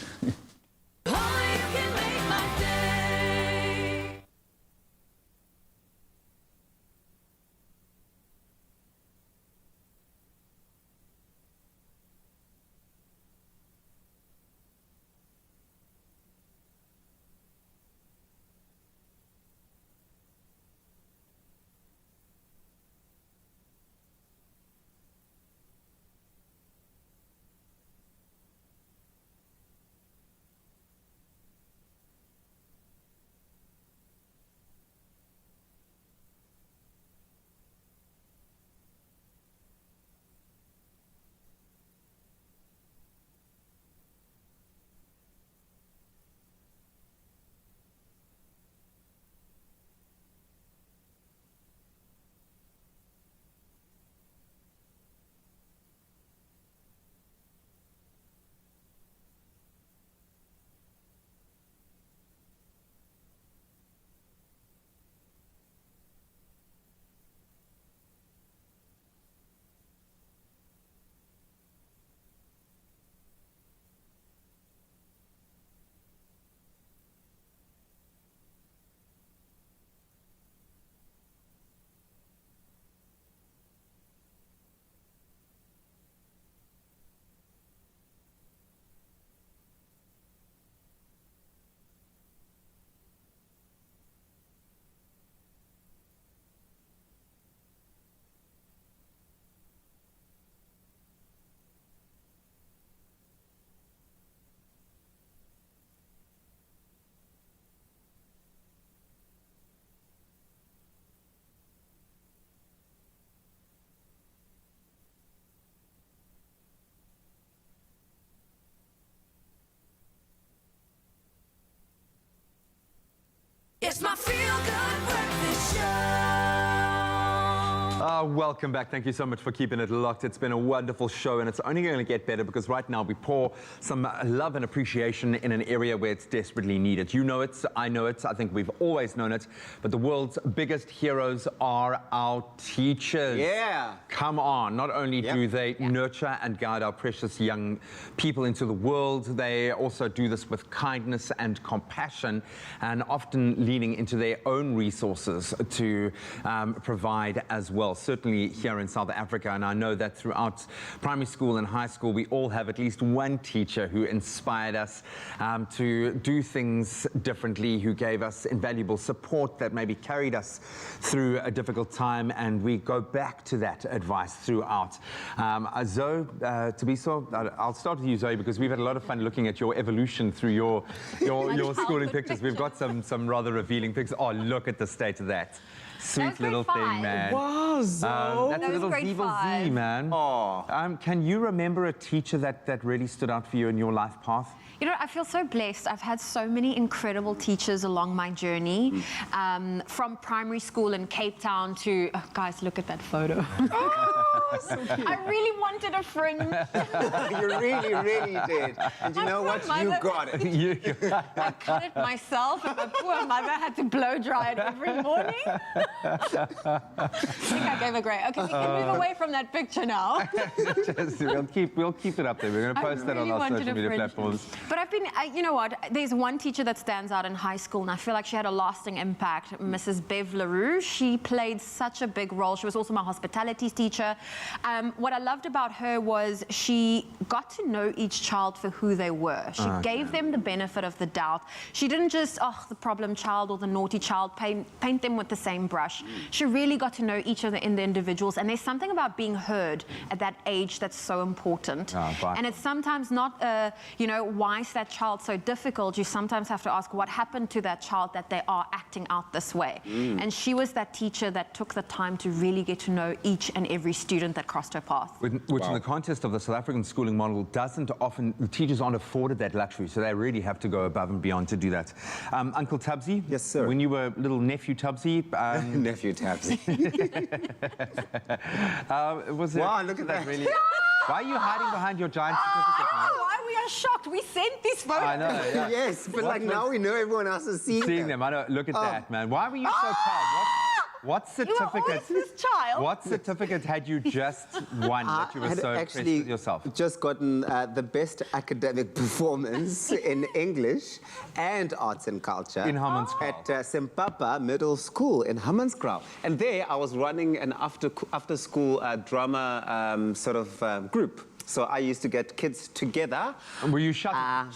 It's my feel-good breakfast show. Welcome back. Thank you so much for keeping it locked. It's been a wonderful show, and it's only going to get better because right now we pour some love and appreciation in an area where it's desperately needed. You know it, I know it, I think we've always known it, but the world's biggest heroes are our teachers. Yeah. Come on. Not only do they nurture and guide our precious young people into the world, they also do this with kindness and compassion, and often leaning into their own resources to provide as well. Certainly here in South Africa, and I know that throughout primary school and high school, we all have at least one teacher who inspired us to do things differently, who gave us invaluable support that maybe carried us through a difficult time, and we go back to that advice throughout. Zoe, I'll start with you, Zoe, because we've had a lot of fun looking at your evolution through your schooling pictures. We've got some rather revealing pictures. Oh, look at the state of that. Sweet little thing, man. Wow, Zoe. That's a little Z, man. Oh. Can you remember a teacher that really stood out for you in your life path? You know, I feel so blessed. I've had so many incredible teachers along my journey, from primary school in Cape Town to, oh, guys, look at that photo. Oh, so I really wanted a fringe. You really, really did. And you know what? You got it. I cut it myself, and my poor mother had to blow dry it every morning. I think I gave a great. Okay, we can move away from that picture now. We'll keep it up there. We're going to post that on our social media platforms. But I've been, you know what, there's one teacher that stands out in high school, and I feel like she had a lasting impact, Mrs. Bev LaRue. She played such a big role. She was also my hospitalities teacher. What I loved about her was she got to know each child for who they were. She gave them the benefit of the doubt. She didn't just, the problem child or the naughty child, paint them with the same brush. She really got to know each of the individuals, and there's something about being heard at that age that's so important. And it's sometimes not, why is that child so difficult? You sometimes have to ask what happened to that child that they are acting out this way. And she was that teacher that took the time to really get to know each and every student that crossed her path. Which in the context of the South African schooling model doesn't often, the teachers aren't afforded that luxury, so they really have to go above and beyond to do that. Uncle Tubbsy? Yes, sir. When you were little nephew Tubbsy? Nephew Tubbsy. Was it, wow, look at that. Really, why are you hiding behind your giant certificate, man? Why we are shocked. We sent these photos. I know, yeah. Yes, but like now we know everyone else is seeing them. I know. Look at that, man. Why were you so proud? What certificate? You were always this child. What certificate had you just won that you were so impressed with yourself? Just gotten the best academic performance in English and arts and culture in Hammanskraal at Simpapa Middle School in Hammanskraal. And there I was running an after school drama group. So I used to get kids together. And were you shut up?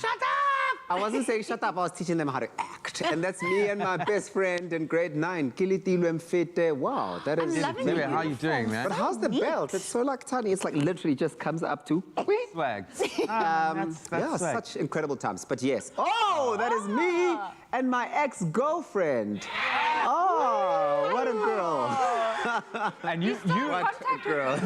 I wasn't saying shut up, I was teaching them how to act. And that's me and my best friend in grade 9, Kilitilwe Mfete. Wow, that is... How are you doing, man? But how's the belt? It's so like tiny. It's like literally just comes up to... Swag. That's such incredible times. But yes. Oh, that is me and my ex-girlfriend. Oh, what a girl. And you what a girl.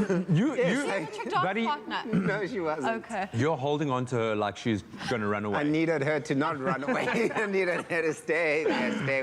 buddy, no, she wasn't. Okay. You're holding on to her like she's going to run away. I needed her to not run away. I needed her to stay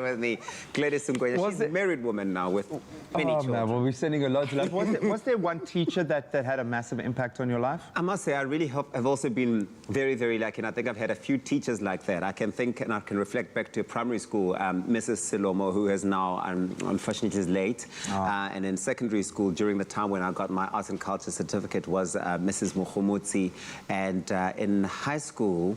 with me. Gladys Sungwenya, she's a married woman now with many children. Man, well, we're sending her loads of love. Was there one teacher that had a massive impact on your life? I must say, I really have also been very, very lucky, and I think I've had a few teachers like that. I can think and I can reflect back to primary school, Mrs. Silomo, who is now, unfortunately, is late. And in secondary school, during the time when I got my arts and culture certificate, was Mrs. Mukhomutsi. And in high school,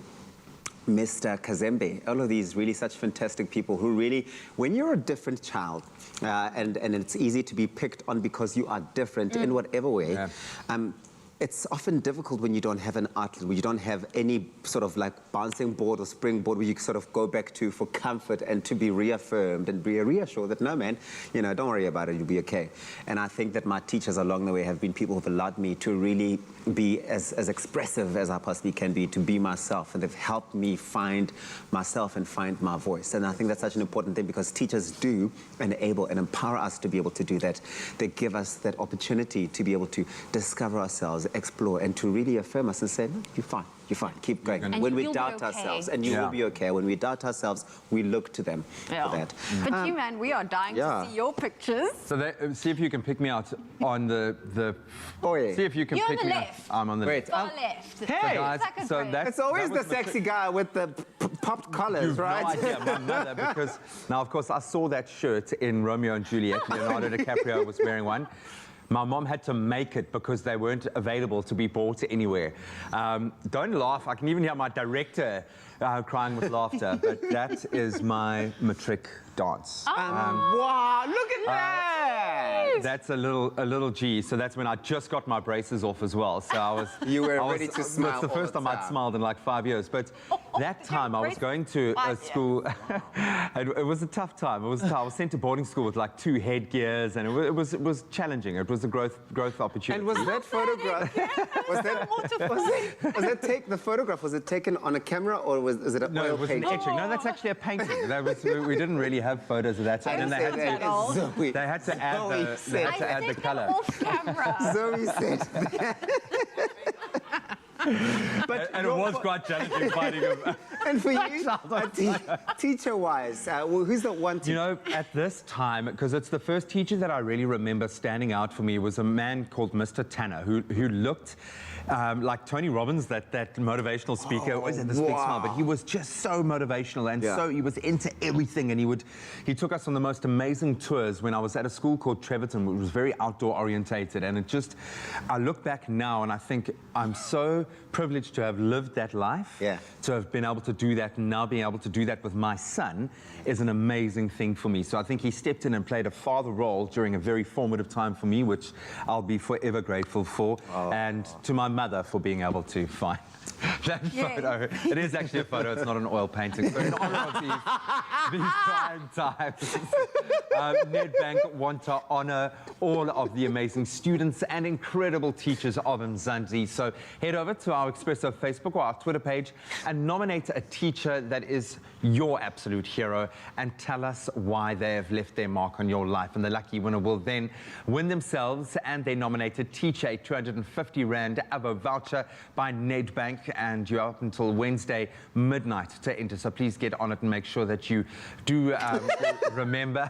Mr. Kazembe, all of these really such fantastic people who really, when you're a different child, and it's easy to be picked on because you are different in whatever way, it's often difficult when you don't have an outlet, when you don't have any sort of like bouncing board or springboard where you sort of go back to for comfort and to be reaffirmed and be reassured that, no, man, don't worry about it, you'll be okay. And I think that my teachers along the way have been people who have allowed me to really be as expressive as I possibly can be, to be myself, and they've helped me find myself and find my voice. And I think that's such an important thing, because teachers do enable and empower us to be able to do that. They give us that opportunity to be able to discover ourselves, explore, and to really affirm us and say, no, you're fine, keep going. And when we doubt ourselves, and you will be okay, when we doubt ourselves, we look to them for that. But you, man, we are dying to see your pictures. So see if you can pick me out on the see if you can pick me out. I'm on the left. Far left. Hey! So it's always the sexy guy with the popped collars, right? No idea, my mother, because now, of course, I saw that shirt in Romeo and Juliet. Leonardo DiCaprio was wearing one. My mom had to make it because they weren't available to be bought anywhere. Don't laugh. I can even hear my director crying with laughter. But that is my matric dance. Wow, look at that! That's a little G. So that's when I just got my braces off as well. So I was... You were ready to smile. It's the first time I'd smiled in like 5 years. But that time I was going to a school... it was a tough time. It was tough. I was sent to boarding school with like 2 headgears, and it was challenging. It was a growth opportunity. And was that photograph... the photograph, was it taken on a camera, or was it an oil painting? An etching. No, that's actually a painting. We didn't really have photos of that. And then they had to add the color. Off camera. Zoe said that. And it was quite challenging finding him. And for you, teacher-wise, who's the one teacher? At this time, because it's the first teacher that I really remember standing out for me, was a man called Mr. Tanner, who looked like Tony Robbins, that motivational speaker, always had this big smile, but he was just so motivational, and so he was into everything, and he took us on the most amazing tours when I was at a school called Treverton, which was very outdoor orientated, and I look back now and I think I'm so privileged to to have lived that life, to have been able to do that, and now being able to do that with my son is an amazing thing for me. So I think he stepped in and played a father role during a very formative time for me, which I'll be forever grateful for, and to my mother for being able to find that photo. It is actually a photo, it's not an oil painting. So in honor of these trying times, Nedbank want to honor all of the amazing students and incredible teachers of Mzansi. So head over to our Expresso Facebook or our Twitter page and nominate a teacher that is your absolute hero and tell us why they have left their mark on your life. And the lucky winner will then win themselves and their nominated teacher a 250 Rand Avo voucher by Nedbank. And you're up until Wednesday midnight to enter. So please get on it and make sure that you do remember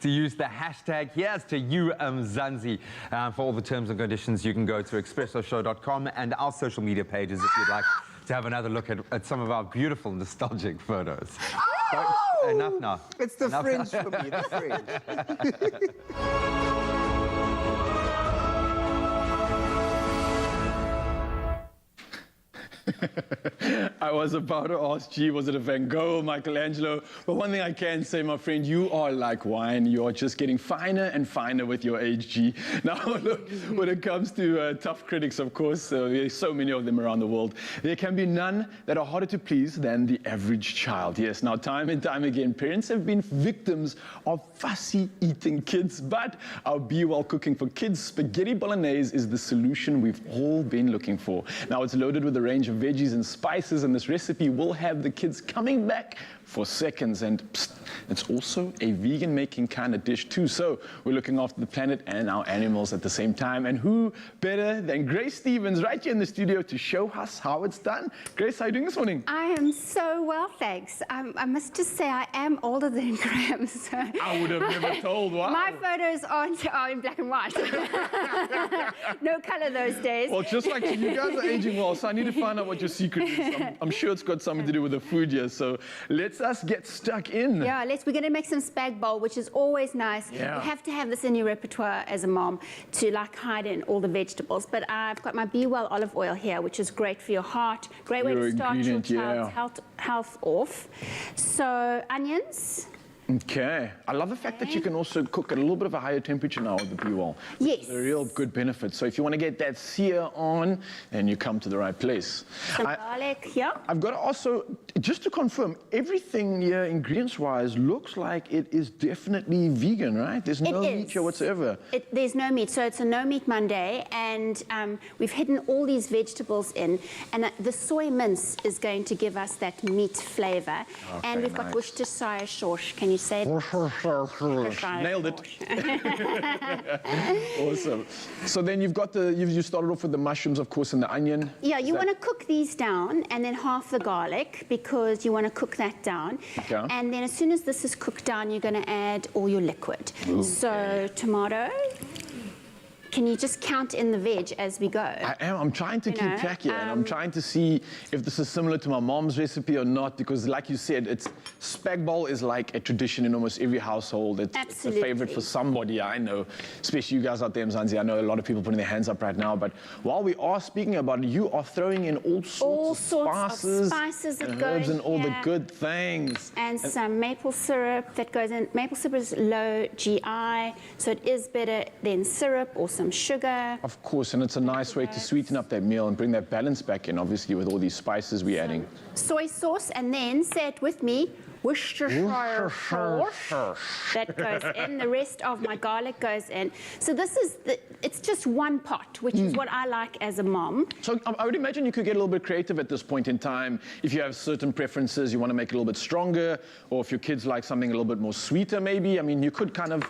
to use the hashtag. Here's to you, Mzansi. For all the terms and conditions, you can go to expressoshow.com and our social media pages if you'd like to have another look at some of our beautiful nostalgic photos. Oh! Enough now. It's the Enough. fringe for me, the fringe. I was about to ask, gee, was it a Van Gogh, Michelangelo? But one thing I can say, my friend, you are like wine. You are just getting finer and finer with your age, G. Now, look, when it comes to tough critics, of course, there's so many of them around the world, there can be none that are harder to please than the average child. Yes, now, time and time again, parents have been victims of fussy eating kids. But our Be Well Cooking for Kids spaghetti bolognese is the solution we've all been looking for. Now, it's loaded with a range of veggies and spices, and this recipe will have the kids coming back for seconds. And psst, it's also a vegan making kind of dish too. So we're looking after the planet and our animals at the same time. And who better than Grace Stevens right here in the studio to show us how it's done. Grace, how are you doing this morning? I am so well, thanks. I must just say I am older than Graham. So I would have never told. Wow. My photos are in black and white. No color those days. Well, just like you guys are aging well, so I need to find out what your secret is. I'm sure it's got something to do with the food here. So let's us get stuck in. Yeah, we're going to make some spag bowl, which is always nice. Yeah. You have to have this in your repertoire as a mom to like hide in all the vegetables. But I've got my Be Well olive oil here, which is great for your heart. Great way to start your child's health off. So onions. Okay. I love the fact that you can also cook at a little bit of a higher temperature now with the Be Well. Yes. A real good benefit. So if you want to get that sear on, then you come to the right place. Some garlic, yeah. I've got to also, just to confirm, everything here, ingredients-wise, looks like it is definitely vegan, right? There's no meat here whatsoever. There's no meat, so it's a no meat Monday, and we've hidden all these vegetables in, and the soy mince is going to give us that meat flavor. Okay, and we've got Worcestershire sauce. Can you say it? Nailed it. Awesome. So then you've got you started off with the mushrooms, of course, and the onion. Yeah, you want to cook these down, and then half the garlic, because you want to cook that down. Okay. And then as soon as this is cooked down, you're going to add all your liquid. Okay. So tomato. Can you just count in the veg as we go? I am. I'm trying to keep track here, and I'm trying to see if this is similar to my mom's recipe or not, because like you said, spag bowl is like a tradition in almost every household. It's a favorite for somebody, I know, especially you guys out there in Mzansi. I know a lot of people putting their hands up right now, but while we are speaking about it, you are throwing in all sorts of spices and herbs go and all the here. good things. And some maple syrup that goes in. Maple syrup is low GI, so it is better than syrup or some sugar. Of course, and it's a nice way to sweeten up that meal and bring that balance back in, obviously, with all these spices we're adding. Soy sauce, and then, say it with me, Worcestershire sauce. That goes in. The rest of my garlic goes in. So this is, it's just one pot, which is what I like as a mom. So I would imagine you could get a little bit creative at this point in time. If you have certain preferences, you want to make it a little bit stronger, or if your kids like something a little bit more sweeter, maybe. I mean, you could kind of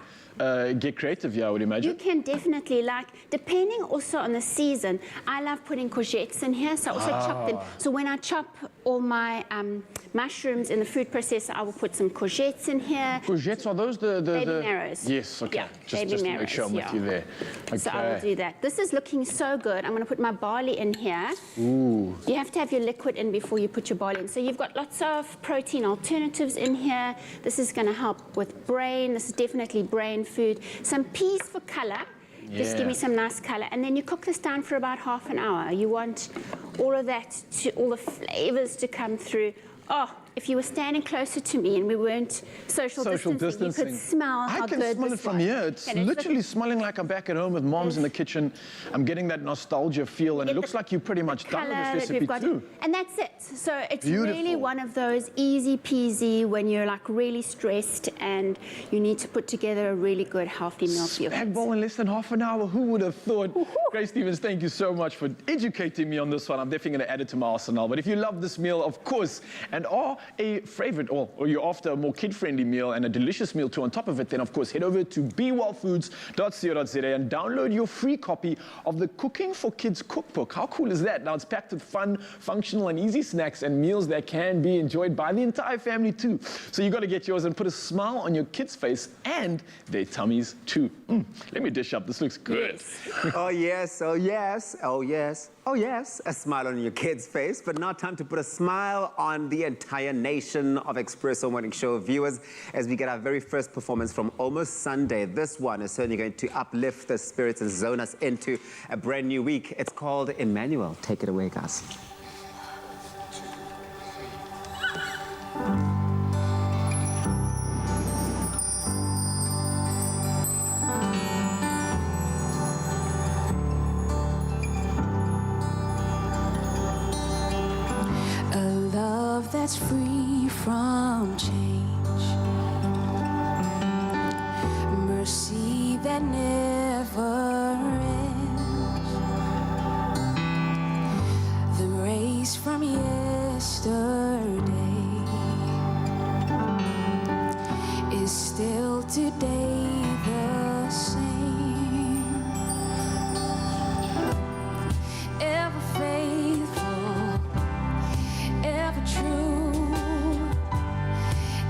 get creative here, I would imagine. You can definitely, depending also on the season, I love putting courgettes in here, so I also chop them. So when I chop all my mushrooms in the food processor, I will put some courgettes in here. Courgettes, are those the baby marrows? Yes, okay. Yeah, just to make sure I'm with you there. Okay. So I will do that. This is looking so good. I'm going to put my barley in here. Ooh. You have to have your liquid in before you put your barley in. So you've got lots of protein alternatives in here. This is going to help with brain. This is definitely brain food. Some peas for color. Just give me some nice color. And then you cook this down for about half an hour. You want all of that, all the flavors to come through. Oh, if you were standing closer to me and we weren't social distancing, you could smell how I can good smell this it from was. here. It's And literally smelling like I'm back at home with mom's in the kitchen. I'm getting that nostalgia feel, and it looks like you're pretty much done with colour this that recipe we've got. too. And that's it. So it's Beautiful. really one of those easy peasy when you're like really stressed and you need to put together a really good healthy meal for your Spag bowl in less than half an hour. Who would have thought? Grace Stevens, thank you so much for educating me on this one. I'm definitely going to add it to my arsenal. But if you love this meal, of course, and are a favorite, or you're after a more kid-friendly meal and a delicious meal too on top of it, then of course head over to bewellfoods.co.za and download your free copy of the Cooking for Kids cookbook. How cool is that? Now it's packed with fun, functional and easy snacks and meals that can be enjoyed by the entire family too. So you got to get yours and put a smile on your kids' face and their tummies too. Let me dish up. This looks good. Oh yes, oh yes, oh yes, oh yes. A smile on your kid's face, but now time to put a smile on the entire nation of Expresso Morning Show viewers as we get our very first performance from Almost Sunday. This one is certainly going to uplift the spirits and zone us into a brand new week. It's called Emmanuel. Take it away, guys. A love that's free from change, mercy that never ends, the grace from yesterday is still today the same, ever faithful, ever true,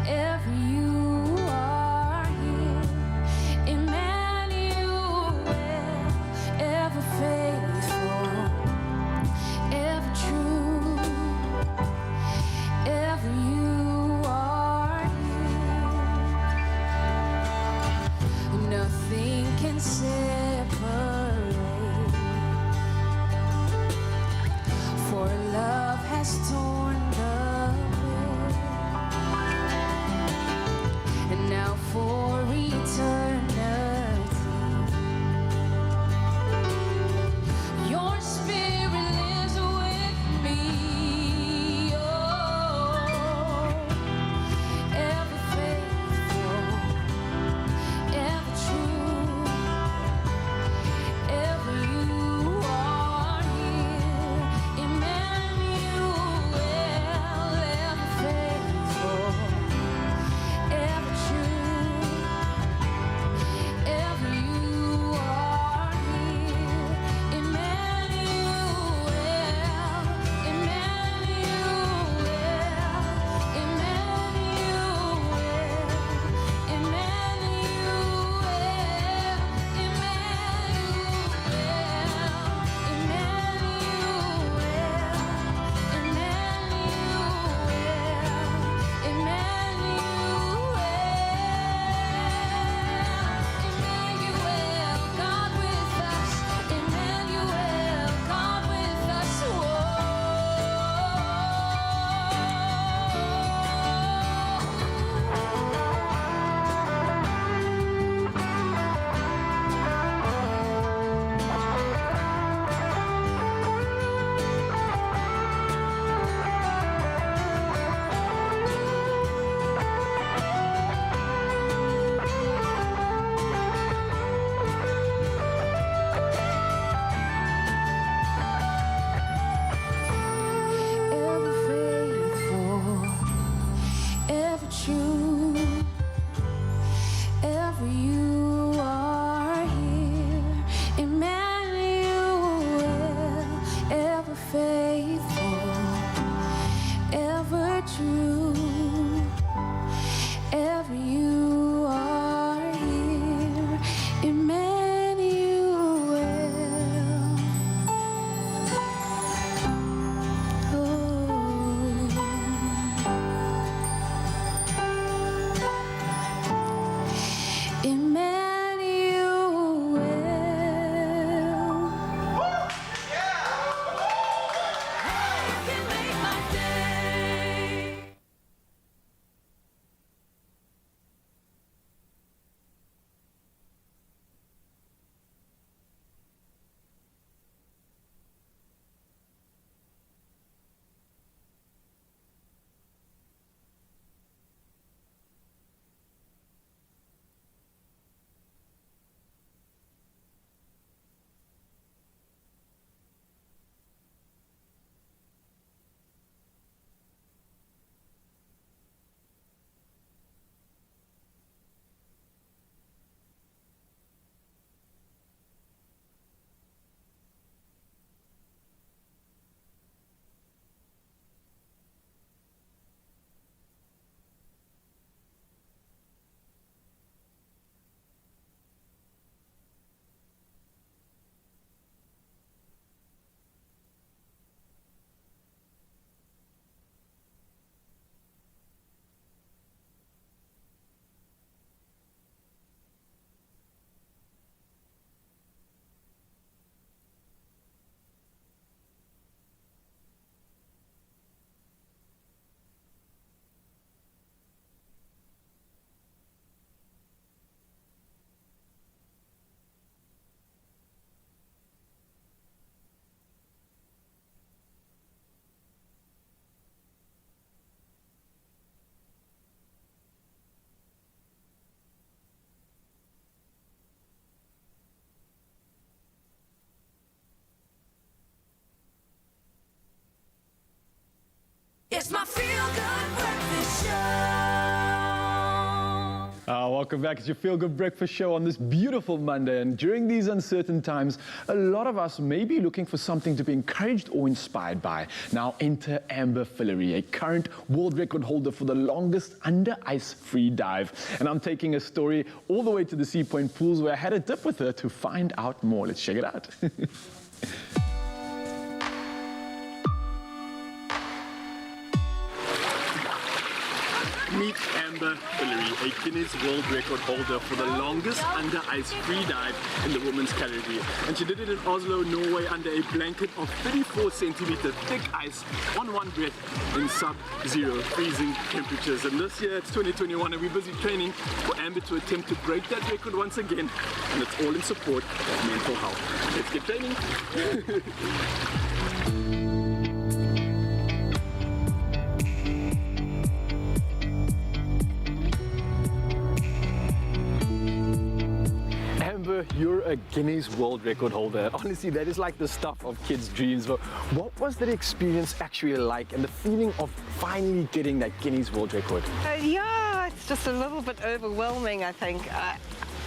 ever you are here, Emmanuel, ever faithful, ever true, ever you are here, nothing can separate, for love has torn the veil, and now for eternity, your spirit lives with me. Oh, ever faithful, ever true, ever you are here, Emmanuel, ever faithful, ever true, ever you are here, Emmanuel, God with us, Emmanuel, God with us, ever faithful, ever true, ever you are here, Emmanuel, ever faithful, ever true, ever you are here, Emmanuel. Welcome back. It's your Feel Good Breakfast Show on this beautiful Monday. And during these uncertain times, a lot of us may be looking for something to be encouraged or inspired by. Now enter Amber Fillery, a current world record holder for the longest under-ice free dive. And I'm taking a story all the way to the Sea Point pools where I had a dip with her to find out more. Let's check it out. Meet Amber Fillery, a Guinness World Record holder for the longest under-ice free dive in the women's category. And she did it in Oslo, Norway, under a blanket of 34 centimeter thick ice on one breath in sub-zero freezing temperatures. And this year, it's 2021, and we're busy training for Amber to attempt to break that record once again. And it's all in support of mental health. Let's get training. You're a Guinness World Record holder. Honestly, that is like the stuff of kids' dreams. But what was that experience actually like, and the feeling of finally getting that Guinness World Record? Yeah, it's just a little bit overwhelming, I think.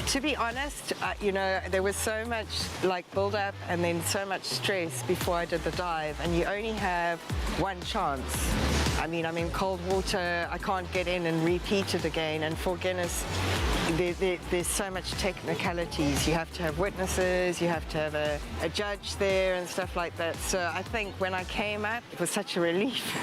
To be honest, you know, there was so much like build up and then so much stress before I did the dive, and you only have one chance. I mean, I'm in cold water, I can't get in and repeat it again, and for Guinness, there's so much technicalities. You have to have witnesses, you have to have a judge there and stuff like that. So I think when I came up, it was such a relief.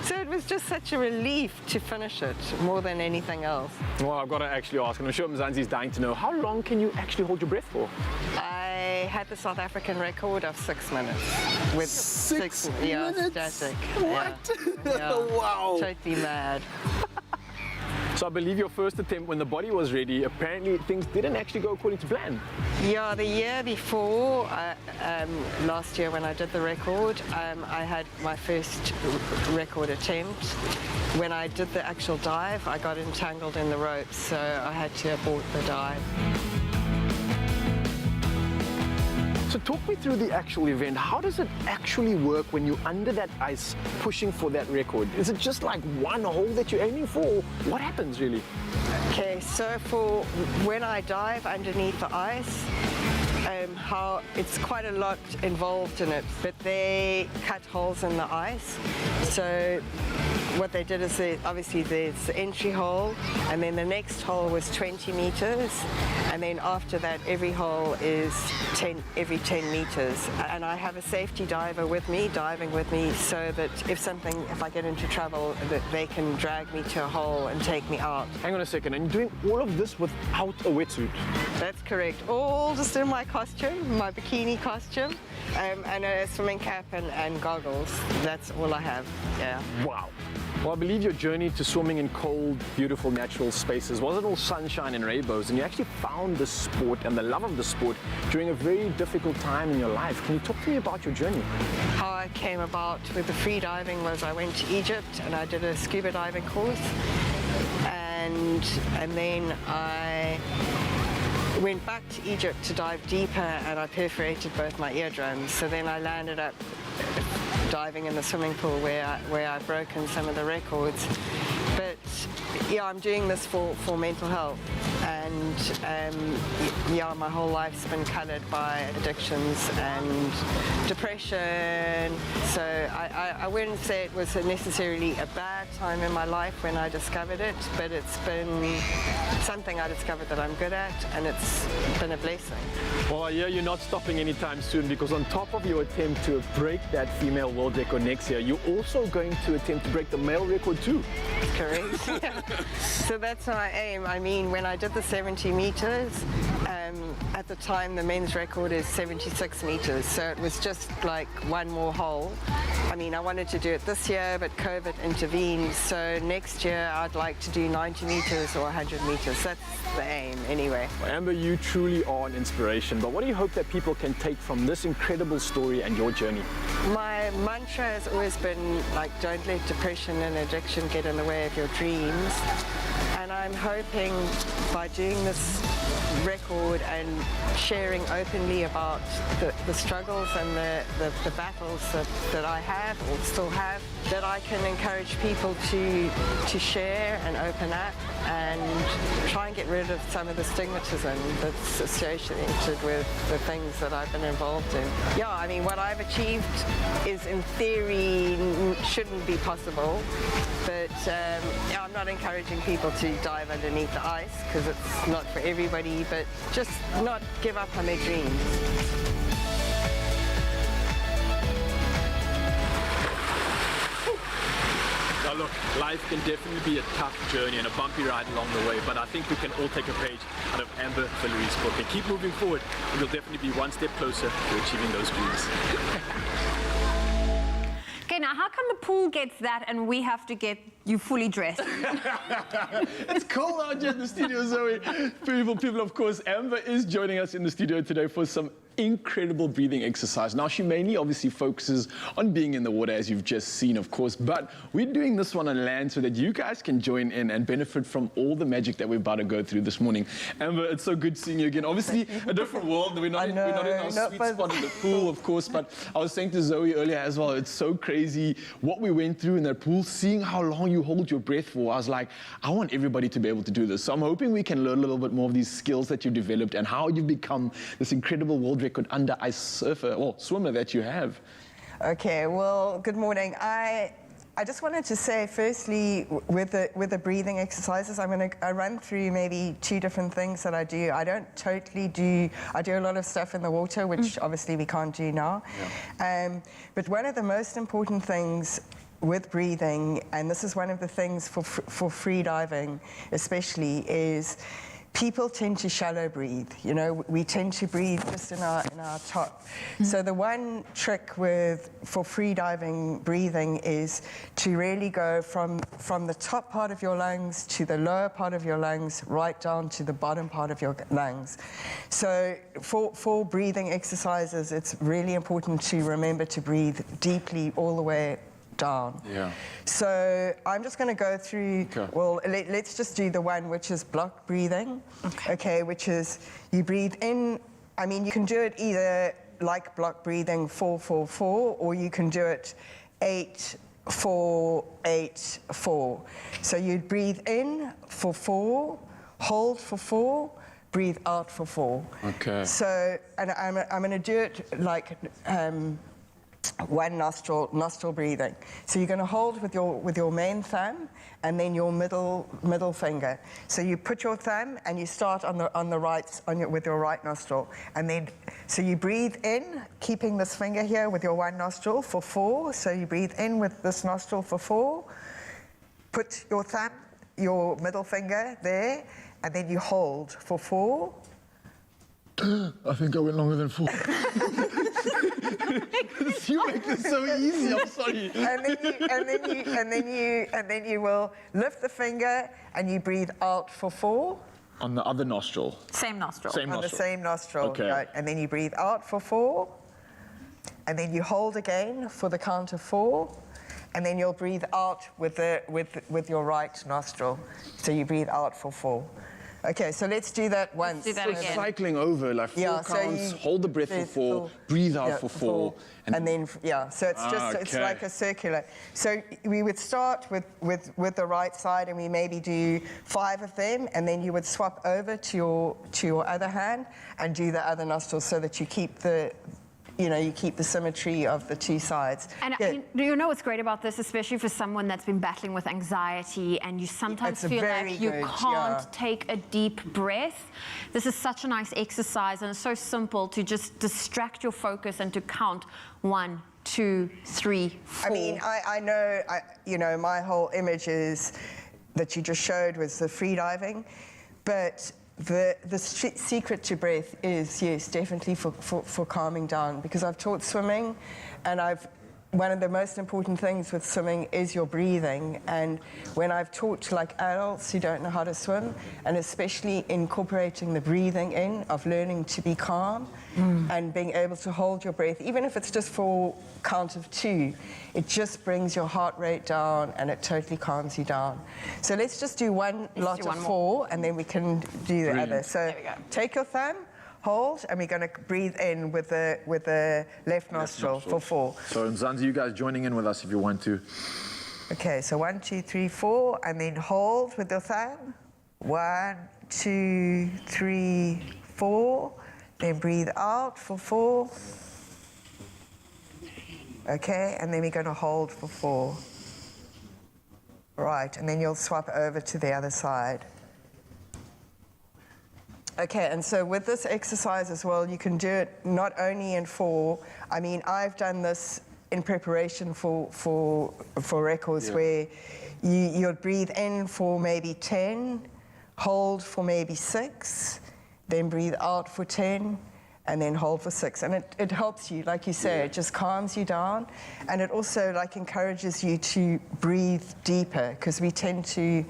So it was just such a relief to finish it, more than anything else. Well, I've got to actually ask, and I'm sure Mzansi's dying to know, how long can you actually hold your breath for? I had the South African record of 6 minutes. With six minutes? Yeah, static. What? Yeah. Wow. Totally mad. So I believe your first attempt, when the body was ready, apparently things didn't actually go according to plan. Yeah, the year before, last year when I did the record, I had my first record attempt. When I did the actual dive, I got entangled in the ropes, so I had to abort the dive. So talk me through the actual event. How does it actually work when you're under that ice pushing for that record? Is it just like one hole that you're aiming for? Or what happens really? Okay, so for when I dive underneath the ice, how it's quite a lot involved in it, but they cut holes in the ice. So what they did is obviously there's the entry hole, and then the next hole was 20 meters, and then after that every hole is every 10 meters. And I have a safety diver with me, diving with me, so that if I get into trouble, that they can drag me to a hole and take me out. Hang on a second, and you're doing all of this without a wetsuit? That's correct. All just in my costume, my bikini costume, and a swimming cap and goggles. That's all I have, yeah. Wow. Well, I believe your journey to swimming in cold, beautiful, natural spaces wasn't all sunshine and rainbows, and you actually found the sport and the love of the sport during a very difficult time in your life. Can you talk to me about your journey? How I came about with the free diving was I went to Egypt and I did a scuba diving course, and then I went back to Egypt to dive deeper, and I perforated both my eardrums. So then I landed up diving in the swimming pool where I've broken some of the records. But yeah, I'm doing this for mental health, and yeah, my whole life's been coloured by addictions and depression. So I wouldn't say it was necessarily a bad time in my life when I discovered it, but it's been something I discovered that I'm good at, and it's been a blessing. Well, I hear you're not stopping anytime soon, because on top of your attempt to break that female world record next year, you're also going to attempt to break the male record too. Correct. So that's my aim. I mean, when I did the 70 meters, at the time the men's record is 76 meters, so it was just like one more hole. I mean, I wanted to do it this year, but COVID intervened, so next year I'd like to do 90 meters or 100 meters. That's the aim anyway. Well, Amber, you truly are an inspiration, but what do you hope that people can take from this incredible story and your journey? My mantra has always been like, don't let depression and addiction get in the way of your dreams. And I'm hoping by doing this record and sharing openly about the struggles and the battles that I have or still have, that I can encourage people to share and open up and try and get rid of some of the stigmatism that's associated with the things that I've been involved in. Yeah, I mean, what I've achieved is in theory shouldn't be possible, but yeah, I'm not encouraging people to dive underneath the ice because it's not for everybody, but just not give up on their dreams. Now look, life can definitely be a tough journey and a bumpy ride along the way, but I think we can all take a page out of Amber Valerie's book and keep moving forward, and we'll definitely be one step closer to achieving those dreams. Okay, now how come the pool gets that and we have to get you fully dressed? It's cold out here in the studio, Zoe. People, of course, Amber is joining us in the studio today for some incredible breathing exercise. Now, she mainly obviously focuses on being in the water, as you've just seen, of course, but we're doing this one on land so that you guys can join in and benefit from all the magic that we're about to go through this morning. Amber, it's so good seeing you again. Obviously, a different world. We're not in our sweet spot in the pool, of course, but I was saying to Zoe earlier as well, it's so crazy what we went through in that pool, seeing how long you hold your breath for. I was like, I want everybody to be able to do this. So I'm hoping we can learn a little bit more of these skills that you've developed and how you've become this incredible world record under ice surfer or swimmer that you have. Okay, well, good morning. I just wanted to say, firstly, with the breathing exercises, I run through maybe 2 different things that I do. I don't totally do, I do a lot of stuff in the water, which obviously we can't do now. Yeah. But one of the most important things with breathing, and this is one of the things for free diving especially, is people tend to shallow breathe. You know, we tend to breathe just in our top. So the one trick for free diving breathing is to really go from the top part of your lungs to the lower part of your lungs, right down to the bottom part of your lungs. So for breathing exercises, it's really important to remember to breathe deeply all the way down. Yeah. So I'm just going to go through, well, let's just do the one which is block breathing. Okay, which is you breathe in, I mean, you can do it either like block breathing 4-4-4, or you can do it 8-4-8-4. So you'd breathe in for 4, hold for 4, breathe out for 4. Okay. So, and I'm going to do it like one nostril breathing. So you're going to hold with your main thumb and then your middle finger. So you put your thumb and you start on the right with your right nostril, and then so you breathe in, keeping this finger here with your one nostril for 4. So you breathe in with this nostril for 4. Put your thumb, your middle finger there, and then you hold for 4. I think I went longer than 4. You make this so easy. I'm sorry. And then you will lift the finger and you breathe out for 4. On the other nostril. Same nostril. On the same nostril. Okay. Right. And then you breathe out for 4. And then you hold again for the count of 4. And then you'll breathe out with your right nostril. So you breathe out for 4. Okay, so let's do that once. Let's do that again. So cycling over, like 4 counts, hold the breath for 4, breathe out for 4. And then, so it's just, it's like a circular. So we would start with the right side and we maybe do 5 of them, and then you would swap over to your other hand and do the other nostril so that you keep the symmetry of the 2 sides. And you know what's great about this, especially for someone that's been battling with anxiety and you sometimes feel like you can't take a deep breath. This is such a nice exercise, and it's so simple to just distract your focus and to count 1, 2, 3, 4. I mean, I know, my whole image is that you just showed was the free diving, but the secret to breath is, yes, definitely for calming down, because I've taught swimming, and one of the most important things with swimming is your breathing. And when I've taught like adults who don't know how to swim, and especially incorporating the breathing in of learning to be calm and being able to hold your breath, even if it's just for count of 2, it just brings your heart rate down and it totally calms you down. So let's just do one lot of 4 and then we can do the other. So take your thumb, hold, and we're going to breathe in with the left nostril for 4. So Nzanzi, you guys joining in with us if you want to. Okay, so 1, 2, 3, 4, and then hold with your thumb. 1, 2, 3, 4. Then breathe out for 4. Okay, and then we're going to hold for 4. Right, and then you'll swap over to the other side. Okay, and so with this exercise as well, you can do it not only in 4. I mean, I've done this in preparation for records where you'll breathe in for maybe 10, hold for maybe 6, then breathe out for 10, and then hold for 6. And it helps you, like you say, it just calms you down. And it also like encourages you to breathe deeper, because we tend to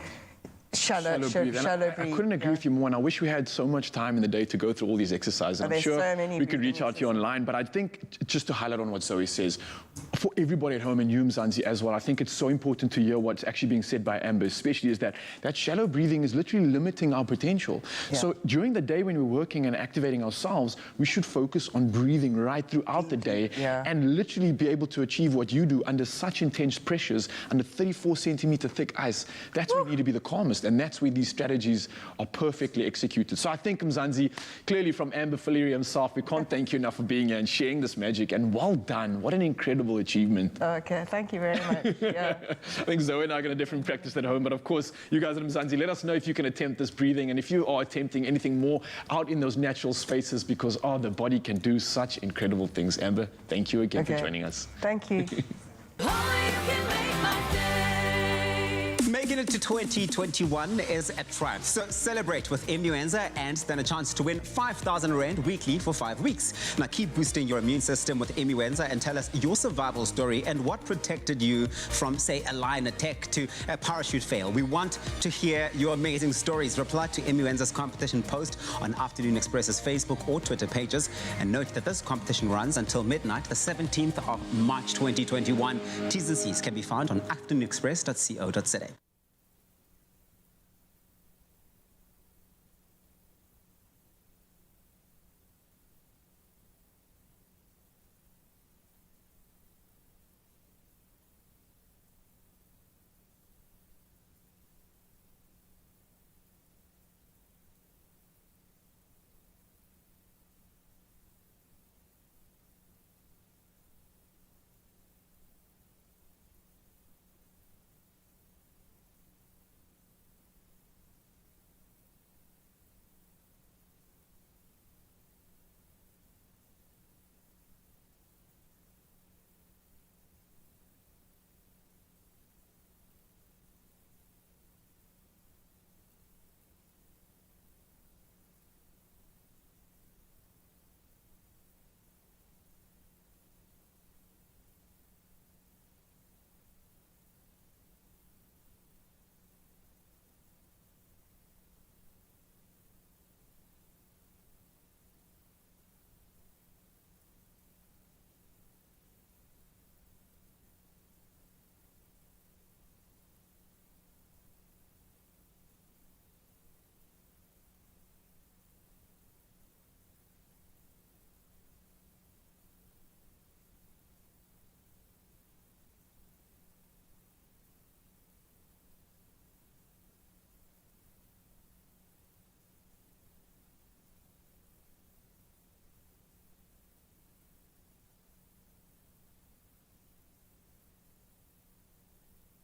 shallow breathe. I couldn't agree with you more, and I wish we had so much time in the day to go through all these exercises. I'm sure we could reach out to you online, but I think just to highlight on what Zoe says, for everybody at home and you, Mzansi, as well, I think it's so important to hear what's actually being said by Amber, especially is that shallow breathing is literally limiting our potential. So during the day when we're working and activating ourselves, we should focus on breathing right throughout the day and literally be able to achieve what you do under such intense pressures, under 34-centimeter thick ice. That's where we need to be the calmest. And that's where these strategies are perfectly executed. So I think, Mzansi, clearly from Amber Falleri himself, we can't thank you enough for being here and sharing this magic. And well done. What an incredible achievement. Okay, thank you very much. I think Zoe and I are going to definitely practice at home. But of course, you guys at Mzansi, let us know if you can attempt this breathing and if you are attempting anything more out in those natural spaces, because the body can do such incredible things. Amber, thank you again for joining us. Thank you. Making it to 2021 is a triumph. So celebrate with Immuenza and stand a chance to win 5,000 Rand weekly for 5 weeks. Now keep boosting your immune system with Immuenza and tell us your survival story and what protected you from, say, a lion attack to a parachute fail. We want to hear your amazing stories. Reply to Immuenza's competition post on Afternoon Express's Facebook or Twitter pages. And note that this competition runs until midnight, the 17th of March 2021. T's and C's can be found on afternoonexpress.co.za.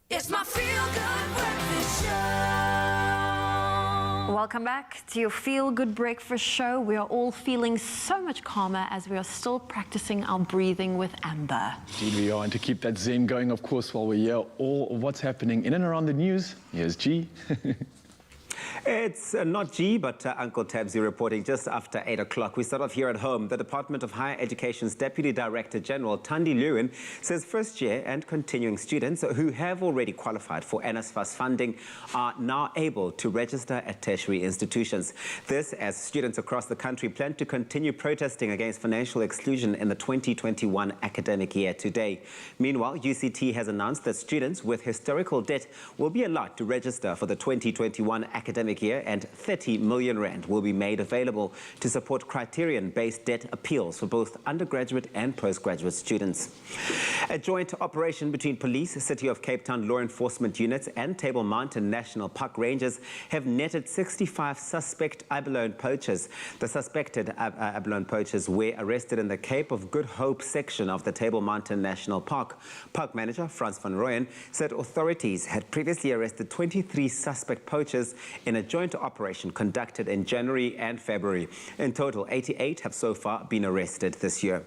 It's my feel-good breakfast show. Welcome back to your Feel Good Breakfast Show. We are all feeling so much calmer as we are still practicing our breathing with Amber. Indeed we are, and to keep that zen going, of course, while we're here, all of what's happening in and around the news, here's G. It's not G, but Uncle Tabsy reporting just after 8 o'clock. We start off here at home. The Department of Higher Education's Deputy Director General, Thandi Lewin, says first-year and continuing students who have already qualified for NSFAS funding are now able to register at tertiary institutions. This as students across the country plan to continue protesting against financial exclusion in the 2021 academic year today. Meanwhile, UCT has announced that students with historical debt will be allowed to register for the 2021 academic academic year, and 30 million rand will be made available to support criterion-based debt appeals for both undergraduate and postgraduate students. A joint operation between police, City of Cape Town law enforcement units and Table Mountain National Park Rangers have netted 65 suspect abalone poachers. The suspected abalone poachers were arrested in the Cape of Good Hope section of the Table Mountain National Park. Park manager Frans van Rooyen said authorities had previously arrested 23 suspect poachers in a joint operation conducted in January and February. In total, 88 have so far been arrested this year.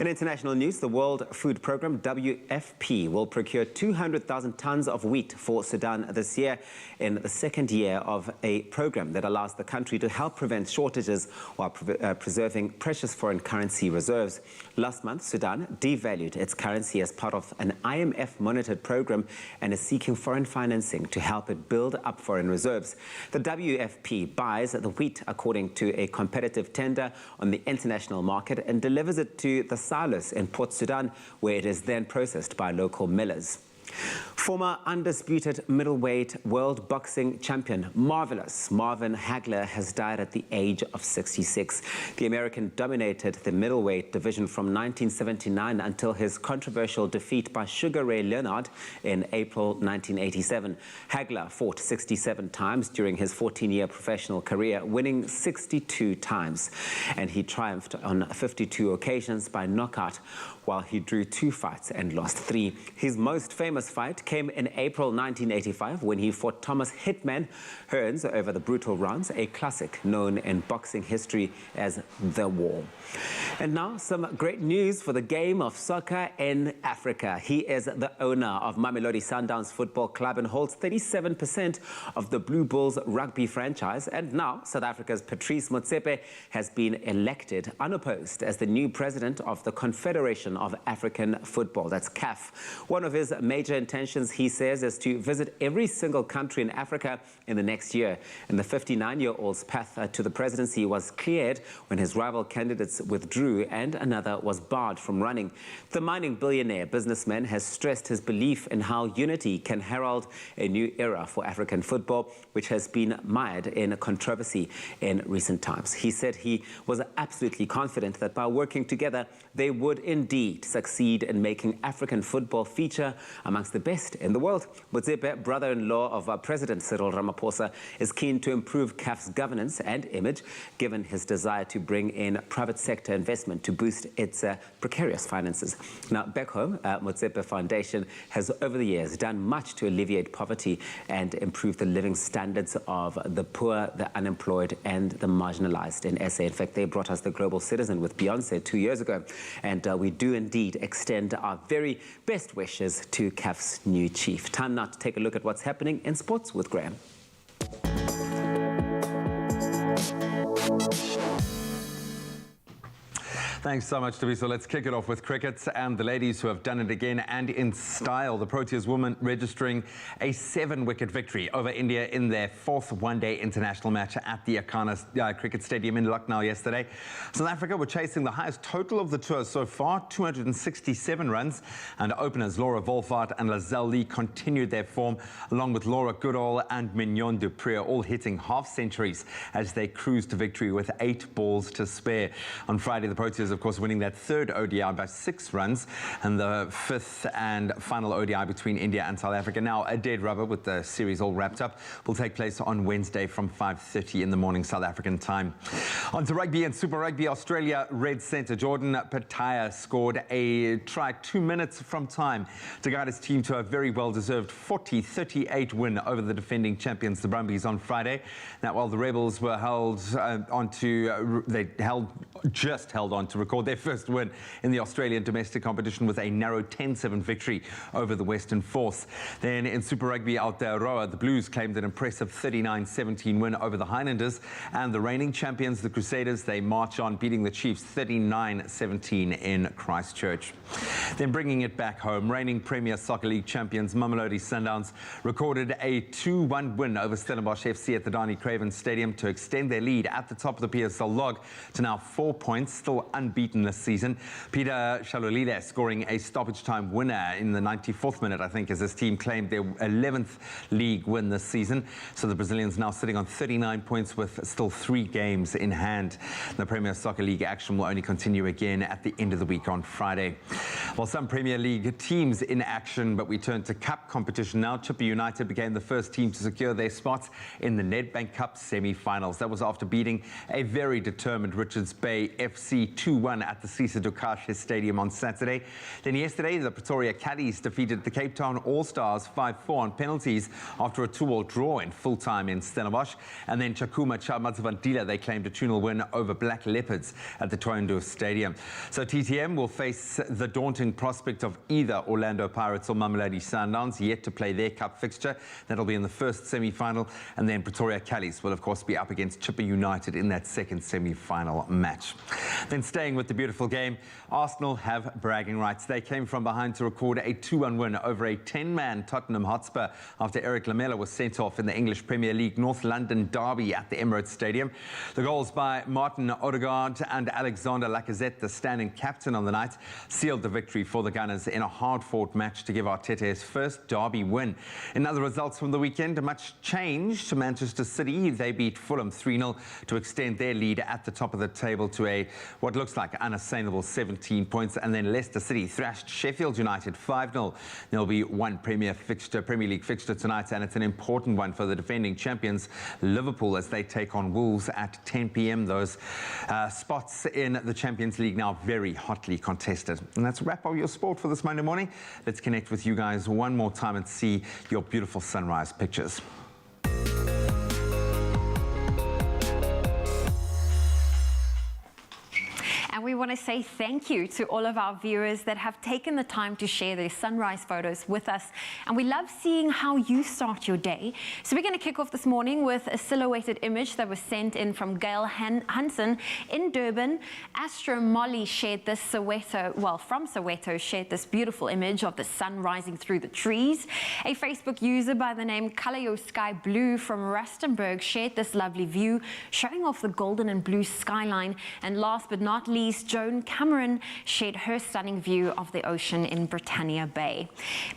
In international news, the World Food Programme, WFP, will procure 200,000 tons of wheat for Sudan this year in the second year of a program that allows the country to help prevent shortages while preserving precious foreign currency reserves. Last month, Sudan devalued its currency as part of an IMF-monitored program and is seeking foreign financing to help it build up foreign reserves. The WFP buys the wheat according to a competitive tender on the international market and delivers it to the silos in Port Sudan, where it is then processed by local millers. Former undisputed middleweight world boxing champion Marvelous Marvin Hagler has died at the age of 66. The American dominated the middleweight division from 1979 until his controversial defeat by Sugar Ray Leonard in April 1987. Hagler fought 67 times during his 14-year professional career, winning 62 times. And he triumphed on 52 occasions by knockout, while he drew 2 fights and lost 3. His most famous fight came in April 1985 when he fought Thomas Hitman Hearns over the brutal rounds, a classic known in boxing history as The War. And now some great news for the game of soccer in Africa. He is the owner of Mamelodi Sundowns Football Club and holds 37% of the Blue Bulls rugby franchise. And now South Africa's Patrice Motsepe has been elected unopposed as the new president of the Confederation of African Football, that's CAF. One of his major intentions, he says, is to visit every single country in Africa in the next year. And the 59-year-old's path to the presidency was cleared when his rival candidates withdrew and another was barred from running. The mining billionaire businessman has stressed his belief in how unity can herald a new era for African football, which has been mired in controversy in recent times. He said he was absolutely confident that by working together, they would indeed succeed in making African football feature amongst the best in the world. Motsepe, brother-in-law of President Cyril Ramaphosa, is keen to improve CAF's governance and image, given his desire to bring in private sector investment to boost its precarious finances. Now, back home, Motsepe Foundation has over the years done much to alleviate poverty and improve the living standards of the poor, the unemployed, and the marginalized in SA. In fact, they brought us The Global Citizen with Beyonce 2 years ago, and we do indeed extend our very best wishes to CAF's new chief. Time now to take a look at what's happening in sports with Graham. Thanks so much, Toby. So let's kick it off with cricket and the ladies who have done it again and in style. The Proteas women registering a 7-wicket victory over India in their 4th one-day international match at the Akana Cricket Stadium in Lucknow yesterday. South Africa were chasing the highest total of the tour so far, 267 runs, and openers Laura Wolvaardt and Lizelle Lee continued their form, along with Laura Goodall and Mignon du Preez, all hitting half-centuries as they cruised to victory with 8 balls to spare. On Friday, the Proteas, of course, winning that 3rd ODI by 6 runs, and the 5th and final ODI between India and South Africa. Now, a dead rubber with the series all wrapped up will take place on Wednesday from 5:30 in the morning South African time. On to rugby and Super Rugby. Australia red centre Jordan Pataya scored a try 2 minutes from time to guide his team to a very well-deserved 40-38 win over the defending champions, the Brumbies, on Friday. Now, while the Rebels were held on to record their first win in the Australian domestic competition with a narrow 10-7 victory over the Western Force. Then in Super Rugby Aotearoa, the Blues claimed an impressive 39-17 win over the Highlanders, and the reigning champions, the Crusaders, they march on, beating the Chiefs 39-17 in Christchurch. Then bringing it back home, reigning Premier Soccer League champions Mamelodi Sundowns recorded a 2-1 win over Stellenbosch FC at the Donny Craven Stadium to extend their lead at the top of the PSL log to now 4 points, still under unbeaten this season. Peter Shalolile scoring a stoppage time winner in the 94th minute, I think, as his team claimed their 11th league win this season. So the Brazilians now sitting on 39 points with still 3 games in hand. The Premier Soccer League action will only continue again at the end of the week on Friday. Well, some Premier League teams in action, but we turn to cup competition now. Chippa United became the first team to secure their spot in the Nedbank Cup semi-finals. That was after beating a very determined Richards Bay FC 2-1 at the Cesar Ducache Stadium on Saturday. Then yesterday, the Pretoria Caddies defeated the Cape Town All-Stars 5-4 on penalties after a 2-2 draw in full-time in Stellenbosch. And then Chakuma Chamatsavantila, they claimed a 2-0 win over Black Leopards at the Toyando Stadium. So TTM will face the daunting prospect of either Orlando Pirates or Mamelodi Sundowns, yet to play their cup fixture. That'll be in the first semi-final. And then Pretoria Caddies will, of course, be up against Chippa United in that second semi-final match. Then staying with the beautiful game, Arsenal have bragging rights. They came from behind to record a 2-1 win over a 10-man Tottenham Hotspur after Eric Lamela was sent off in the English Premier League North London derby at the Emirates Stadium. The goals by Martin Odegaard and Alexander Lacazette, the standing captain on the night, sealed the victory for the Gunners in a hard-fought match to give Arteta his first derby win. In other results from the weekend, much change to Manchester City. They beat Fulham 3-0 to extend their lead at the top of the table to what looks like unassailable 17 points. And then Leicester City thrashed Sheffield United 5-0. There'll be one Premier League fixture tonight, and it's an important one for the defending champions Liverpool as they take on Wolves at 10 p.m. Those spots in the Champions League now very hotly contested. And that's a wrap up your sport for this Monday morning. Let's connect with you guys one more time and see your beautiful sunrise pictures. And we want to say thank you to all of our viewers that have taken the time to share their sunrise photos with us. And we love seeing how you start your day. So we're going to kick off this morning with a silhouetted image that was sent in from Gail Hansen in Durban. Astro Molly shared this from Soweto, shared this beautiful image of the sun rising through the trees. A Facebook user by the name Color Your Sky Blue from Rustenburg shared this lovely view, showing off the golden and blue skyline. And last but not least, Joan Cameron shared her stunning view of the ocean in Britannia Bay.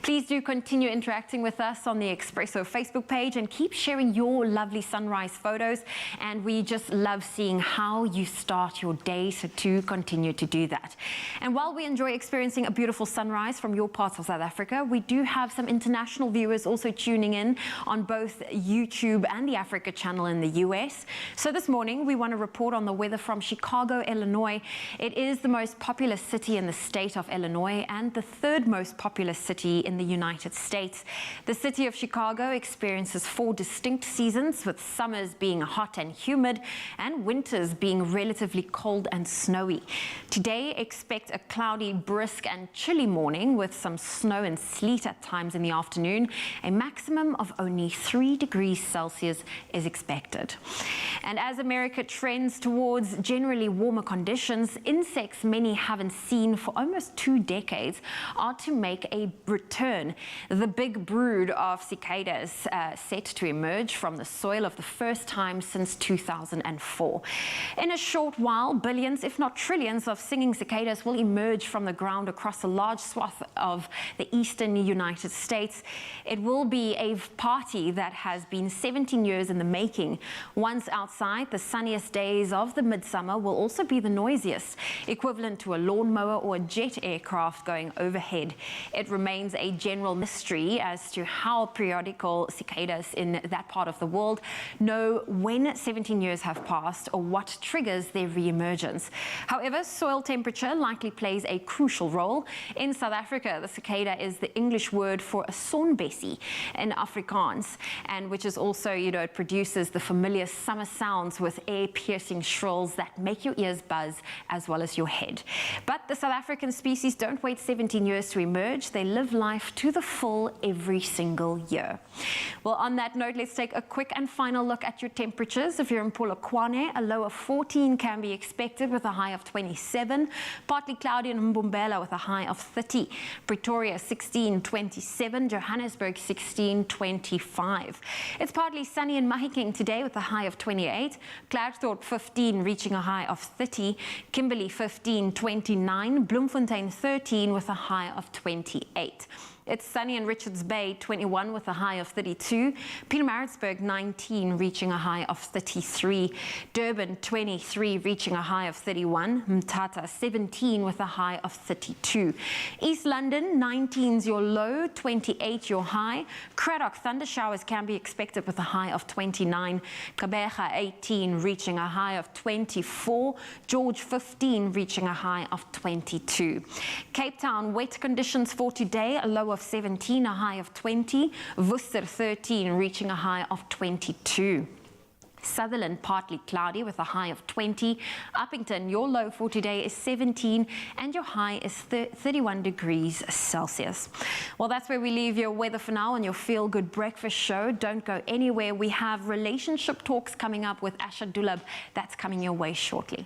Please do continue interacting with us on the Expresso Facebook page and keep sharing your lovely sunrise photos. And we just love seeing how you start your day, so to continue to do that. And while we enjoy experiencing a beautiful sunrise from your parts of South Africa, we do have some international viewers also tuning in on both YouTube and the Africa channel in the US. So this morning, we want to report on the weather from Chicago, Illinois. It is the most populous city in the state of Illinois and the 3rd most populous city in the United States. The city of Chicago experiences 4 distinct seasons, with summers being hot and humid and winters being relatively cold and snowy. Today, expect a cloudy, brisk and chilly morning with some snow and sleet at times in the afternoon. A maximum of only 3 degrees Celsius is expected. And as America trends towards generally warmer conditions, insects many haven't seen for almost 2 decades are to make a return. The big brood of cicadas set to emerge from the soil of the first time since 2004. In a short while, billions, if not trillions, of singing cicadas will emerge from the ground across a large swath of the eastern United States. It will be a party that has been 17 years in the making. Once outside, the sunniest days of the midsummer will also be the noisiest, equivalent to a lawnmower or a jet aircraft going overhead. It remains a general mystery as to how periodical cicadas in that part of the world know when 17 years have passed or what triggers their re-emergence. However, soil temperature likely plays a crucial role. In South Africa, the cicada is the English word for a sonbessie in Afrikaans, and which is also, it produces the familiar summer sounds with ear-piercing shrills that make your ears buzz as well as your head. But the South African species don't wait 17 years to emerge. They live life to the full every single year. Well, on that note, let's take a quick and final look at your temperatures. If you're in Polokwane, a low of 14 can be expected with a high of 27. Partly cloudy in Mbombela with a high of 30. Pretoria 16, 27. Johannesburg 16, 25. It's partly sunny in Mahikeng today with a high of 28. Klerksdorp 15, reaching a high of 30. Kimberley 15, 29. Bloemfontein 13 with a high of 28. It's sunny in Richards Bay, 21 with a high of 32. Pietermaritzburg, 19, reaching a high of 33. Durban, 23, reaching a high of 31. Mthatha, 17 with a high of 32. East London, 19's your low, 28 your high. Cradock, thunder showers can be expected with a high of 29. Gqeberha, 18, reaching a high of 24. George, 15, reaching a high of 22. Cape Town, wet conditions for today, a low of 17, a high of 20. Worcester 13, reaching a high of 22. Sutherland, partly cloudy with a high of 20. Uppington, your low for today is 17 and your high is 31 degrees Celsius. Well, that's where we leave your weather for now on your Feel Good Breakfast show. Don't go anywhere. We have relationship talks coming up with Asha Dulab. That's coming your way shortly.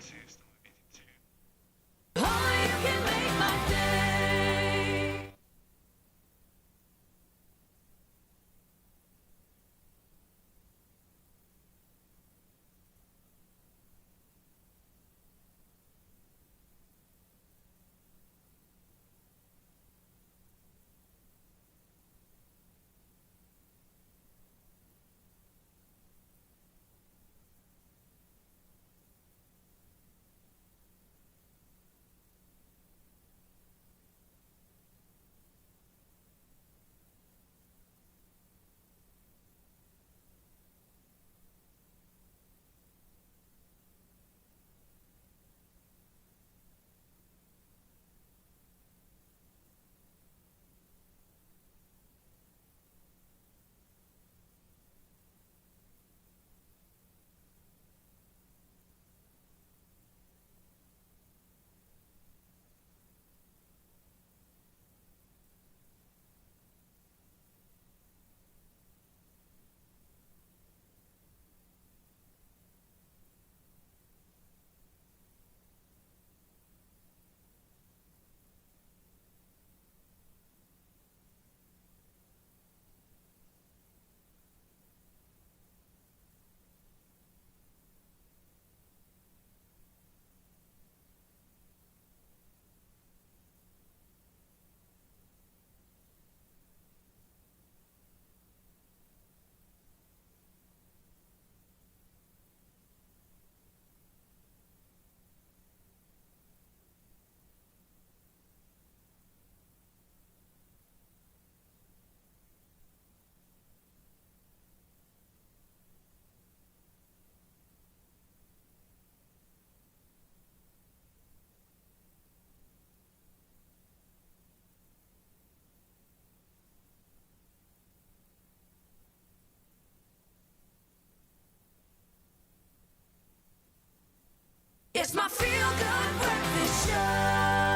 It's my Feel Good Breakfast Show.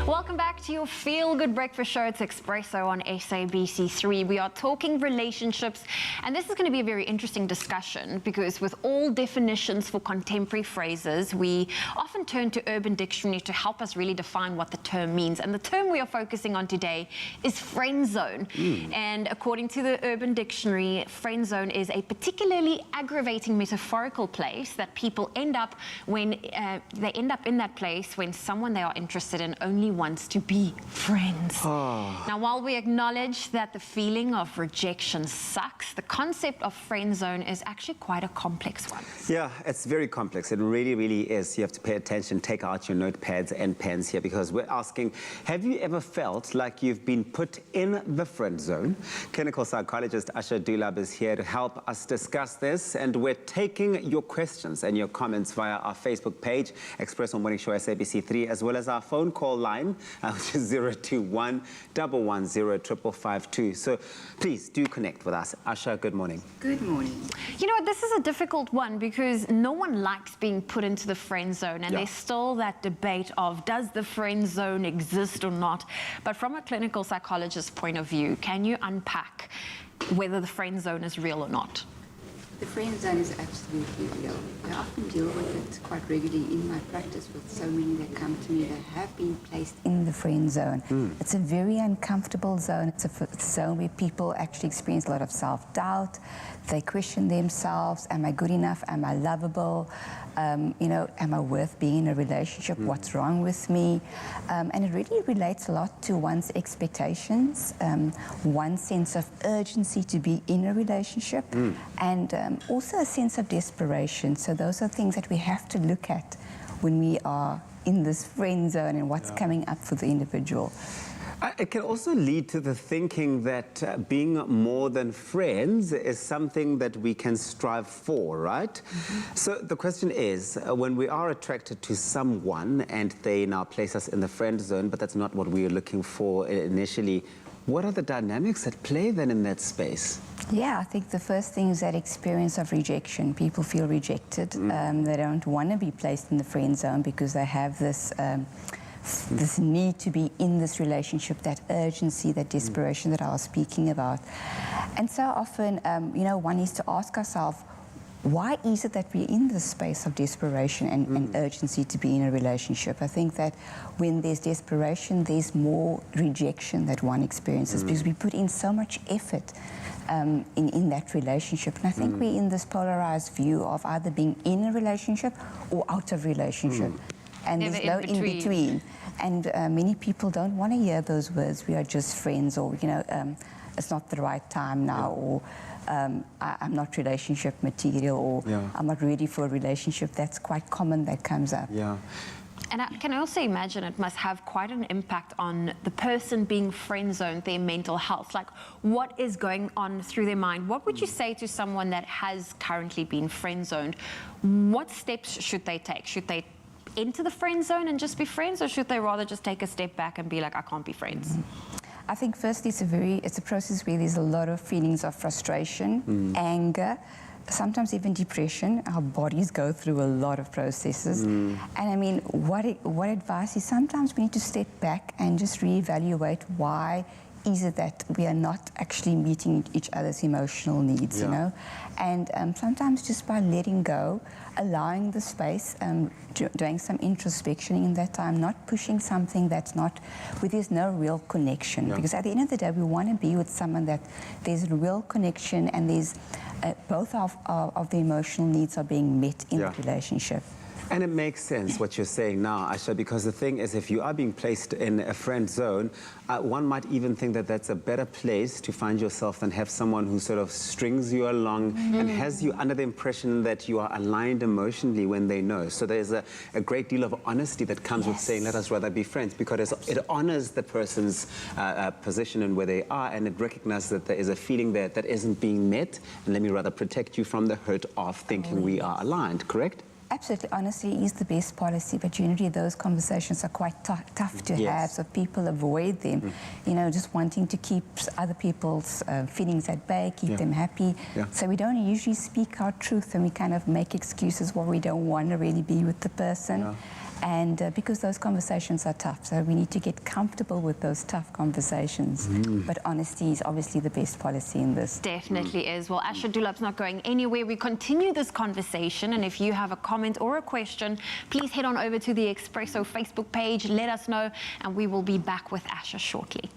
Welcome back to your Feel Good Breakfast Show. It's Expresso on SABC3. We are talking relationships, and this is going to be a very interesting discussion because with all definitions for contemporary phrases, we often turn to Urban Dictionary to help us really define what the term means. And the term we are focusing on today is friend zone. And according to the Urban Dictionary, friend zone is a particularly aggravating metaphorical place that people end up when they end up in that place when someone they are interested in only wants to be friends. Now, while we acknowledge that the feeling of rejection sucks, the concept of friend zone is actually quite a complex one. Yeah, it's very complex. It really, really is. You have to pay attention, take out your notepads and pens here because we're asking, have you ever felt like you've been put in the friend zone? Clinical psychologist Asha Dulab is here to help us discuss this, and we're taking your questions and your comments via our Facebook page, Expresso Morning Show SABC3, as well as our phone call line, which is 021 110 552. So please do connect with us. Asha, good morning. Good morning. You know what, this is a difficult one because no one likes being put into the friend zone, and there's still that debate of does the friend zone exist or not. But from a clinical psychologist's point of view, can you unpack whether the friend zone is real or not? The friend zone is absolutely real. I often deal with it quite regularly in my practice with so many that come to me that have been placed in the friend zone. It's a very uncomfortable zone. It's a zone where people actually experience a lot of self-doubt. They question themselves. Am I good enough? Am I lovable? Am I worth being in a relationship? What's wrong with me? And it really relates a lot to one's expectations, one's sense of urgency to be in a relationship, and also a sense of desperation. So those are things that we have to look at when we are in this friend zone and what's coming up for the individual. It can also lead to the thinking that being more than friends is something that we can strive for, right? So the question is, when we are attracted to someone and they now place us in the friend zone, but that's not what we are looking for initially, what are the dynamics at play then in that space? Yeah, I think the first thing is that experience of rejection. People feel rejected. They don't want to be placed in the friend zone because they have this this need to be in this relationship, that urgency, that desperation that I was speaking about. And so often, one needs to ask ourselves, why is it that we're in this space of desperation and urgency to be in a relationship? I think that when there's desperation, there's more rejection that one experiences because we put in so much effort in that relationship. And I think we're in this polarized view of either being in a relationship or out of relationship. And Never there's no in between. And many people don't want to hear those words, we are just friends, or, it's not the right time now, or I'm not relationship material, or I'm not ready for a relationship. That's quite common that comes up. Yeah. And I can also imagine it must have quite an impact on the person being friend zoned, their mental health. Like, what is going on through their mind? What would you say to someone that has currently been friend zoned? What steps should they take? Should they enter the friend zone and just be friends, or should they rather just take a step back and be like, I can't be friends? I think firstly it's a process where there's a lot of feelings of frustration, anger, sometimes even depression. Our bodies go through a lot of processes. And I mean, what advice is sometimes we need to step back and just reevaluate why is it that we are not actually meeting each other's emotional needs, And sometimes just by letting go, allowing the space, doing some introspection in that time, not pushing something that's not, where there's no real connection. Because at the end of the day, we want to be with someone that there's a real connection and there's both of the emotional needs are being met in the relationship. And it makes sense what you're saying now, Asha, because the thing is, if you are being placed in a friend zone, one might even think that that's a better place to find yourself than have someone who sort of strings you along and has you under the impression that you are aligned emotionally when they know. So there's a great deal of honesty that comes with saying, let us rather be friends, because it honors the person's position and where they are, and it recognizes that there is a feeling there that isn't being met, and let me rather protect you from the hurt of thinking we are aligned, correct? Absolutely, honesty is the best policy, but generally those conversations are quite tough to have, so people avoid them, just wanting to keep other people's feelings at bay, keep them happy. So we don't usually speak our truth, and we kind of make excuses why we don't want to really be with the person. And because those conversations are tough, so we need to get comfortable with those tough conversations. But honesty is obviously the best policy in this. Definitely is. Well, Asha Dulap's not going anywhere. We continue this conversation, and if you have a comment or a question, please head on over to the Expresso Facebook page, let us know, and we will be back with Asha shortly.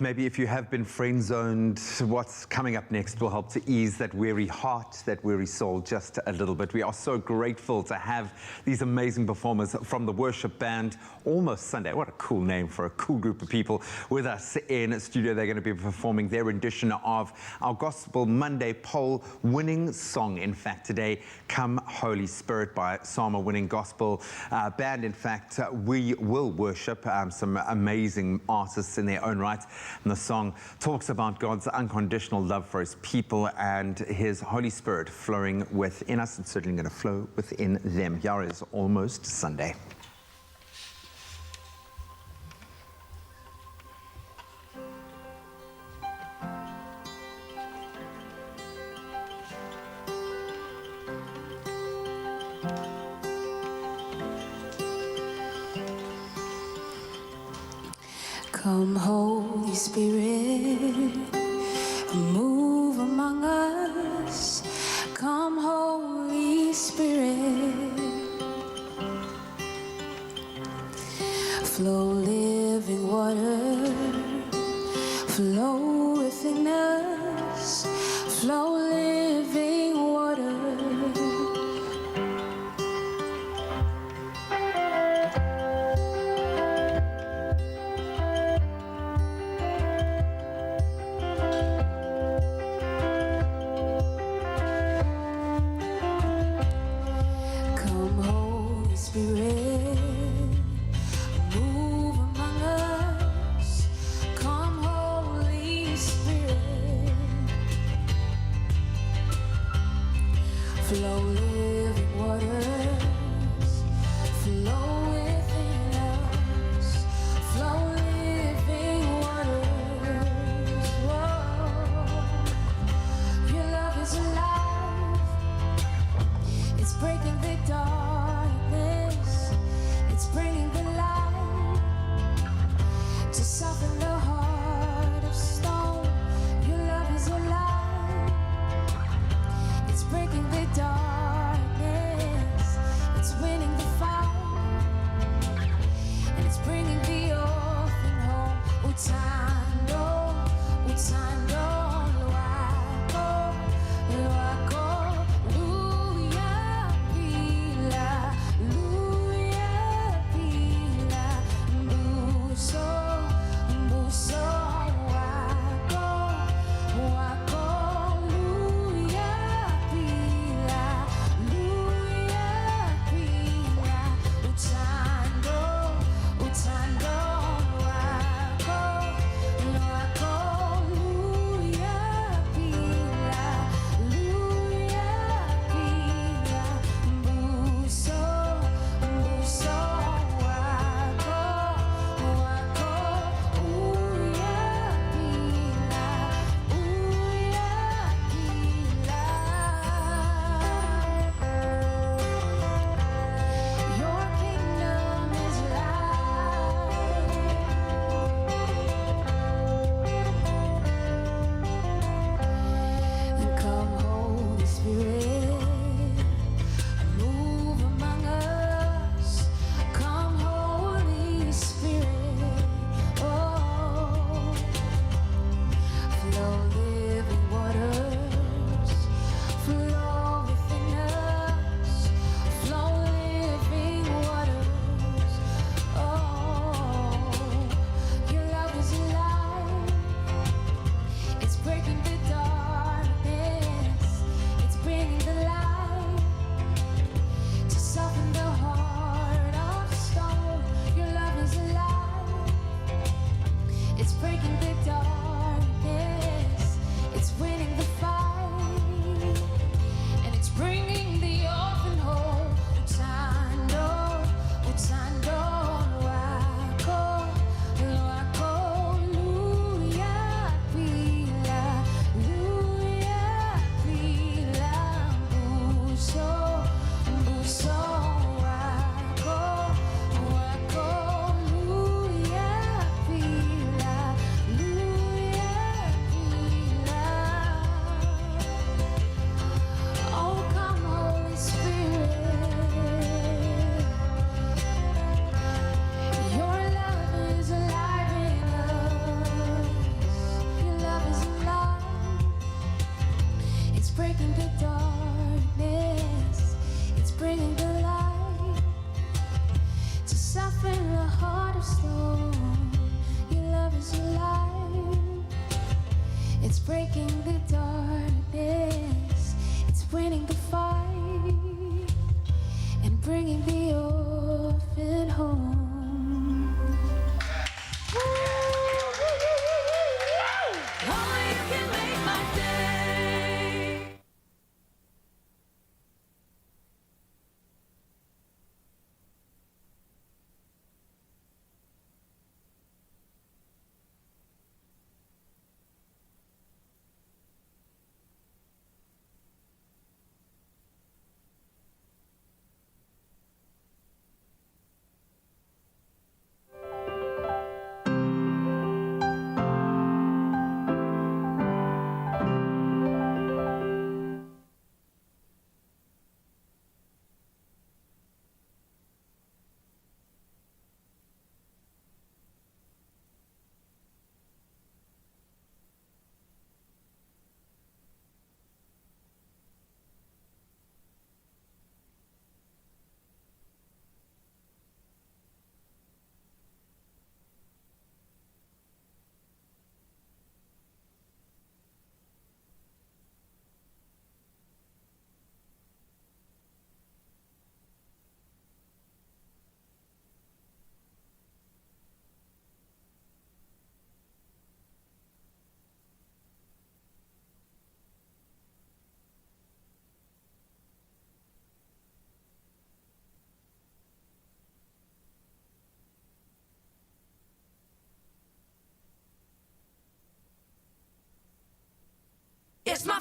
Maybe if you have been friend-zoned, what's coming up next will help to ease that weary heart, that weary soul just a little bit. We are so grateful to have these amazing performers from the worship band, Almost Sunday. What a cool name for a cool group of people with us in studio. They're going to be performing their rendition of our Gospel Monday poll winning song. In fact, today, Come Holy Spirit by Psalm Winning Gospel Band. In fact, we will worship some amazing artists in their own right. And the song talks about God's unconditional love for his people and his Holy Spirit flowing within us. It's certainly going to flow within them. Here is Almost Sunday. Come, Holy Spirit, move among us. Come, Holy Spirit, flow living water, flow within us, flow living water. Come, Holy Spirit, move among us. Come, Holy Spirit, flow living waters, flow within us, flow living waters. Whoa. Your love is alive, it's breaking the darkness, it's bringing the light to soften the heart of stone. Your love is alive, it's breaking the darkness, it's winning the fight, and it's bringing the orphan home. Utando, utando, luako, luako, luya,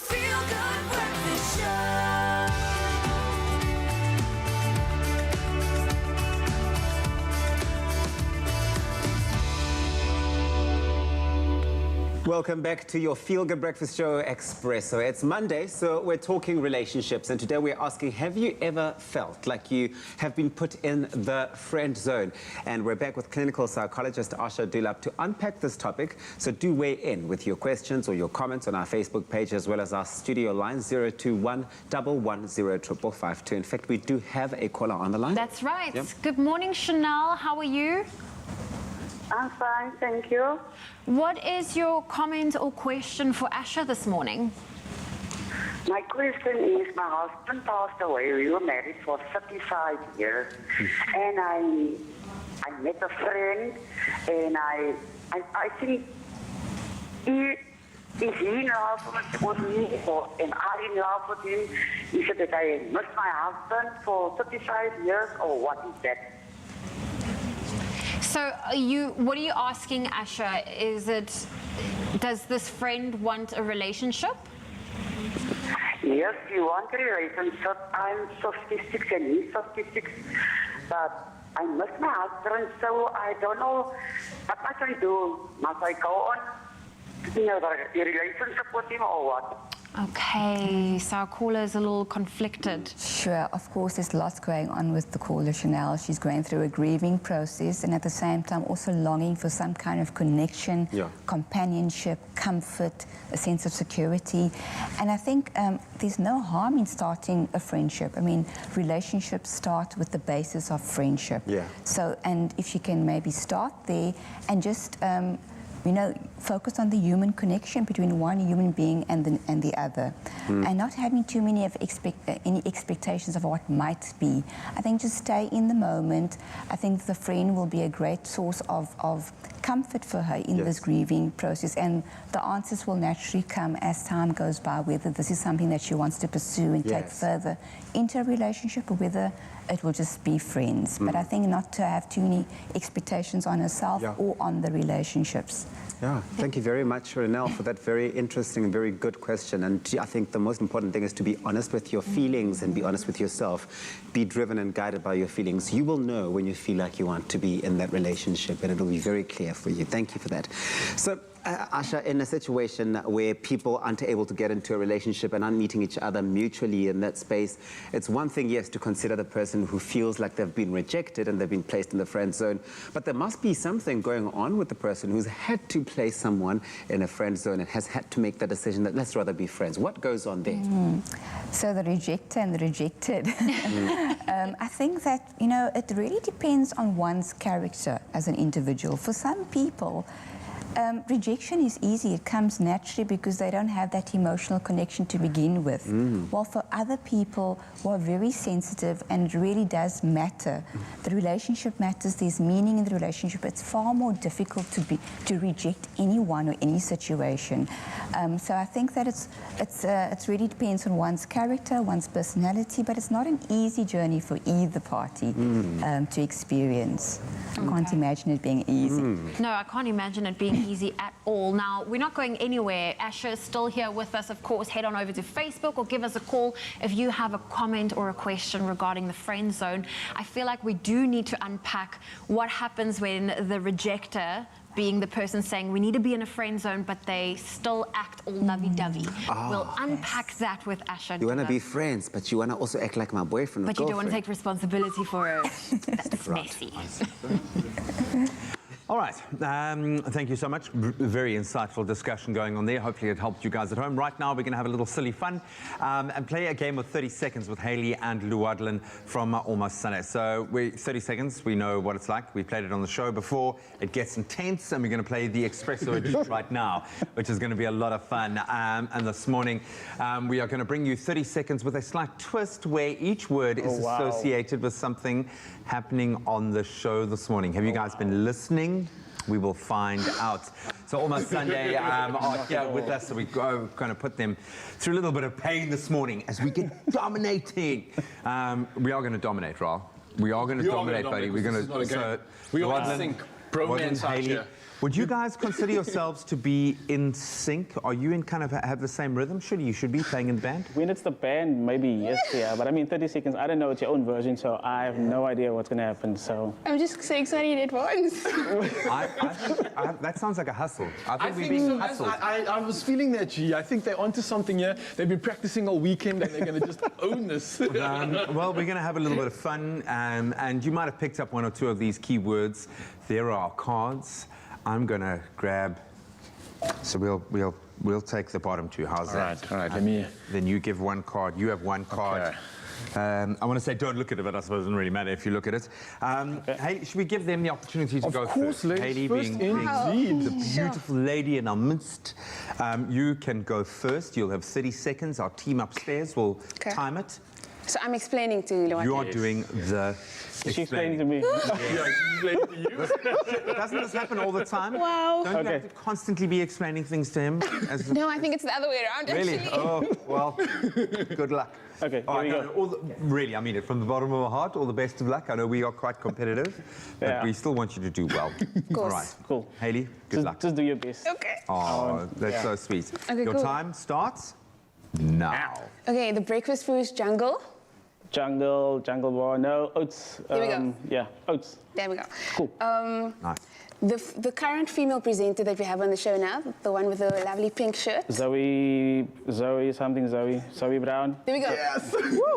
Feel Good Breakfast Show. Welcome back to your Feel Good Breakfast Show, Expresso. It's Monday, so we're talking relationships, and today we're asking, have you ever felt like you have been put in the friend zone? And we're back with clinical psychologist Asha Dulap to unpack this topic, so do weigh in with your questions or your comments on our Facebook page, as well as our studio line, 021 110 555. In fact, we do have a caller on the line. That's right. Yep. Good morning, Chanel. How are you? I'm fine, thank you. What is your comment or question for Asha this morning? My question is, my husband passed away. We were married for 35 years. And I met a friend, and I think is he in love with me, or am I in love with him? He said that I missed my husband for 35 years, or what is that? So, what are you asking, Asha? Does this friend want a relationship? Yes, we want a relationship. I'm 56 and he's 56. But I miss my husband, so I don't know what I can do. Must I go on the relationship with him or what? Okay, so our caller is a little conflicted. Sure, of course, there's lots going on with the caller, Chanel. She's going through a grieving process and at the same time also longing for some kind of connection, companionship, comfort, a sense of security. And I think there's no harm in starting a friendship. I mean, relationships start with the basis of friendship. Yeah. So, and if you can maybe start there and just focus on the human connection between one human being and the other, and not having too many any expectations of what might be. I think just stay in the moment. I think the friend will be a great source of comfort for her in this grieving process, and the answers will naturally come as time goes by, whether this is something that she wants to pursue and take further into a relationship, or whether it will just be friends. But I think not to have too many expectations on herself or on the relationships. Yeah, thank you very much, Renelle, for that very interesting and very good question. And I think the most important thing is to be honest with your feelings and be honest with yourself. Be driven and guided by your feelings. You will know when you feel like you want to be in that relationship, and it'll be very clear for you. Thank you for that. So, Asha, in a situation where people aren't able to get into a relationship and aren't meeting each other mutually in that space, it's one thing, yes, to consider the person who feels like they've been rejected and they've been placed in the friend zone, but there must be something going on with the person who's had to place someone in a friend zone and has had to make the decision that let's rather be friends. What goes on there? So the rejecter and the rejected. I think that, it really depends on one's character as an individual. For some people, rejection is easy. It comes naturally because they don't have that emotional connection to begin with. While for other people who are very sensitive, and it really does matter, the relationship matters, there's meaning in the relationship, it's far more difficult to reject anyone or any situation. So I think that it really depends on one's character, one's personality, but it's not an easy journey for either party to experience. I can't imagine it being easy. No, I can't imagine it being easy at all. Now, we're not going anywhere. Asha is still here with us, of course. Head on over to Facebook or give us a call if you have a comment or a question regarding the friend zone. I feel like we do need to unpack what happens when the rejecter, being the person saying we need to be in a friend zone, but they still act all lovey-dovey. We'll unpack that with Asha. You want to be friends, but you want to also act like my boyfriend or But you don't want to girlfriend. take responsibility for it. That's messy. All right. Thank you so much. Very insightful discussion going on there. Hopefully it helped you guys at home. Right now, we're going to have a little silly fun and play a game of 30 seconds with Hayley and Llewellyn from Almost Sunday. So 30 seconds, we know what it's like. We played it on the show before. It gets intense, and we're going to play the Expresso edition right now, which is going to be a lot of fun. And this morning, we are going to bring you 30 seconds with a slight twist where each word is associated with something happening on the show this morning. Have you guys been listening? We will find out. So Almost Sunday are here with us, so we're going to put them through a little bit of pain this morning as we get dominating. We are going to dominate, Raul. We are going to dominate, buddy. We're going to. We all think bromance out here. Would you guys consider yourselves to be in sync? Are you in kind of have the same rhythm? Surely you should be playing in band. When it's the band, maybe yes, yeah. But I mean, 30 seconds, I don't know, it's your own version, so I have no idea what's going to happen, so. I'm just so excited in advance. That sounds like a hustle. I think so. I was feeling that, G. I think they're onto something here. They've been practicing all weekend and they're going to just own this. Well, we're going to have a little bit of fun, and you might have picked up one or two of these keywords. There are cards. I'm going to grab. So we'll take the bottom two. How's that? All right. Let me. Then you give one card. You have one card. Okay. I want to say don't look at it, but I suppose it doesn't really matter if you look at it. Hey, should we give them the opportunity to go first? Of course, ladies Hayley first, being indeed. the beautiful lady in our midst. You can go first. You'll have 30 seconds. Our team upstairs will time it. So I'm explaining to you. You are doing the explaining to me. Doesn't this happen all the time? Wow. Don't you have to constantly be explaining things to him? No, I think it's the other way around, Really? actually. Oh, well, good luck. Okay, All here right, we go. really, I mean it from the bottom of my heart. All the best of luck. I know we are quite competitive, but we still want you to do well. Of course. All right. Cool. Hayley, good luck. Just do your best. Okay. Oh, that's so sweet. Okay, Your cool. time starts now. Okay, the breakfast food is jungle. Jungle bar, no, oats. Here we go. Yeah, oats. There we go. Cool. Nice. The current female presenter that we have on the show now, the one with the lovely pink shirt. Zoe Brown. There we go. Yes.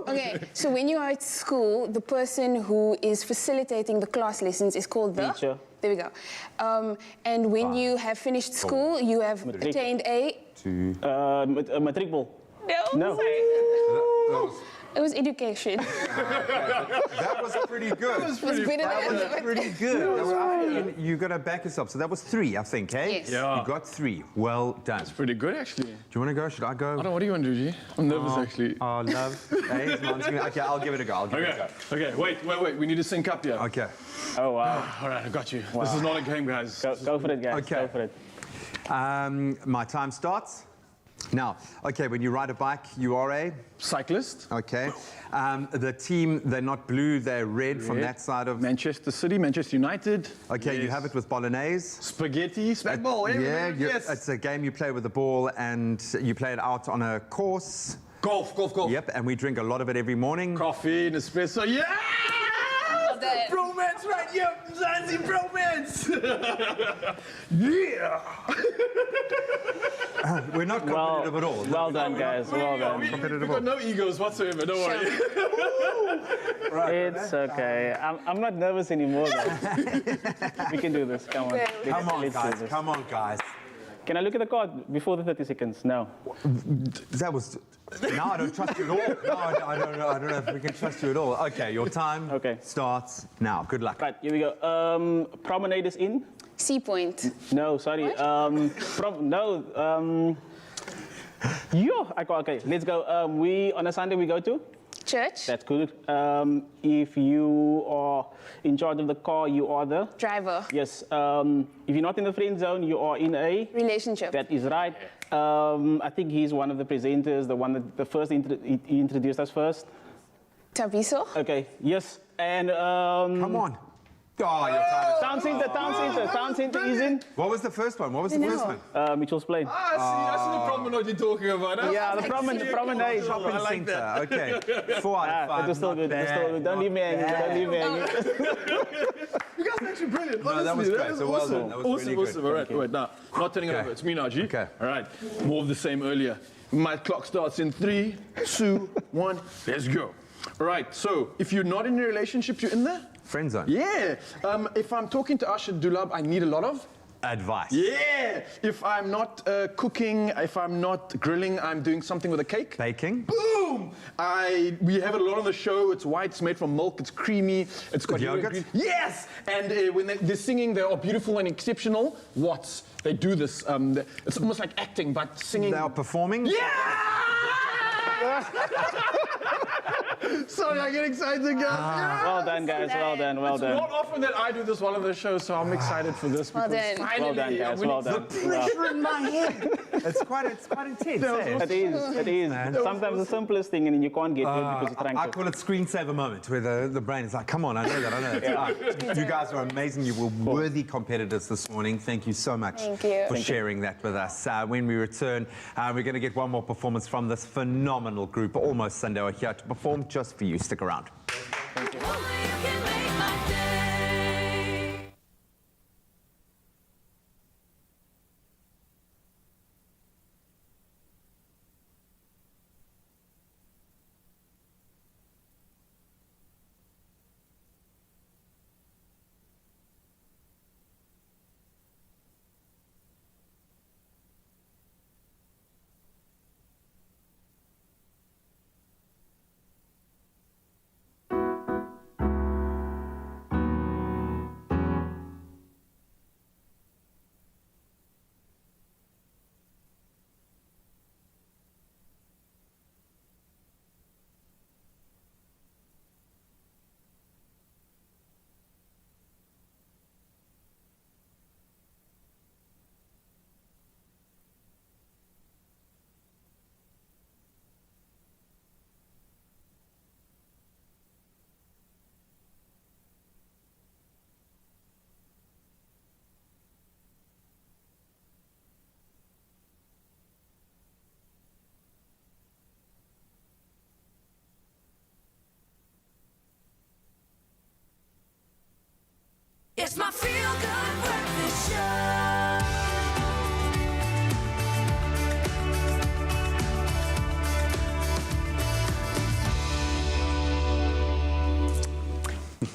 Okay, so when you are at school, the person who is facilitating the class lessons is called the Teacher. There we go. And when you have finished school, you have attained a Matric ball. No. No. It was education. That was pretty good. That was pretty good. You got to back yourself. So that was 3, I think, eh? Yes. Yeah. You got 3. Well done. That's pretty good, actually. Do you want to go? Should I go? I don't know. What do you want to do, G? I'm nervous, actually. Oh, love. Hey, okay, I'll give it a go. Okay, wait. We need to sync up here. Okay. Oh, wow. All right, I got you. This is not a game, guys. Go for it, guys. Okay. Go for it. My time starts now. Okay, when you ride a bike, you are a cyclist. Okay. The team, they're not blue, they're red from that side of Manchester City, Manchester United. Okay, you have it with bolognese. Spaghetti, smackball. Yes. It's a game you play with the ball and you play it out on a course. Golf. Yep, and we drink a lot of it every morning. Coffee, Expresso. Yeah! Bromance right here, Zanzi bromance. Yeah. We're not competitive at all. Well done, guys. Well done. We've got no egos whatsoever. Don't worry. It's okay. I'm not nervous anymore, guys. We can do this. Come on. Come on, guys. Can I look at the card before the 30 seconds? No. That was... No, I don't trust you at all. No, I don't know if we can trust you at all. Okay, your time starts now. Good luck. Right, here we go. Promenade is in? Sea Point. No, sorry. Okay, let's go. On a Sunday we go to? Church. That's good. If you are in charge of the car, you are the? Driver. Yes. If you're not in the friend zone, you are in a? Relationship. That is right. I think he's one of the presenters, the one that he introduced us first. Tabiso. Okay, yes. And come on. Oh, your time is Town Centre is in. What was the first one? Mitchell's Plain. I see the promenade you're talking about. Yeah, the promenade. Shopping centre. Okay. 4 out of 5. It was still good. Don't leave me hanging. You guys are actually brilliant. No, that was great. So well done. That was really good. Awesome. All right, wait, now, not turning it over. It's me now, G. Okay. All right, more of the same earlier. My clock starts in 3, 2, 1. Let's go. All right, so if you're not in a relationship, you're in the? Friend zone. Yeah. If I'm talking to Asha Dulab, I need a lot of? Advice. Yeah. If I'm not cooking, if I'm not grilling, I'm doing something with a cake. Baking. Boom! We have it a lot on the show. It's white, it's made from milk, it's creamy, it's got yogurt. Yes! And when they're singing, they are beautiful and exceptional. Watts, they do this. It's almost like acting, but singing. They are performing. Yeah! Sorry, I get excited, guys. Well done, guys. Well done. It's not often that I do this one on the show, so I'm excited for this. Well done. Finally, well done, guys. Well done. The pressure in my head. It's quite intense. It is. Man. Sometimes the simplest thing, and then you can't get to it because you're trying I to. call it screensaver moment, where the brain is like, come on, I know that. You guys are amazing. You were worthy competitors this morning. Thank you so much for sharing that with us. When we return, we're going to get one more performance from this phenomenal group, Almost Sunday, are here to perform just for you. Stick around. Thank you. It's my feel-good breakfast show.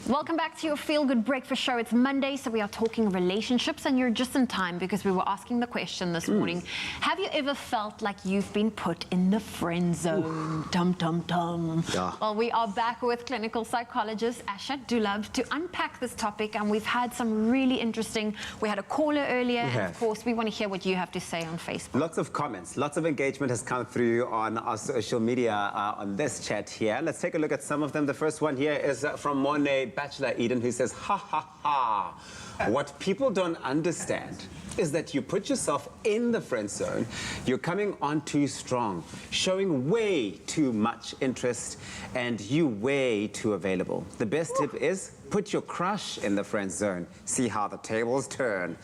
Welcome back to your Feel Good Breakfast Show. It's Monday, so we are talking relationships, and you're just in time because we were asking the question this morning. Have you ever felt like you've been put in the friend zone? Dum, dum, dum. Yeah. Well, we are back with clinical psychologist Asha Dulab to unpack this topic, and we've had some really interesting... We had a caller earlier, and of course, we want to hear what you have to say on Facebook. Lots of comments, lots of engagement has come through on our social media on this chat here. Let's take a look at some of them. The first one here is from Monet Bachelor Eden, who says, ha ha ha. What people don't understand is that you put yourself in the friend zone, you're coming on too strong, showing way too much interest, and you way too available. The best tip is put your crush in the friend zone. See how the tables turn.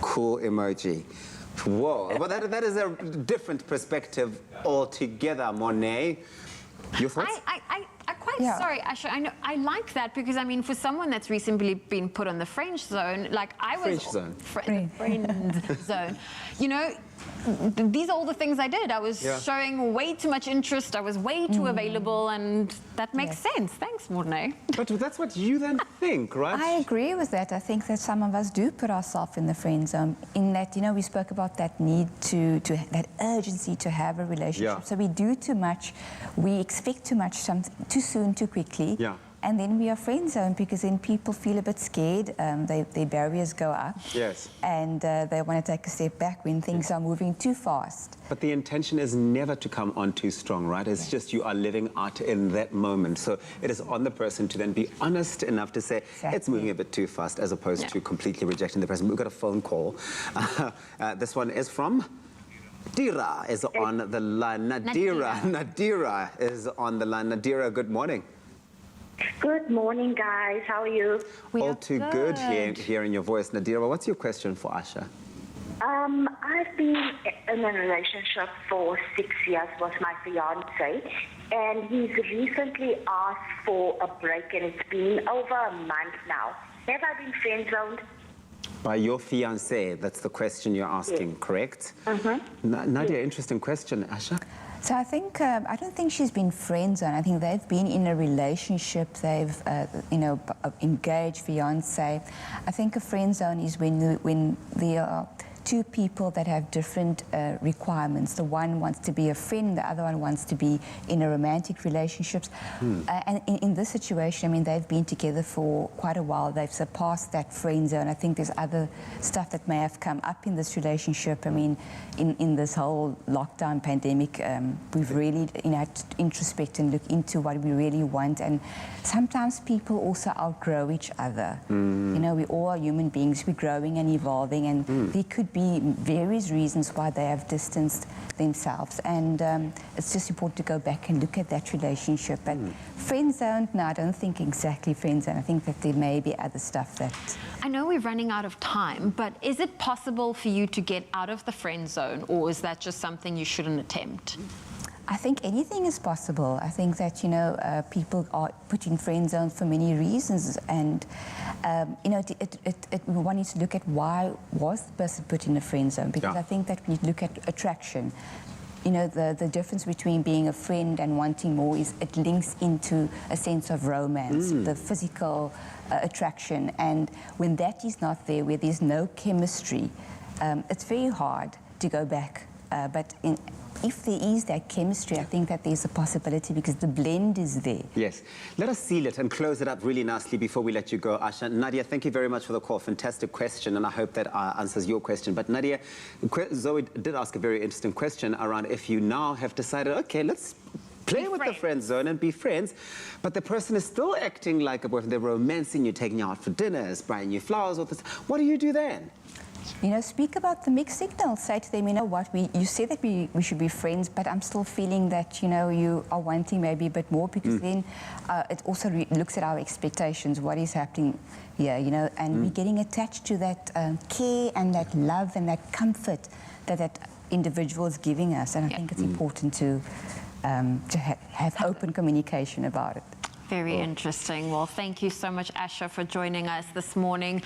Cool emoji. Whoa, well that is a different perspective altogether, Monet. Your thoughts? I'm quite sorry, Asha. I know I like that because I mean, for someone that's recently been put on the French zone, like I was French zone. friend zone. You know, these are all the things I did. I was showing way too much interest. I was way too available, and that makes sense. Thanks, Morne. But that's what you then think, right? I agree with that. I think that some of us do put ourselves in the friend zone. In that, you know, we spoke about that need to that urgency to have a relationship. Yeah. So we do too much. We expect too much, too soon, too quickly. Yeah. And then we are friend zone because then people feel a bit scared. Their barriers go up. Yes. And they want to take a step back when things are moving too fast. But the intention is never to come on too strong, right? It's just you are living out in that moment. So it is on the person to then be honest enough to say, it's moving a bit too fast, as opposed to completely rejecting the person. We've got a phone call. This one is from... Nadira is on the line. Nadira is on the line. Nadira, good morning. Good morning, guys. How are you? All too good hearing your voice. Nadira, what's your question for Asha? I've been in a relationship for 6 years with my fiance, and he's recently asked for a break, and it's been over a month now. Have I been friend-zoned? By your fiance, that's the question you're asking, correct? Nadia, interesting question. Asha? So I think, I don't think she's been friend zone. I think they've been in a relationship, they've, engaged, fiancé. I think a friend zone is when there are two people that have different requirements. The one wants to be a friend, the other one wants to be in a romantic relationship. And in this situation, I mean, they've been together for quite a while. They've surpassed that friend zone. I think there's other stuff that may have come up in this relationship. I mean, in this whole lockdown pandemic, we've really had to introspect and look into what we really want. And sometimes people also outgrow each other. You know, we all are human beings. We're growing and evolving, and there could could be various reasons why they have distanced themselves, and it's just important to go back and look at that relationship. But friend zone, no, I don't think exactly friend zone. I think that there may be other stuff that... I know we're running out of time, but is it possible for you to get out of the friend zone, or is that just something you shouldn't attempt? I think anything is possible. I think that, people are put in friend zones for many reasons, and, one needs to look at why was the person put in a friend zone, because I think that when you look at attraction, the difference between being a friend and wanting more is it links into a sense of romance, the physical attraction, and when that is not there, where there's no chemistry, it's very hard to go back, but if there is that chemistry, I think that there's a possibility because the blend is there. Yes. Let us seal it and close it up really nicely before we let you go, Asha. Nadia, thank you very much for the call. Fantastic question, and I hope that answers your question. But Nadia, Zoe did ask a very interesting question around if you now have decided, okay, let's play with the friend zone and be friends, but the person is still acting like a boyfriend. They're romancing you, taking you out for dinners, buying you flowers, all this. What do you do then? Speak about the mixed signals. Say to them, you know what, you say that we should be friends, but I'm still feeling that, you are wanting maybe a bit more, because then it also looks at our expectations, what is happening here, and we're getting attached to that care and that love and that comfort that individual is giving us. And I think it's important to have open communication about it. Very interesting. Well, thank you so much, Asha, for joining us this morning.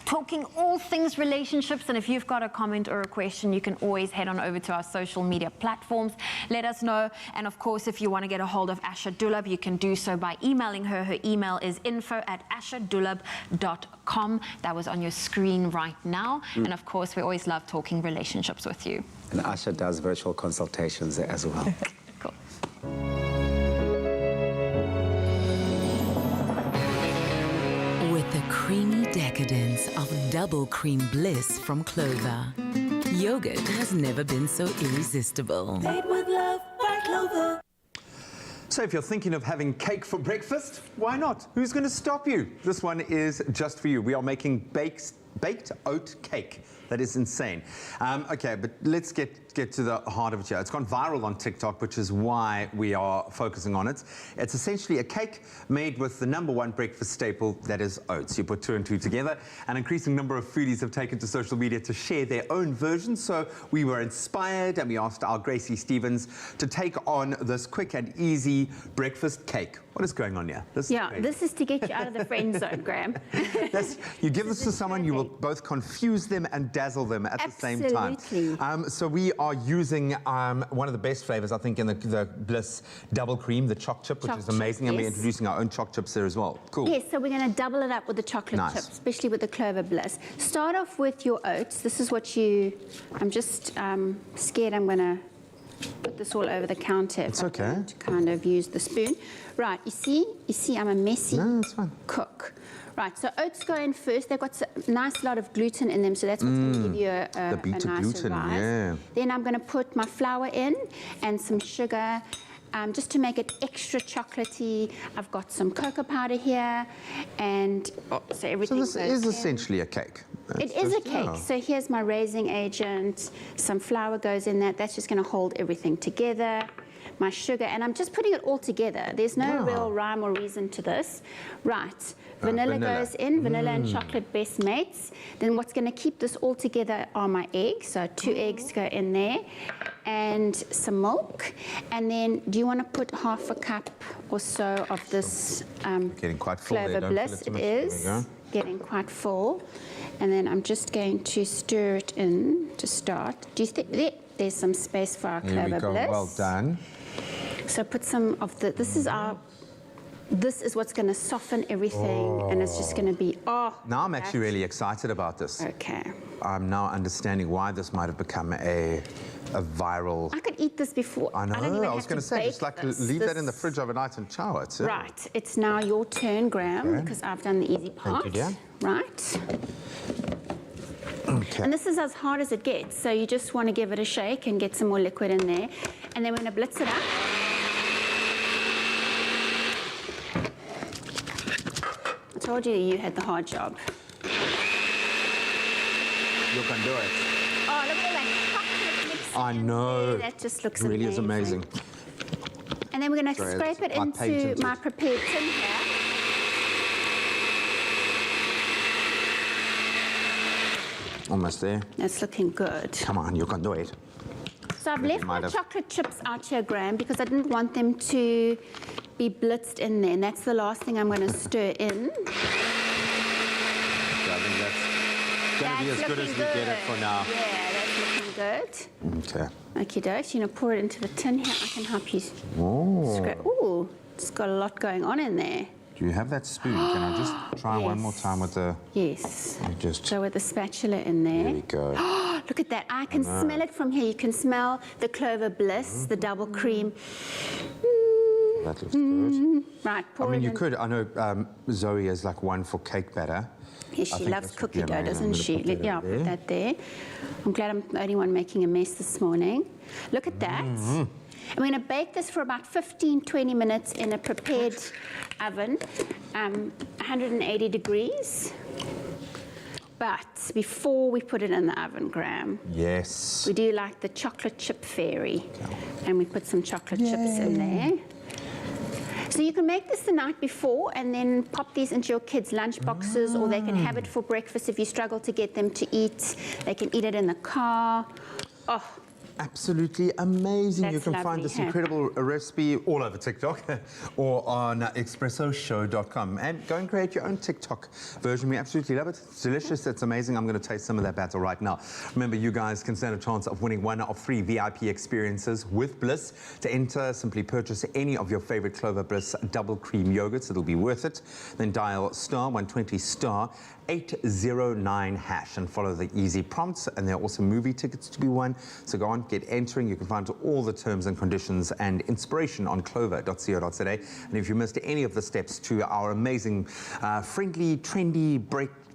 Talking all things relationships, and if you've got a comment or a question, you can always head on over to our social media platforms. Let us know. And of course, if you want to get a hold of Asha Dulab, you can do so by emailing her. Her email is info@ashadulab.com. That was on your screen right now. And of course, we always love talking relationships with you. And Asha does virtual consultations as well. Cool. With the creamy decadence of double cream bliss from Clover, yogurt has never been so irresistible. Made with love by Clover. So if you're thinking of having cake for breakfast, why not? Who's going to stop you? This one is just for you. We are making baked oat cake. That is insane. Okay, but let's get to the heart of it here. It's gone viral on TikTok, which is why we are focusing on it. It's essentially a cake made with the #1 breakfast staple, that is oats. You put 2 and 2 together. An increasing number of foodies have taken to social media to share their own versions, so we were inspired and we asked our Gracie Stevens to take on this quick and easy breakfast cake. What is going on here? This is to get you out of the friend zone, Graham. You give this to someone, you will both confuse them and dazzle them at the same time. So we are using one of the best flavors, I think, in the Bliss double cream, the choc chip, which is amazing, and we're introducing our own choc chips there as well. Cool. Yes, so we're going to double it up with the chocolate chip, especially with the Clover Bliss. Start off with your oats. This is what I'm just scared I'm going to put this all over the counter. It's okay. To kind of use the spoon. Right, you see, I'm a messy cook. Right, so oats go in first. They've got a nice lot of gluten in them, so that's what's going to give you a nice gluten, rise. yeah. Then I'm going to put my flour in and some sugar, just to make it extra chocolatey. I've got some cocoa powder here, and so everything. So this is essentially a cake. It is a cake. So here's my raising agent. Some flour goes in that. That's just going to hold everything together. My sugar, and I'm just putting it all together. There's no real rhyme or reason to this. Right, vanilla goes in, vanilla and chocolate best mates. Then what's going to keep this all together are my eggs. So 2 eggs go in there, and some milk. And then, do you want to put half a cup or so of this getting quite full Clover there, Bliss? It is getting quite full. And then I'm just going to stir it in to start. Do you think there's some space for our Clover Bliss? Well done. So put some of this is what's going to soften everything, and it's just going to be, Now I'm actually really excited about this. Okay. I'm now understanding why this might have become a viral... I could eat this before. I know, I was going to say, just like leave that in the fridge overnight and chow it. Right, it's now your turn, Graham, because I've done the easy part. Thank you, dear. Right. Okay. And this is as hard as it gets, so you just want to give it a shake and get some more liquid in there. And then we're going to blitz it up. I told you had the hard job. You can do it. I know. That just looks really is amazing. And then we're going to Sorry, scrape it I into patented. my prepared tin here. Almost there. It's looking good. Come on, you can do it. So I've Maybe left might my have- chocolate chips out here, Graham, because I didn't want them to be blitzed in there. And that's the last thing I'm going to stir in. Okay, I think that's going to be as good as we get it for now. Yeah, that's looking good. Okay. Okie dokes, you know, pour it into the tin here. I can help you Oh. scrape. Ooh, it's got a lot going on in there. Do you have that spoon? Can I just try one more time with the... Yes. Just... So with the spatula in there. There we go. Look at that. I can know. smell it from here. You can smell the clover bliss, the double cream. That looks good. Right, pour I mean, it you in. could. I know Zoe has like one for cake batter. Yes, I she think loves that should be cookie dough, amazing. doesn't I'm gonna she? put that Yeah, over I'll put there. that there. I'm glad I'm the only one making a mess this morning. Look at that. Mm-hmm. I'm going to bake this for about 15-20 minutes in a prepared oven, 180 degrees. But before we put it in the oven, Graham, Yes. we do like the chocolate chip fairy. And we put some chocolate chips in there. So you can make this the night before and then pop these into your kids' lunch boxes, or they can have it for breakfast if you struggle to get them to eat. They can eat it in the car. Oh, Absolutely amazing. You That's can find lovely, this huh? incredible recipe all over TikTok or on expressoshow.com. And go and create your own TikTok version. We absolutely love it. It's delicious. It's amazing. I'm going to taste some of that batter right now. Remember, you guys can stand a chance of winning one of 3 VIP experiences with Bliss. To enter, simply purchase any of your favorite Clover Bliss double cream yogurts. It'll be worth it. Then dial *120 *809# and follow the easy prompts. And there are also movie tickets to be won. So go on, get entering. You can find all the terms and conditions and inspiration on clover.co.za. And if you missed any of the steps to our amazing, friendly, trendy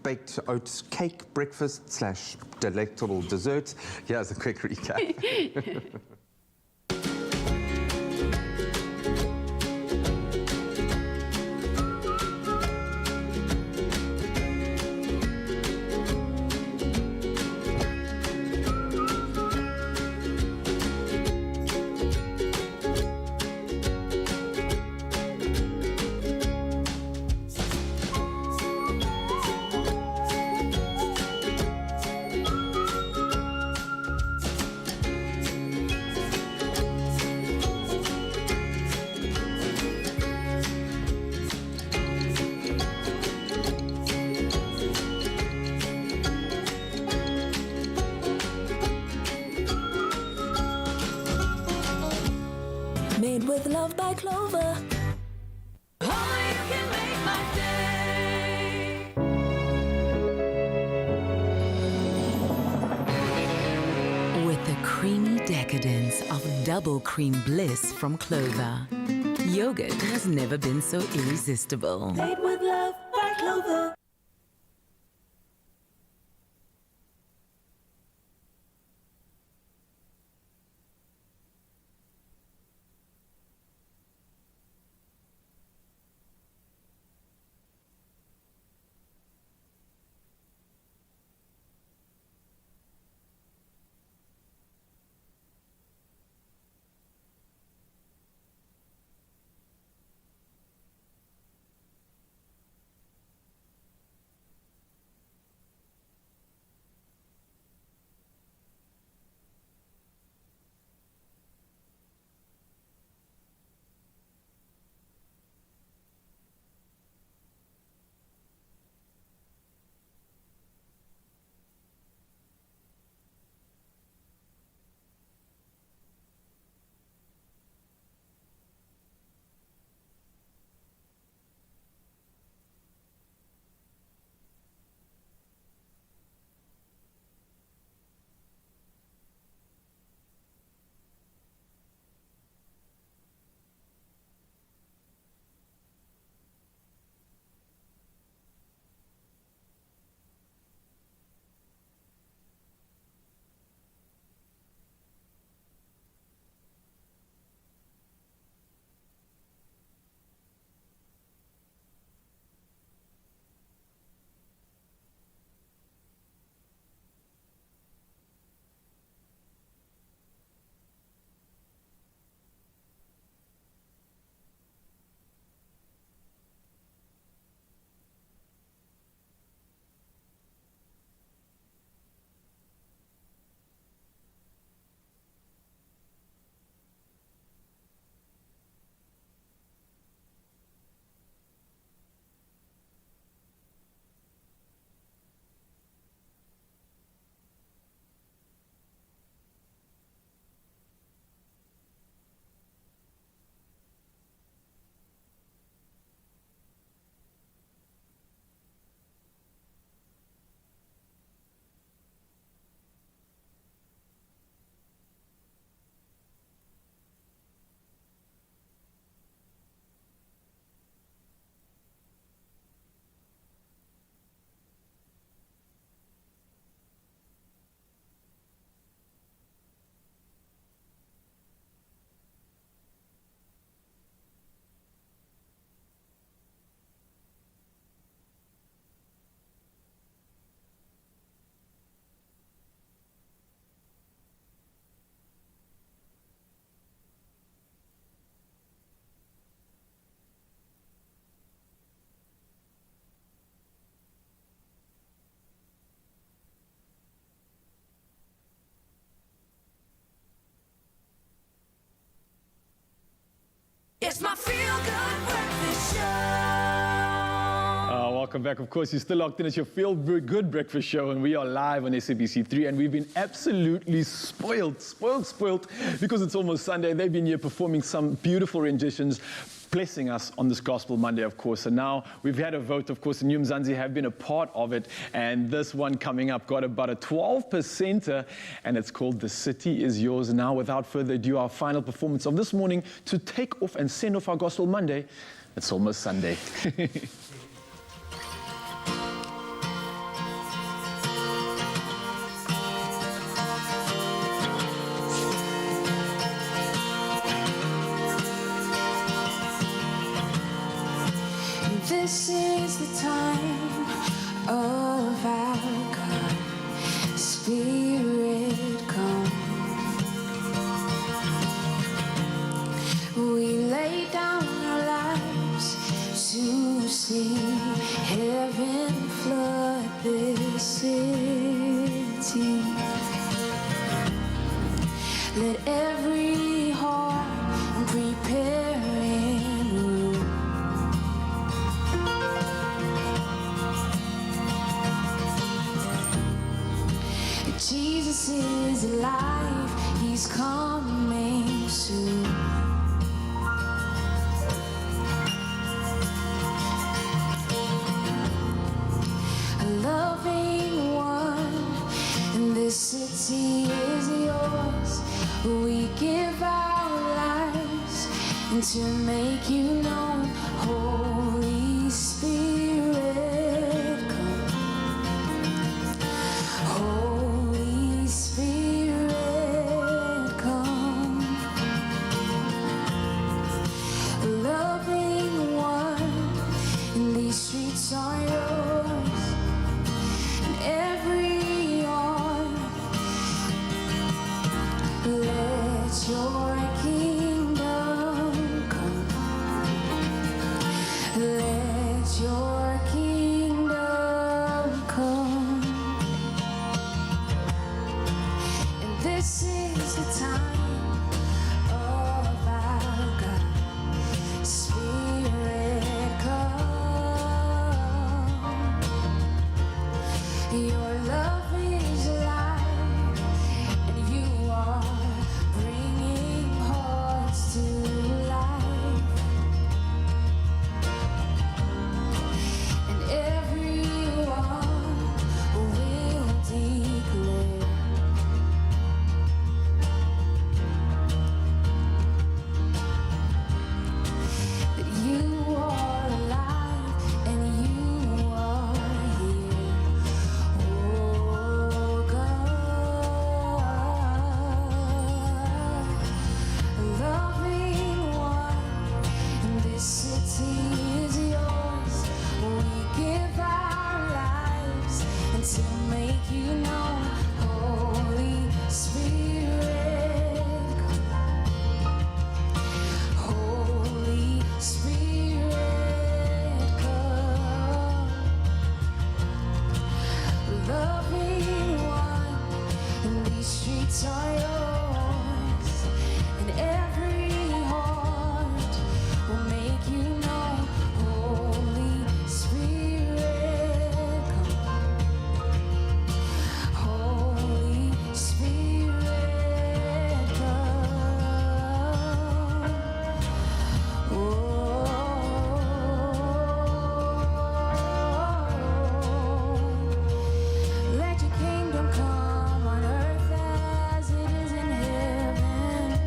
baked oats cake breakfast / delectable dessert, here's a quick recap. Made with love by Clover. With the creamy decadence of double cream bliss from Clover, yogurt has never been so irresistible. Made with love by Clover. It's my feel-good breakfast show. Welcome back. Of course, you're still locked in. It's your Feel Good Breakfast Show, and we are live on SABC3, and we've been absolutely spoiled, because it's almost Sunday. They've been here performing some beautiful renditions, blessing us on this Gospel Monday, of course. And now we've had a vote, of course, and New Mzansi have been a part of it. And this one coming up got about a 12%, and it's called The City Is Yours. Now, without further ado, our final performance of this morning to take off and send off our Gospel Monday. It's almost Sunday. This is the time of our God. Spirit, come. We lay down our lives to see heaven flood this city. Let every heart prepare in room. Jesus is alive, he's coming soon. A loving one, and this city is yours. We give our lives and to make you known. Holy Spirit, come. Holy Spirit, come. A loving one, and these streets are yours, and every arm. Let your kingdom come. Let your kingdom come. And this is the time of our God. Spirit, come. Your love is alive, and you are bringing hearts to life. And everyone will declare that you are alive and you are here. Oh God, loving one, and this city is yours. We give our lives and to make you known. Holy Spirit, Holy Spirit, come. Loving one, and these streets are yours, and every heart will make you know. Holy Spirit, come. Holy Spirit, come. Let your kingdom come on earth as it is in heaven.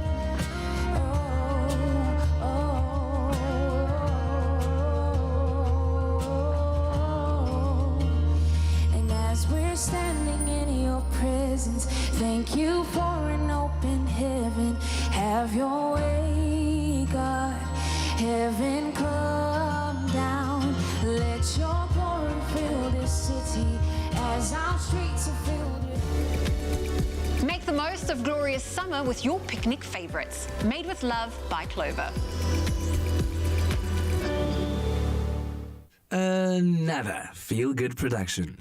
And as we're standing in your presence, thank you for an open heaven. Have your way, God. Heaven come down. Let your glory fill this city as our streets are filled with. Make the most of glorious summer with your picnic favorites. Made with love by Clover. Another feel-good production.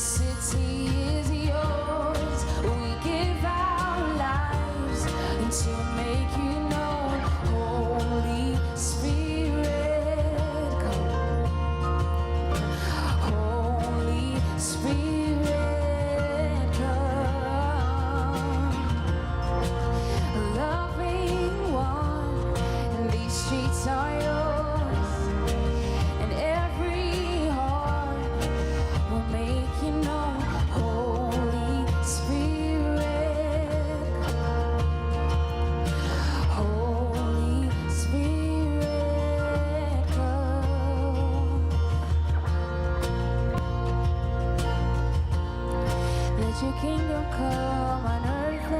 city is yours. We give our lives to make you known. Holy Spirit, come. Holy Spirit, come. Loving one, these streets are yours, and every heart will make you known. Holy Spirit, Holy Spirit, come. Let your kingdom come on earth